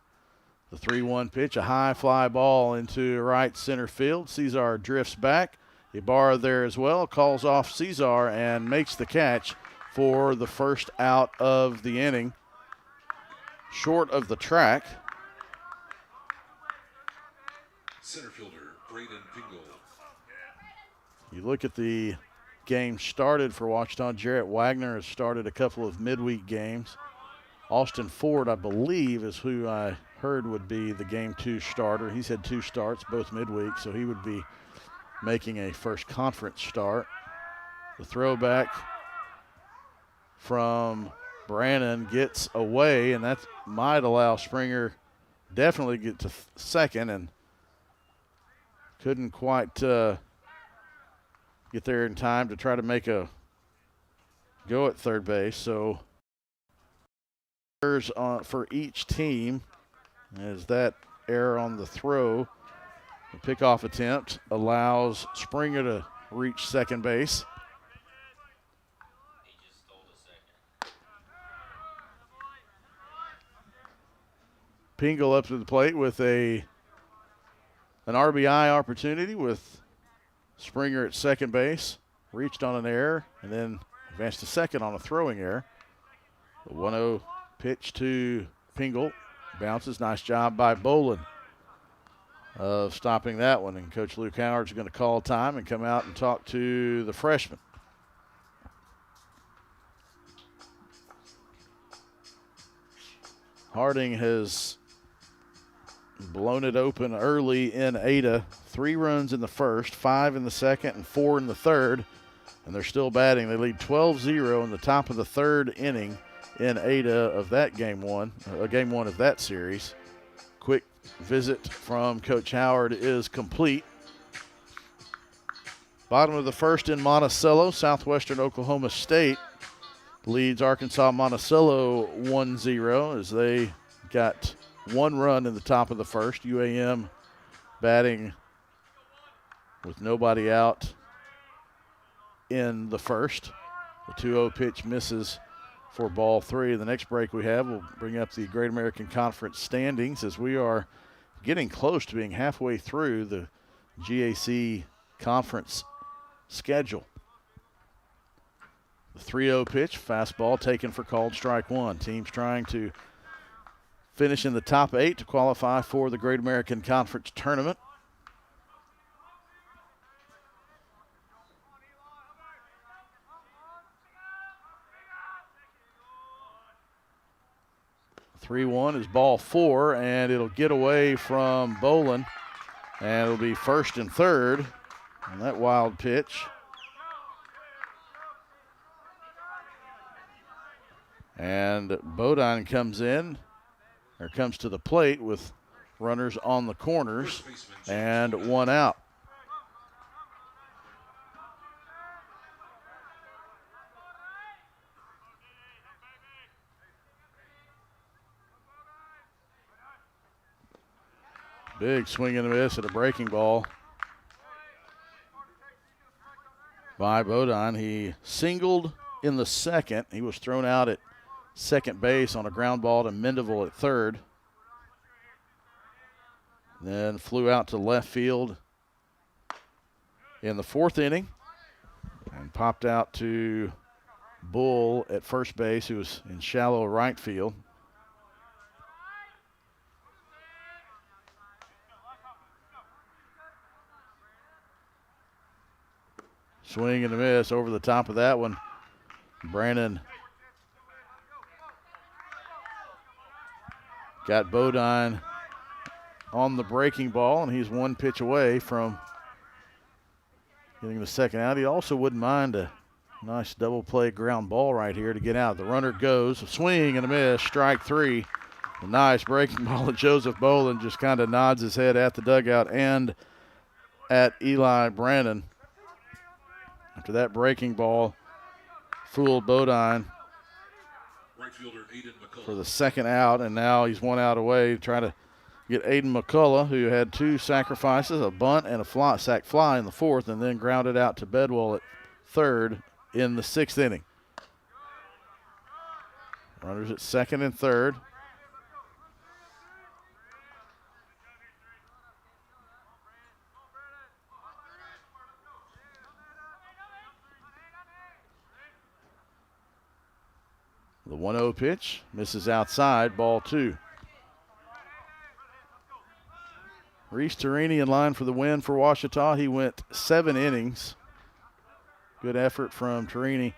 The 3-1 pitch, a high fly ball into right center field. Cesar drifts back. Ibarra there as well, calls off Cesar and makes the catch for the first out of the inning. Short of the track. Center fielder, Braden Pingle. You look at the game started for Ouachita. Jarrett Wagner has started a couple of midweek games. Austin Ford, I believe, is who I heard would be the game two starter. He's had two starts, both midweek, so he would be making a first conference start. The throwback from Brannon gets away, and that might allow Springer definitely get to second, and couldn't quite get there in time to try to make a go at third base. So for each team, as that error on the throw, the pickoff attempt allows Springer to reach second base. Pingle up to the plate with an RBI opportunity with Springer at second base. Reached on an error and then advanced to second on a throwing error. The 1-0 pitch to Pingle. Bounces. Nice job by Bolin of stopping that one. And Coach Luke Howard's going to call time and come out and talk to the freshman. Harding has blown it open early in Ada. 3 runs in the first, 5 in the second, and 4 in the third. And they're still batting. They lead 12-0 in the top of the third inning in Ada of that game one of that series. Quick visit from Coach Howard is complete. Bottom of the first in Monticello, Southwestern Oklahoma State leads Arkansas Monticello 1-0 as they got 1 run in the top of the first. UAM batting with nobody out in the first. The 2-0 pitch misses for ball 3. The next break we have will bring up the Great American Conference standings as we are getting close to being halfway through the GAC conference schedule. The 3-0 pitch, fastball taken for called strike one. Teams trying to finish in the top 8 to qualify for the Great American Conference tournament. The 3-1 is ball 4, and it'll get away from Bolin, and it'll be first and third on that wild pitch. And Bodine comes to the plate with runners on the corners and 1 out. Big swing and a miss at a breaking ball by Bodine. He singled in the second. He was thrown out at second base on a ground ball to Mendeville at third. Then flew out to left field in the 4th inning and popped out to Bull at first base, who was in shallow right field. Swing and a miss over the top of that one. Brandon got Bodine on the breaking ball, and he's one pitch away from getting the second out. He also wouldn't mind a nice double play ground ball right here to get out. The runner goes, a swing and a miss, strike three. A nice breaking ball. Joseph Boland just kind of nods his head at the dugout and at Eli Brandon. After that breaking ball, fooled Bodine for the second out, and now he's one out away trying to get Aiden McCullough, who had two sacrifices, a bunt and a sac fly in the fourth, and then grounded out to Bedwell at third in the sixth inning. Runners at second and third. The 1-0 pitch misses outside, ball two. Reese Torini in line for the win for Ouachita. He went 7 innings. Good effort from Torini.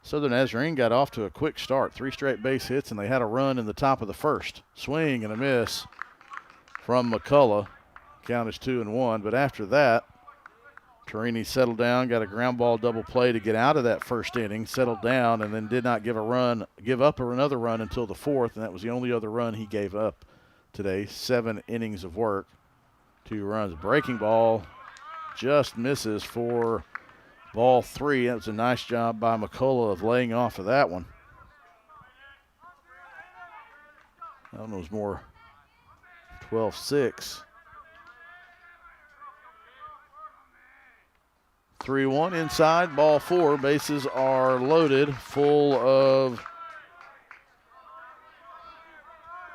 Southern Nazarene got off to a quick start. 3 straight base hits, and they had a run in the top of the first. Swing and a miss from McCullough. Count is 2-1, but after that, Torini settled down, got a ground ball double play to get out of that first inning, settled down, and then did not give up another run until the fourth, and that was the only other run he gave up today. 7 innings of work, 2 runs. Breaking ball just misses for ball 3. That was a nice job by McCullough of laying off of that one. That one was more 12-6. 3-1 inside, ball 4. Bases are loaded, full of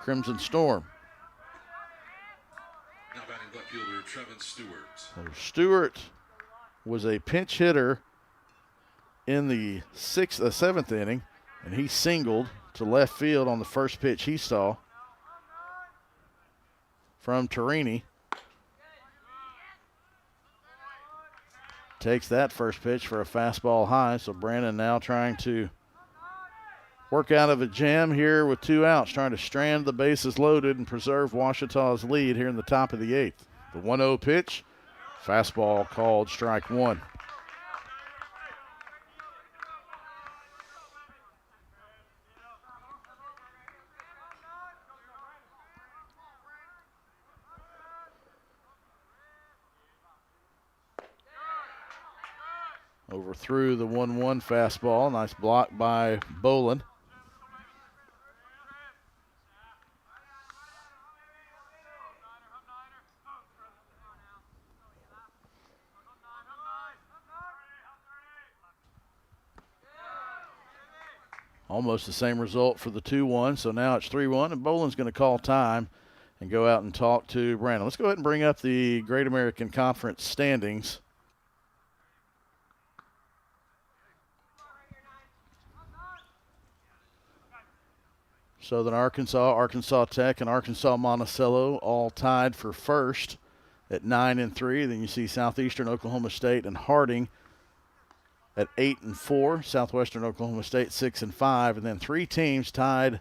Crimson Storm. Now batting left fielder Trevin Stewart. Stewart was a pinch hitter in the 7th inning, and he singled to left field on the first pitch he saw from Torini. Takes that first pitch for a fastball high, so Brandon now trying to work out of a jam here with 2 outs, trying to strand the bases loaded and preserve Ouachita's lead here in the top of the 8th. The 1-0 pitch, fastball called strike 1. Overthrew the 1-1 fastball. Nice block by Boland. Almost the same result for the 2-1, so now it's 3-1, and Boland's going to call time and go out and talk to Brandon. Let's go ahead and bring up the Great American Conference standings. Southern Arkansas, Arkansas Tech, and Arkansas Monticello all tied for first at 9-3. Then you see Southeastern Oklahoma State and Harding at 8-4. Southwestern Oklahoma State 6-5. And then 3 teams tied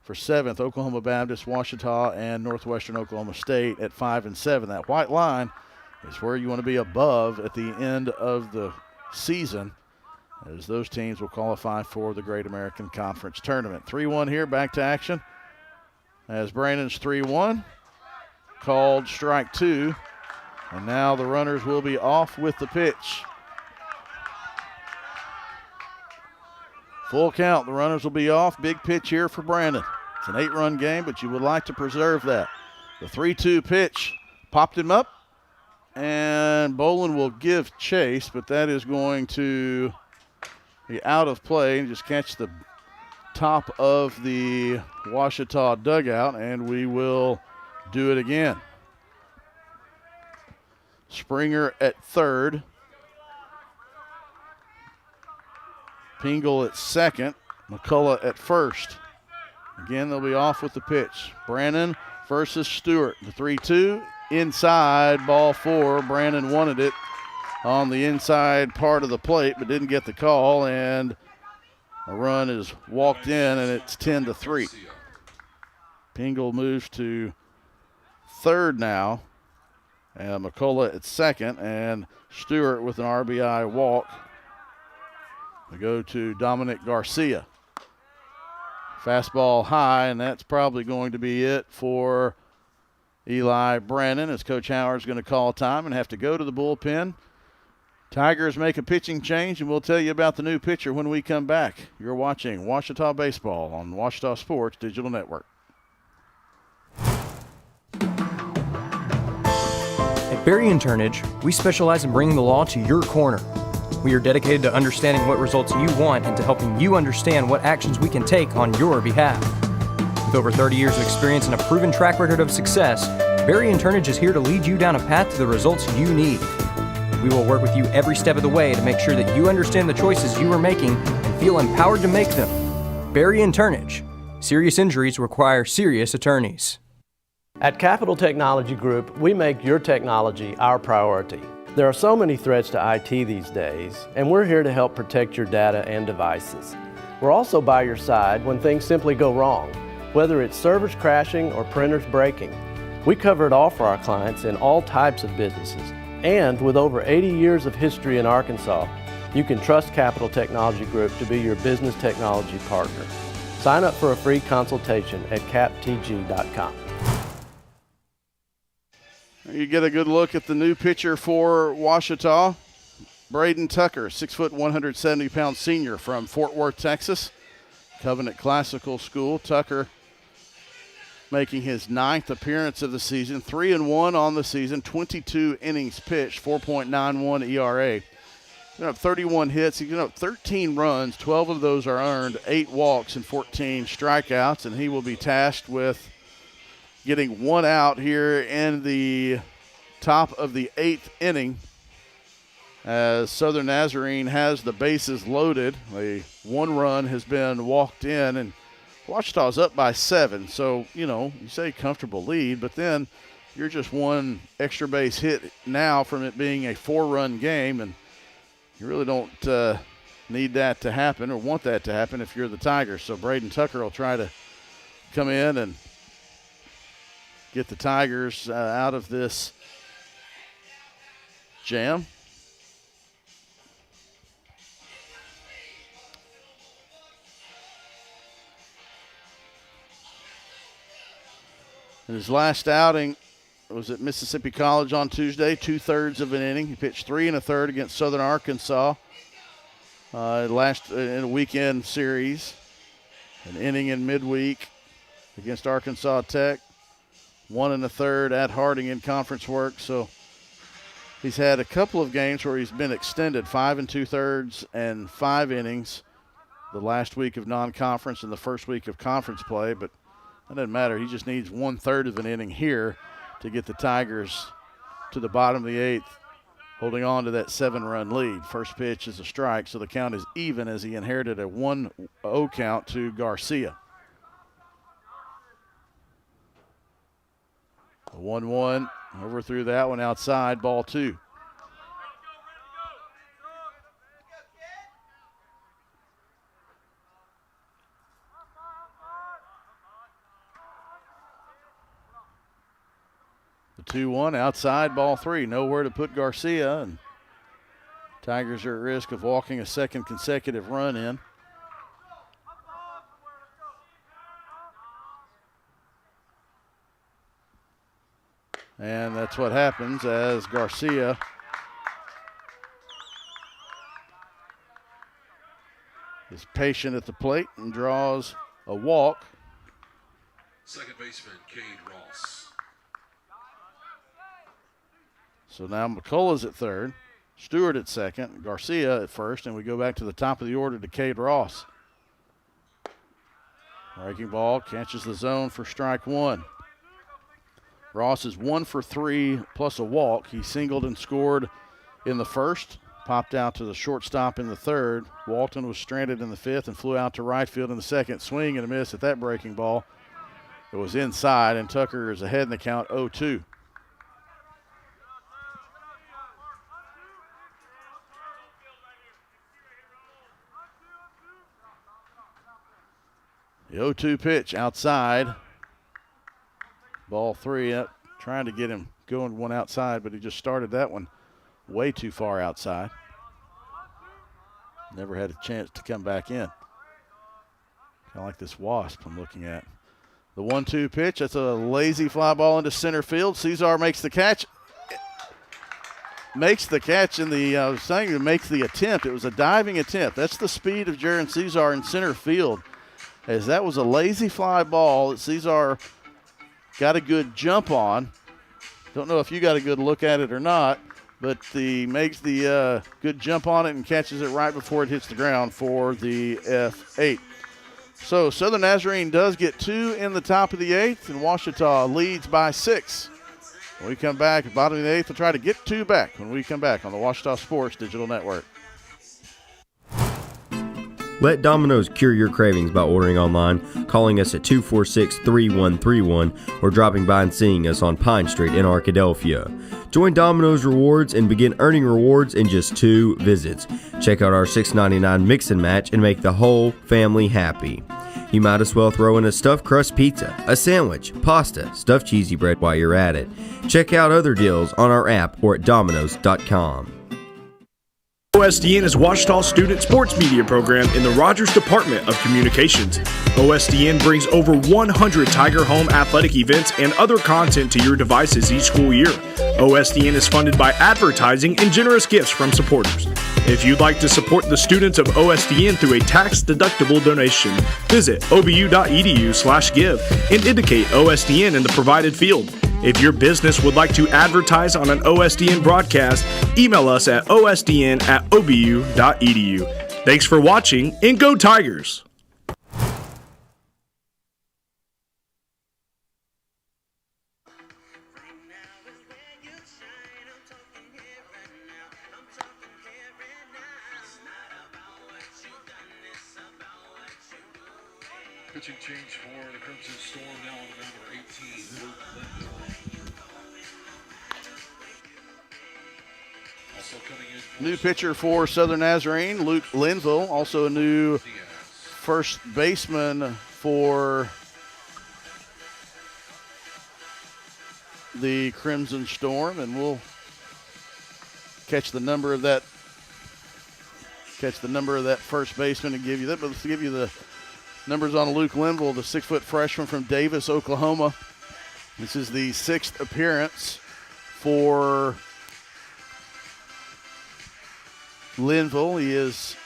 for 7th, Oklahoma Baptist, Ouachita, and Northwestern Oklahoma State at 5-7. That white line is where you want to be above at the end of the season, as those teams will qualify for the Great American Conference Tournament. 3-1 here, back to action. As Brandon's 3-1, called strike 2. And now the runners will be off with the pitch. Full count, the runners will be off. Big pitch here for Brandon. It's an 8-run game, but you would like to preserve that. The 3-2 pitch popped him up, and Boland will give chase, but that is going to be out of play and just catch the top of the Ouachita dugout, and we will do it again. Springer at third. Pingle at second. McCullough at first. Again, they'll be off with the pitch. Brandon versus Stewart. The 3-2 inside, ball 4. Brandon wanted it on the inside part of the plate, but didn't get the call, and a run is walked in, and it's 10-3. Pingle moves to third now. And McCullough at second. And Stewart with an RBI walk. We go to Dominic Garcia. Fastball high, and that's probably going to be it for Eli Brandon, as Coach Howard's going to call time and have to go to the bullpen. Tigers make a pitching change, and we'll tell you about the new pitcher when we come back. You're watching Ouachita Baseball on Ouachita Sports Digital Network. At Berry and Turnage, we specialize in bringing the law to your corner. We are dedicated to understanding what results you want and to helping you understand what actions we can take on your behalf. With over 30 years of experience and a proven track record of success, Berry and Turnage is here to lead you down a path to the results you need. We will work with you every step of the way to make sure that you understand the choices you are making and feel empowered to make them. Berry and Turnage. Serious injuries require serious attorneys. At Capital Technology Group, we make your technology our priority. There are so many threats to IT these days, and we're here to help protect your data and devices. We're also by your side when things simply go wrong, whether it's servers crashing or printers breaking. We cover it all for our clients in all types of businesses. And with over 80 years of history in Arkansas, you can trust Capital Technology Group to be your business technology partner. Sign up for a free consultation at captg.com. You get a good look at the new pitcher for Ouachita, Braden Tucker, 6 foot, 170-pound senior from Fort Worth, Texas. Covenant Classical School. Tucker making his 9th appearance of the season, 3-1 on the season, 22 innings pitched, 4.91 ERA. He's up 31 hits. He's up 13 runs. 12 of those are earned, 8 walks and 14 strikeouts, and he will be tasked with getting one out here in the top of the 8th inning as Southern Nazarene has the bases loaded. A 1 run has been walked in, and Ouachita's up by 7. So, you say comfortable lead, but then you're just 1 extra base hit now from it being a 4-run game, and you really don't need that to happen or want that to happen if you're the Tigers. So Braden Tucker will try to come in and get the Tigers out of this jam. In his last outing was at Mississippi College on Tuesday, 2/3 of an inning. He pitched 3 1/3 against Southern Arkansas in a weekend series. An inning in midweek against Arkansas Tech. 1 1/3 at Harding in conference work. So he's had a couple of games where he's been extended, 5 2/3 and 5 innings. The last week of non-conference and the first week of conference play, but that doesn't matter. He just needs 1/3 of an inning here to get the Tigers to the bottom of the 8th, holding on to that 7-run lead. First pitch is a strike, so the count is even as he inherited a 1-0 count to Garcia. A 1-1, overthrew that one outside, ball 2. The 2-1 outside, ball 3. Nowhere to put Garcia, and Tigers are at risk of walking a second consecutive run in. And that's what happens as Garcia is patient at the plate and draws a walk. Second baseman, Cade Ross. So now McCullough's at third, Stewart at second, Garcia at first, and we go back to the top of the order to Cade Ross. Breaking ball, catches the zone for strike 1. Ross is 1 for 3 plus a walk. He singled and scored in the first, popped out to the shortstop in the third. Walton was stranded in the 5th and flew out to right field in the second. Swing and a miss at that breaking ball. It was inside, and Tucker is ahead in the count 0-2. The 0-2 pitch outside. Ball 3 up. trying to get him going one outside, but he just started that one way too far outside. Never had a chance to come back in. Kind of like this wasp I'm looking at. The 1-2 pitch, that's a lazy fly ball into center field. Cesar makes the catch. Makes the catch in the, I was saying he makes the attempt. It was a diving attempt. That's the speed of Jaron Cesar in center field, as that was a lazy fly ball that Cesar got a good jump on. Don't know if you got a good look at it or not, but he makes the good jump on it and catches it right before it hits the ground for the F8. So Southern Nazarene does get 2 in the top of the 8th, and Ouachita leads by 6. When we come back at the bottom of the 8th, we'll try to get 2 back when we come back on the Ouachita Sports Digital Network. Let Domino's cure your cravings by ordering online, calling us at 246-3131, or dropping by and seeing us on Pine Street in Arkadelphia. Join Domino's Rewards and begin earning rewards in just 2 visits. Check out our $6.99 mix and match and make the whole family happy. You might as well throw in a stuffed crust pizza, a sandwich, pasta, stuffed cheesy bread while you're at it. Check out other deals on our app or at Domino's.com. OSDN is Ouachita's student sports media program in the Rogers Department of Communications. OSDN brings over 100 Tiger Home athletic events and other content to your devices each school year. OSDN is funded by advertising and generous gifts from supporters. If you'd like to support the students of OSDN through a tax-deductible donation, visit obu.edu/give and indicate OSDN in the provided field. If your business would like to advertise on an OSDN broadcast, email us at osdn@obu.edu. Thanks for watching, and go Tigers! Pitching change for the Crimson Storm now on number 18, Luke Linville. Also coming in. New pitcher for Southern Nazarene, Luke Linville. Also a new first baseman for the Crimson Storm, and we'll catch the number of that first baseman and give you that. But let's give you the numbers on Luke Linville, the 6-foot freshman from Davis, Oklahoma. This is the 6th appearance for Linville. He is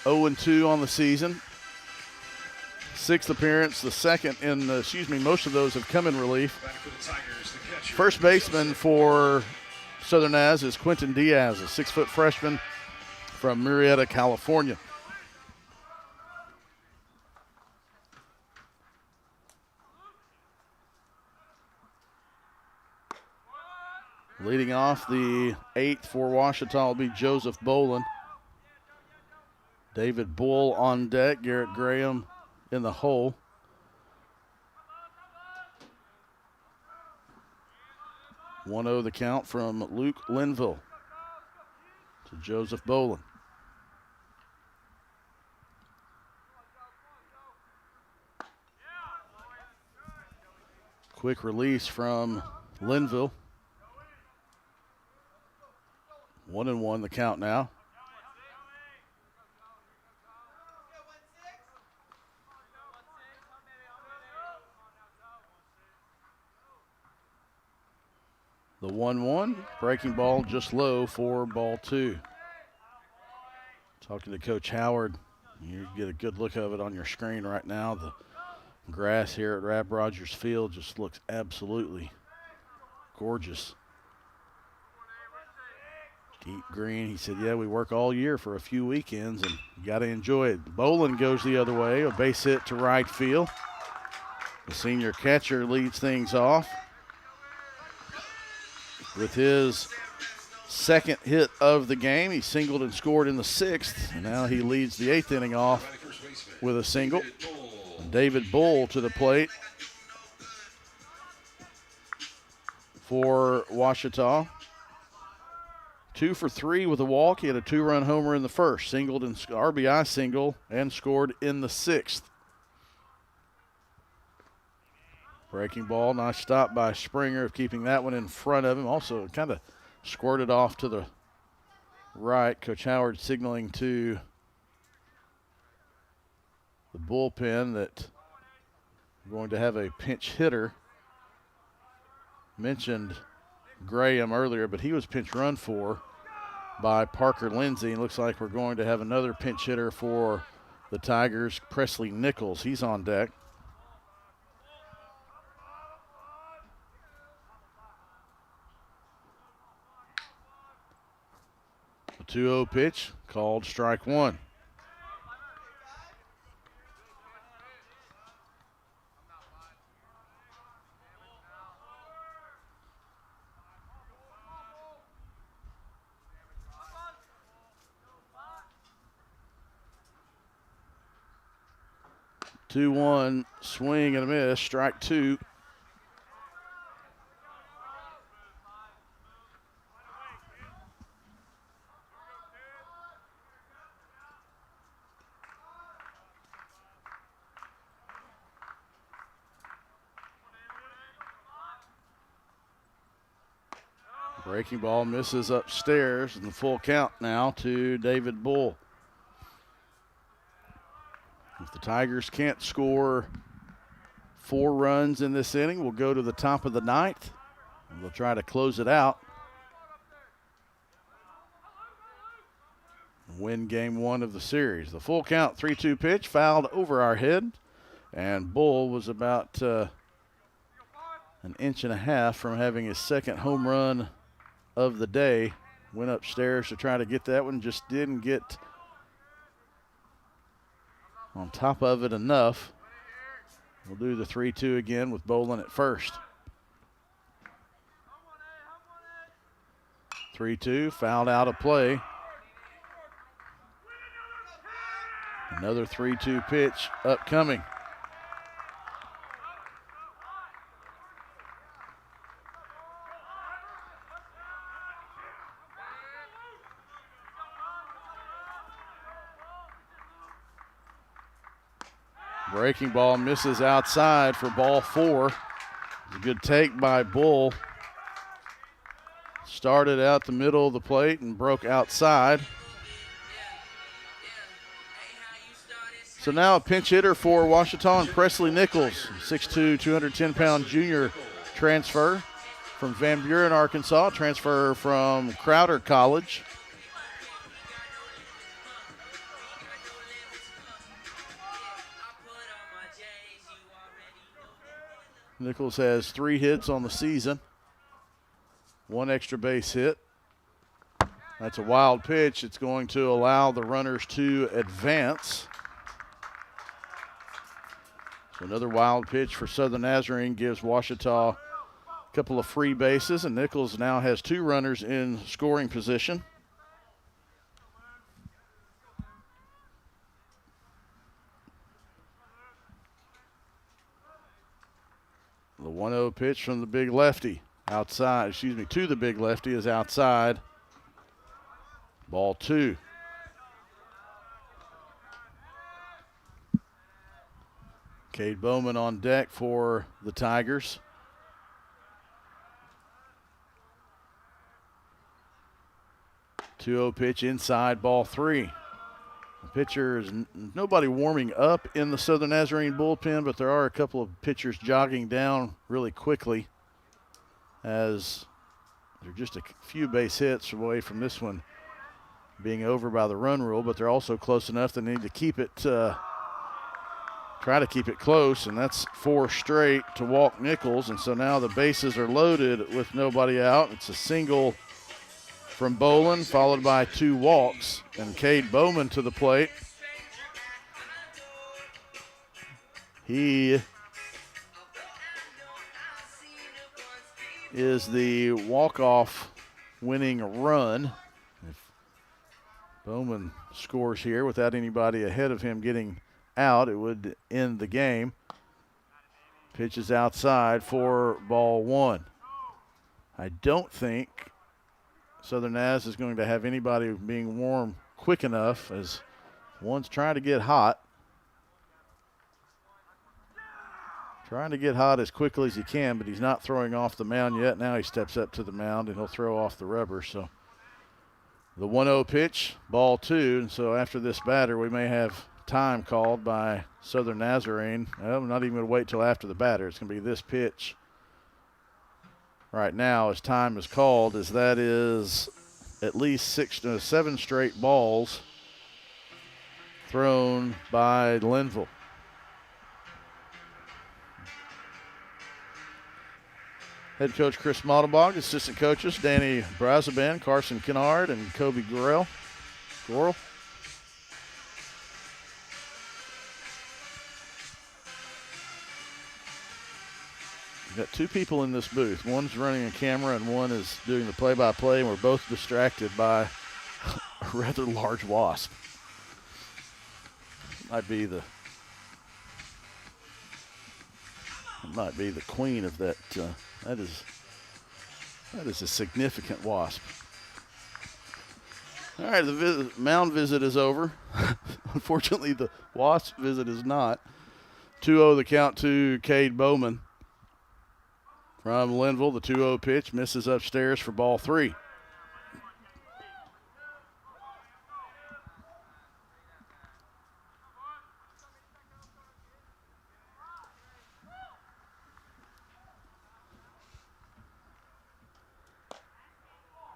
0-2 on the season. 6th appearance, the second in, most of those have come in relief. First baseman for Southern Naz is Quentin Diaz, a 6-foot freshman from Murrieta, California. Leading off the 8th for Ouachita will be Joseph Bolin. David Bull on deck, Garrett Graham in the hole. (1-0) the count from Luke Linville to Joseph Bolin. Quick release from Linville. 1-1 the count now. The 1-1, breaking ball just low for ball 2. Talking to Coach Howard, you get a good look of it on your screen right now. The grass here at Rab Rogers Field just looks absolutely gorgeous. Deep green. He said, yeah, we work all year for a few weekends, and you got to enjoy it. Bolin goes the other way, a base hit to right field. The senior catcher leads things off with his second hit of the game. He singled and scored in the 6th, and now he leads the 8th inning off with a single. David Bull to the plate for Ouachita. 2 for 3 with a walk. He had a 2-run homer in the first, singled and RBI single, and scored in the 6th. Breaking ball, nice stop by Springer of keeping that one in front of him. Also kind of squirted off to the right. Coach Howard signaling to the bullpen that we're going to have a pinch hitter. Mentioned Graham earlier, but he was pinch run for by Parker Lindsay. And looks like we're going to have another pinch hitter for the Tigers, Presley Nichols. He's on deck. A 2-0 pitch called strike one. Two-one swing and a miss, strike two. Breaking ball misses upstairs, and the full count now to David Bull. If the Tigers can't score 4 runs in this inning, we'll go to the top of the ninth, and we'll try to close it out. Win game one of the series. The full count 3-2 pitch fouled over our head, and Bull was about an inch and a half from having his second home run of the day. Went upstairs to try to get that one, just didn't get on top of it enough. We'll do the 3-2 again with Bolin at first. 3-2, fouled out of play. Another 3-2 pitch upcoming. Breaking ball misses outside for ball 4. A good take by Bull. Started out the middle of the plate and broke outside. So now a pinch hitter for Ouachita and Presley Nichols, 6'2", 210-pound junior transfer from Van Buren, Arkansas, transfer from Crowder College. Nichols has 3 hits on the season, 1 extra base hit. That's a wild pitch. It's going to allow the runners to advance. So another wild pitch for Southern Nazarene gives Ouachita a couple of free bases, and Nichols now has 2 runners in scoring position. The 1-0 pitch from the big lefty outside, to the big lefty is outside. Ball 2. Cade Bowman on deck for the Tigers. Two-0 pitch inside, ball 3. The pitcher is nobody warming up in the Southern Nazarene bullpen, but there are a couple of pitchers jogging down really quickly as they're just a few base hits away from this one being over by the run rule, but they're also close enough they need to keep it, try to keep it close, and that's 4 straight to walk Nichols, and so now the bases are loaded with nobody out. It's a single from Bolin, followed by 2 walks, and Cade Bowman to the plate. He is the walk-off winning run. If Bowman scores here without anybody ahead of him getting out, it would end the game. Pitch is outside for ball 1. I don't think Southern Naz is going to have anybody being warm quick enough, as one's trying to get hot. Trying to get hot as quickly as he can, but he's not throwing off the mound yet. Now he steps up to the mound, and he'll throw off the rubber. So the 1-0 pitch, ball 2. And so after this batter, we may have time called by Southern Nazarene. Well, I'm not even going to wait till after the batter. It's going to be this pitch right now as time is called, as that is at least 7 straight balls thrown by Linville. Head coach Chris Maldenbach, assistant coaches Danny Brazaban, Carson Kennard, and Kobe Gorel. We've got 2 people in this booth. One's running a camera and one is doing the play-by-play, and we're both distracted by a rather large wasp. Might be the queen of that. That is a significant wasp. All right, the mound visit is over. Unfortunately, the wasp visit is not. 2-0 the count to Cade Bowman from Linville. The 2-0 pitch misses upstairs for ball 3.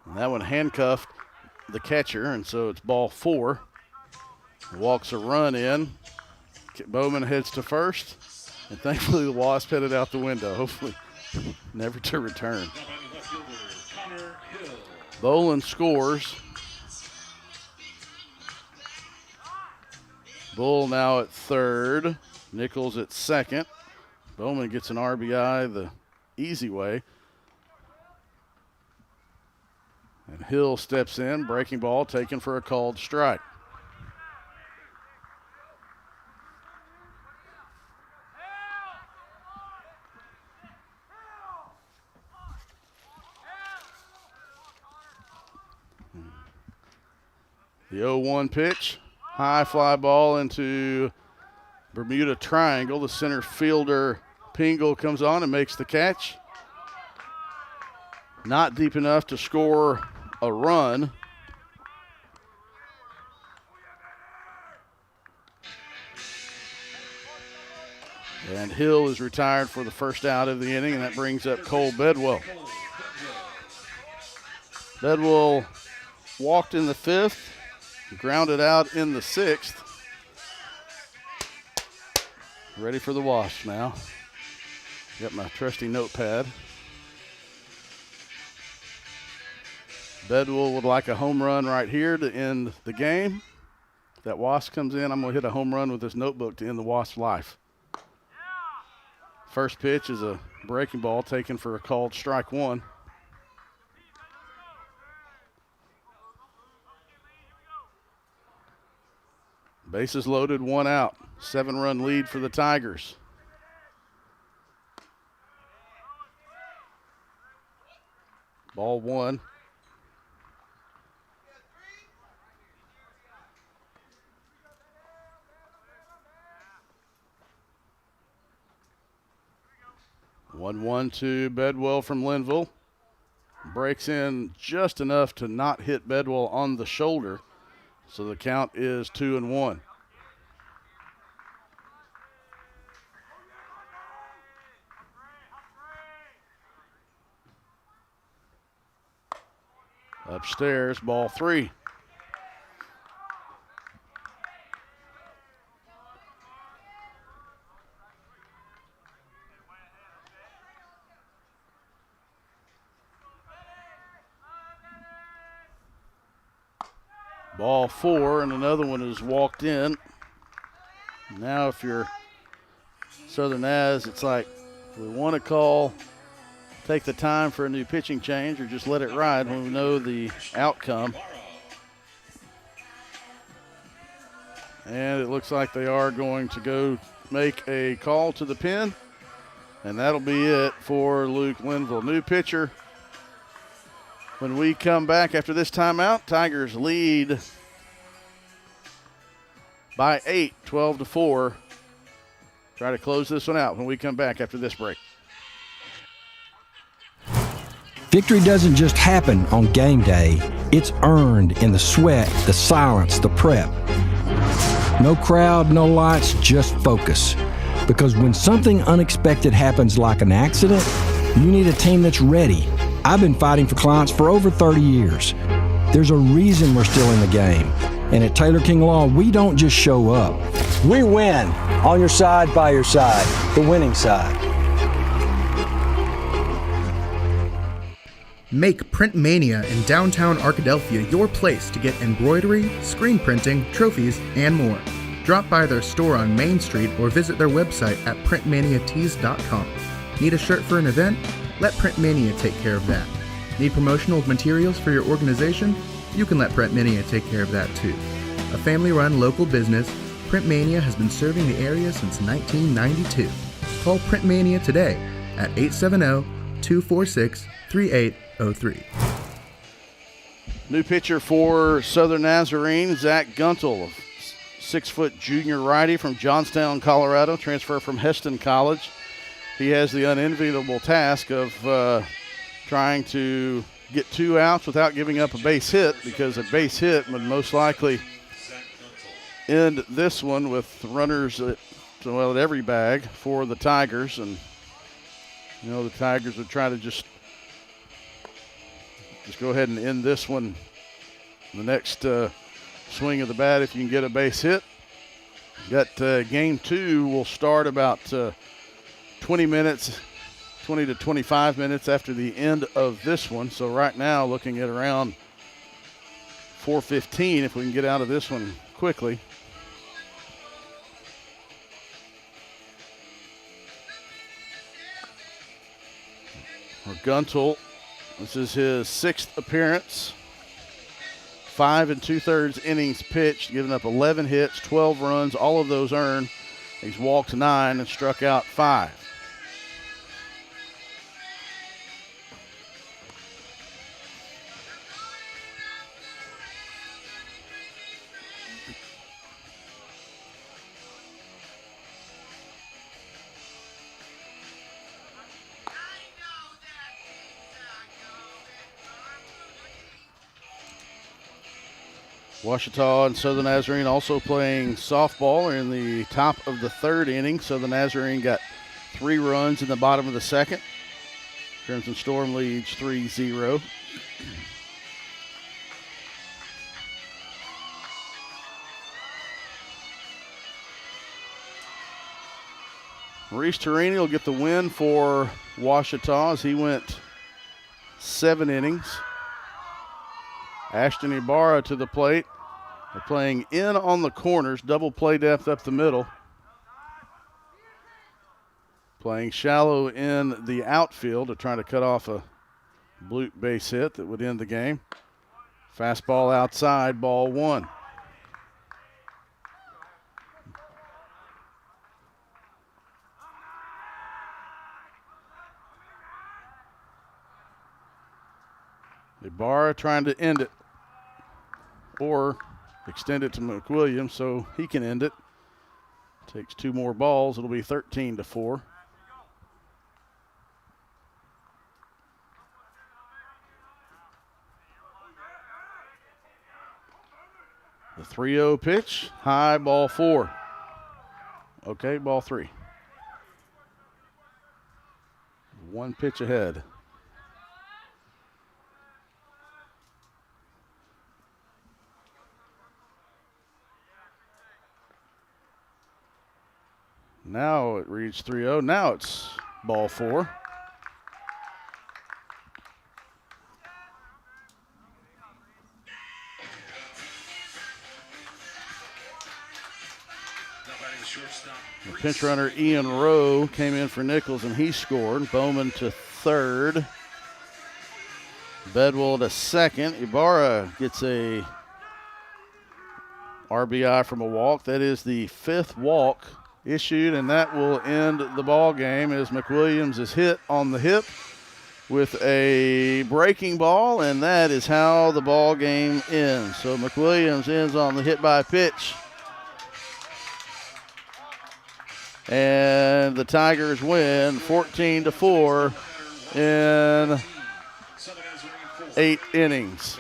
And that one handcuffed the catcher, and so it's ball 4. Walks a run in. Bowman heads to first, and thankfully the wasp headed out the window. Hopefully never to return. Bolin scores. Bull now at third. Nichols at second. Bowman gets an RBI the easy way. And Hill steps in, breaking ball, taken for a called strike. The 0-1 pitch, high fly ball into Bermuda Triangle. The center fielder, Pingle, comes on and makes the catch. Not deep enough to score a run. And Hill is retired for the first out of the inning, and that brings up Cole Bedwell. Bedwell walked in the 5th, grounded out in the 6th. Ready for the wash now. Got my trusty notepad. Bedwell would like a home run right here to end the game. If that wasp comes in, I'm going to hit a home run with this notebook to end the wasp's life. First pitch is a breaking ball taken for a called strike 1. Bases loaded, 1 out. 7-run lead for the Tigers. Ball 1. One to Bedwell from Linville. Breaks in just enough to not hit Bedwell on the shoulder. So the count is 2-1. Upstairs, ball 3. Ball 4, and another one is walked in. Now if you're Southern Naz, it's like, we want to call, take the time for a new pitching change, or just let it ride when we know the outcome. And it looks like they are going to go make a call to the pen, and that'll be it for Luke Linville. New pitcher. When we come back after this timeout, Tigers lead by 8, 12-4 try to close this one out when we come back after this break. Victory doesn't just happen on game day. It's earned in the sweat, the silence, the prep. No crowd, no lights, just focus. Because when something unexpected happens like an accident, you need a team that's ready. I've been fighting for clients for over 30 years. There's a reason we're still in the game. And at Taylor King Law, we don't just show up. We win. On your side, by your side. The winning side. Make Print Mania in downtown Arkadelphia your place to get embroidery, screen printing, trophies, and more. Drop by their store on Main Street or visit their website at printmaniatees.com. Need a shirt for an event? Let Print Mania take care of that. Need promotional materials for your organization? You can let Print Mania take care of that too. A family-run local business, Print Mania has been serving the area since 1992. Call Print Mania today at 870-246-3803. New pitcher for Southern Nazarene, Zach Guntel, 6-foot junior righty from Johnstown, Colorado, transfer from Heston College. He has the unenviable task of trying to get 2 outs without giving up a base hit, because a base hit would most likely end this one with runners at every bag for the Tigers. And, you know, the Tigers would try to just go ahead and end this one the next swing of the bat if you can get a base hit. Got game 2 will start about 20 to 25 minutes after the end of this one. So right now looking at around 4:15 if we can get out of this one quickly. For Guntel, this is his 6th appearance. 5 2/3 innings pitched, giving up 11 hits, 12 runs, all of those earned. He's walked 9 and struck out 5. Ouachita and Southern Nazarene also playing softball. They're in the top of the 3rd inning. Southern Nazarene got 3 runs in the bottom of the 2nd. Crimson Storm leads 3-0. Maurice Torini will get the win for Ouachita as he went 7 innings. Ashton Ibarra to the plate. They're playing in on the corners, double play depth up the middle. Playing shallow in the outfield to try to cut off a blue base hit that would end the game. Fastball outside, ball 1. Ibarra trying to end it or extend it to McWilliams so he can end it. Takes 2 more balls. It'll be 13-4. The 3-0 pitch, high, ball 4. Okay, ball 3. 1 pitch ahead. Now it reads 3-0. Now it's ball 4. The pinch runner Ian Rowe came in for Nichols and he scored. Bowman to 3rd. Bedwell to 2nd. Ibarra gets a RBI from a walk. That is the 5th walk issued, and that will end the ball game as McWilliams is hit on the hip with a breaking ball, and that is how the ball game ends. So McWilliams ends on the hit by pitch. And the Tigers win 14-4 in 8 innings.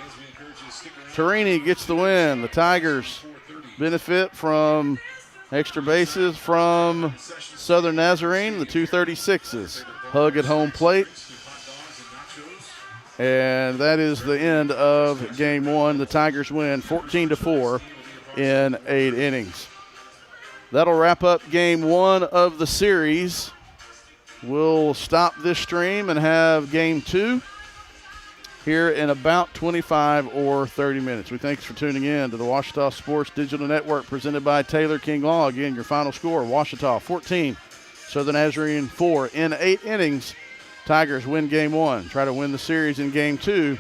Torini gets the win. The Tigers benefit from extra bases from Southern Nazarene, the 236s. Hug at home plate. And that is the end of game 1. The Tigers win 14-4 in 8 innings. That'll wrap up game 1 of the series. We'll stop this stream and have game 2 here in about 25 or 30 minutes. We thank you for tuning in to the Ouachita Sports Digital Network presented by Taylor King Law. Again, your final score, Ouachita 14, Southern Nazarene 4 in 8 innings. Tigers win game 1. Try to win the series in game 2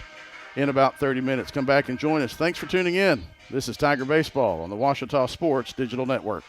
in about 30 minutes. Come back and join us. Thanks for tuning in. This is Tiger Baseball on the Ouachita Sports Digital Network.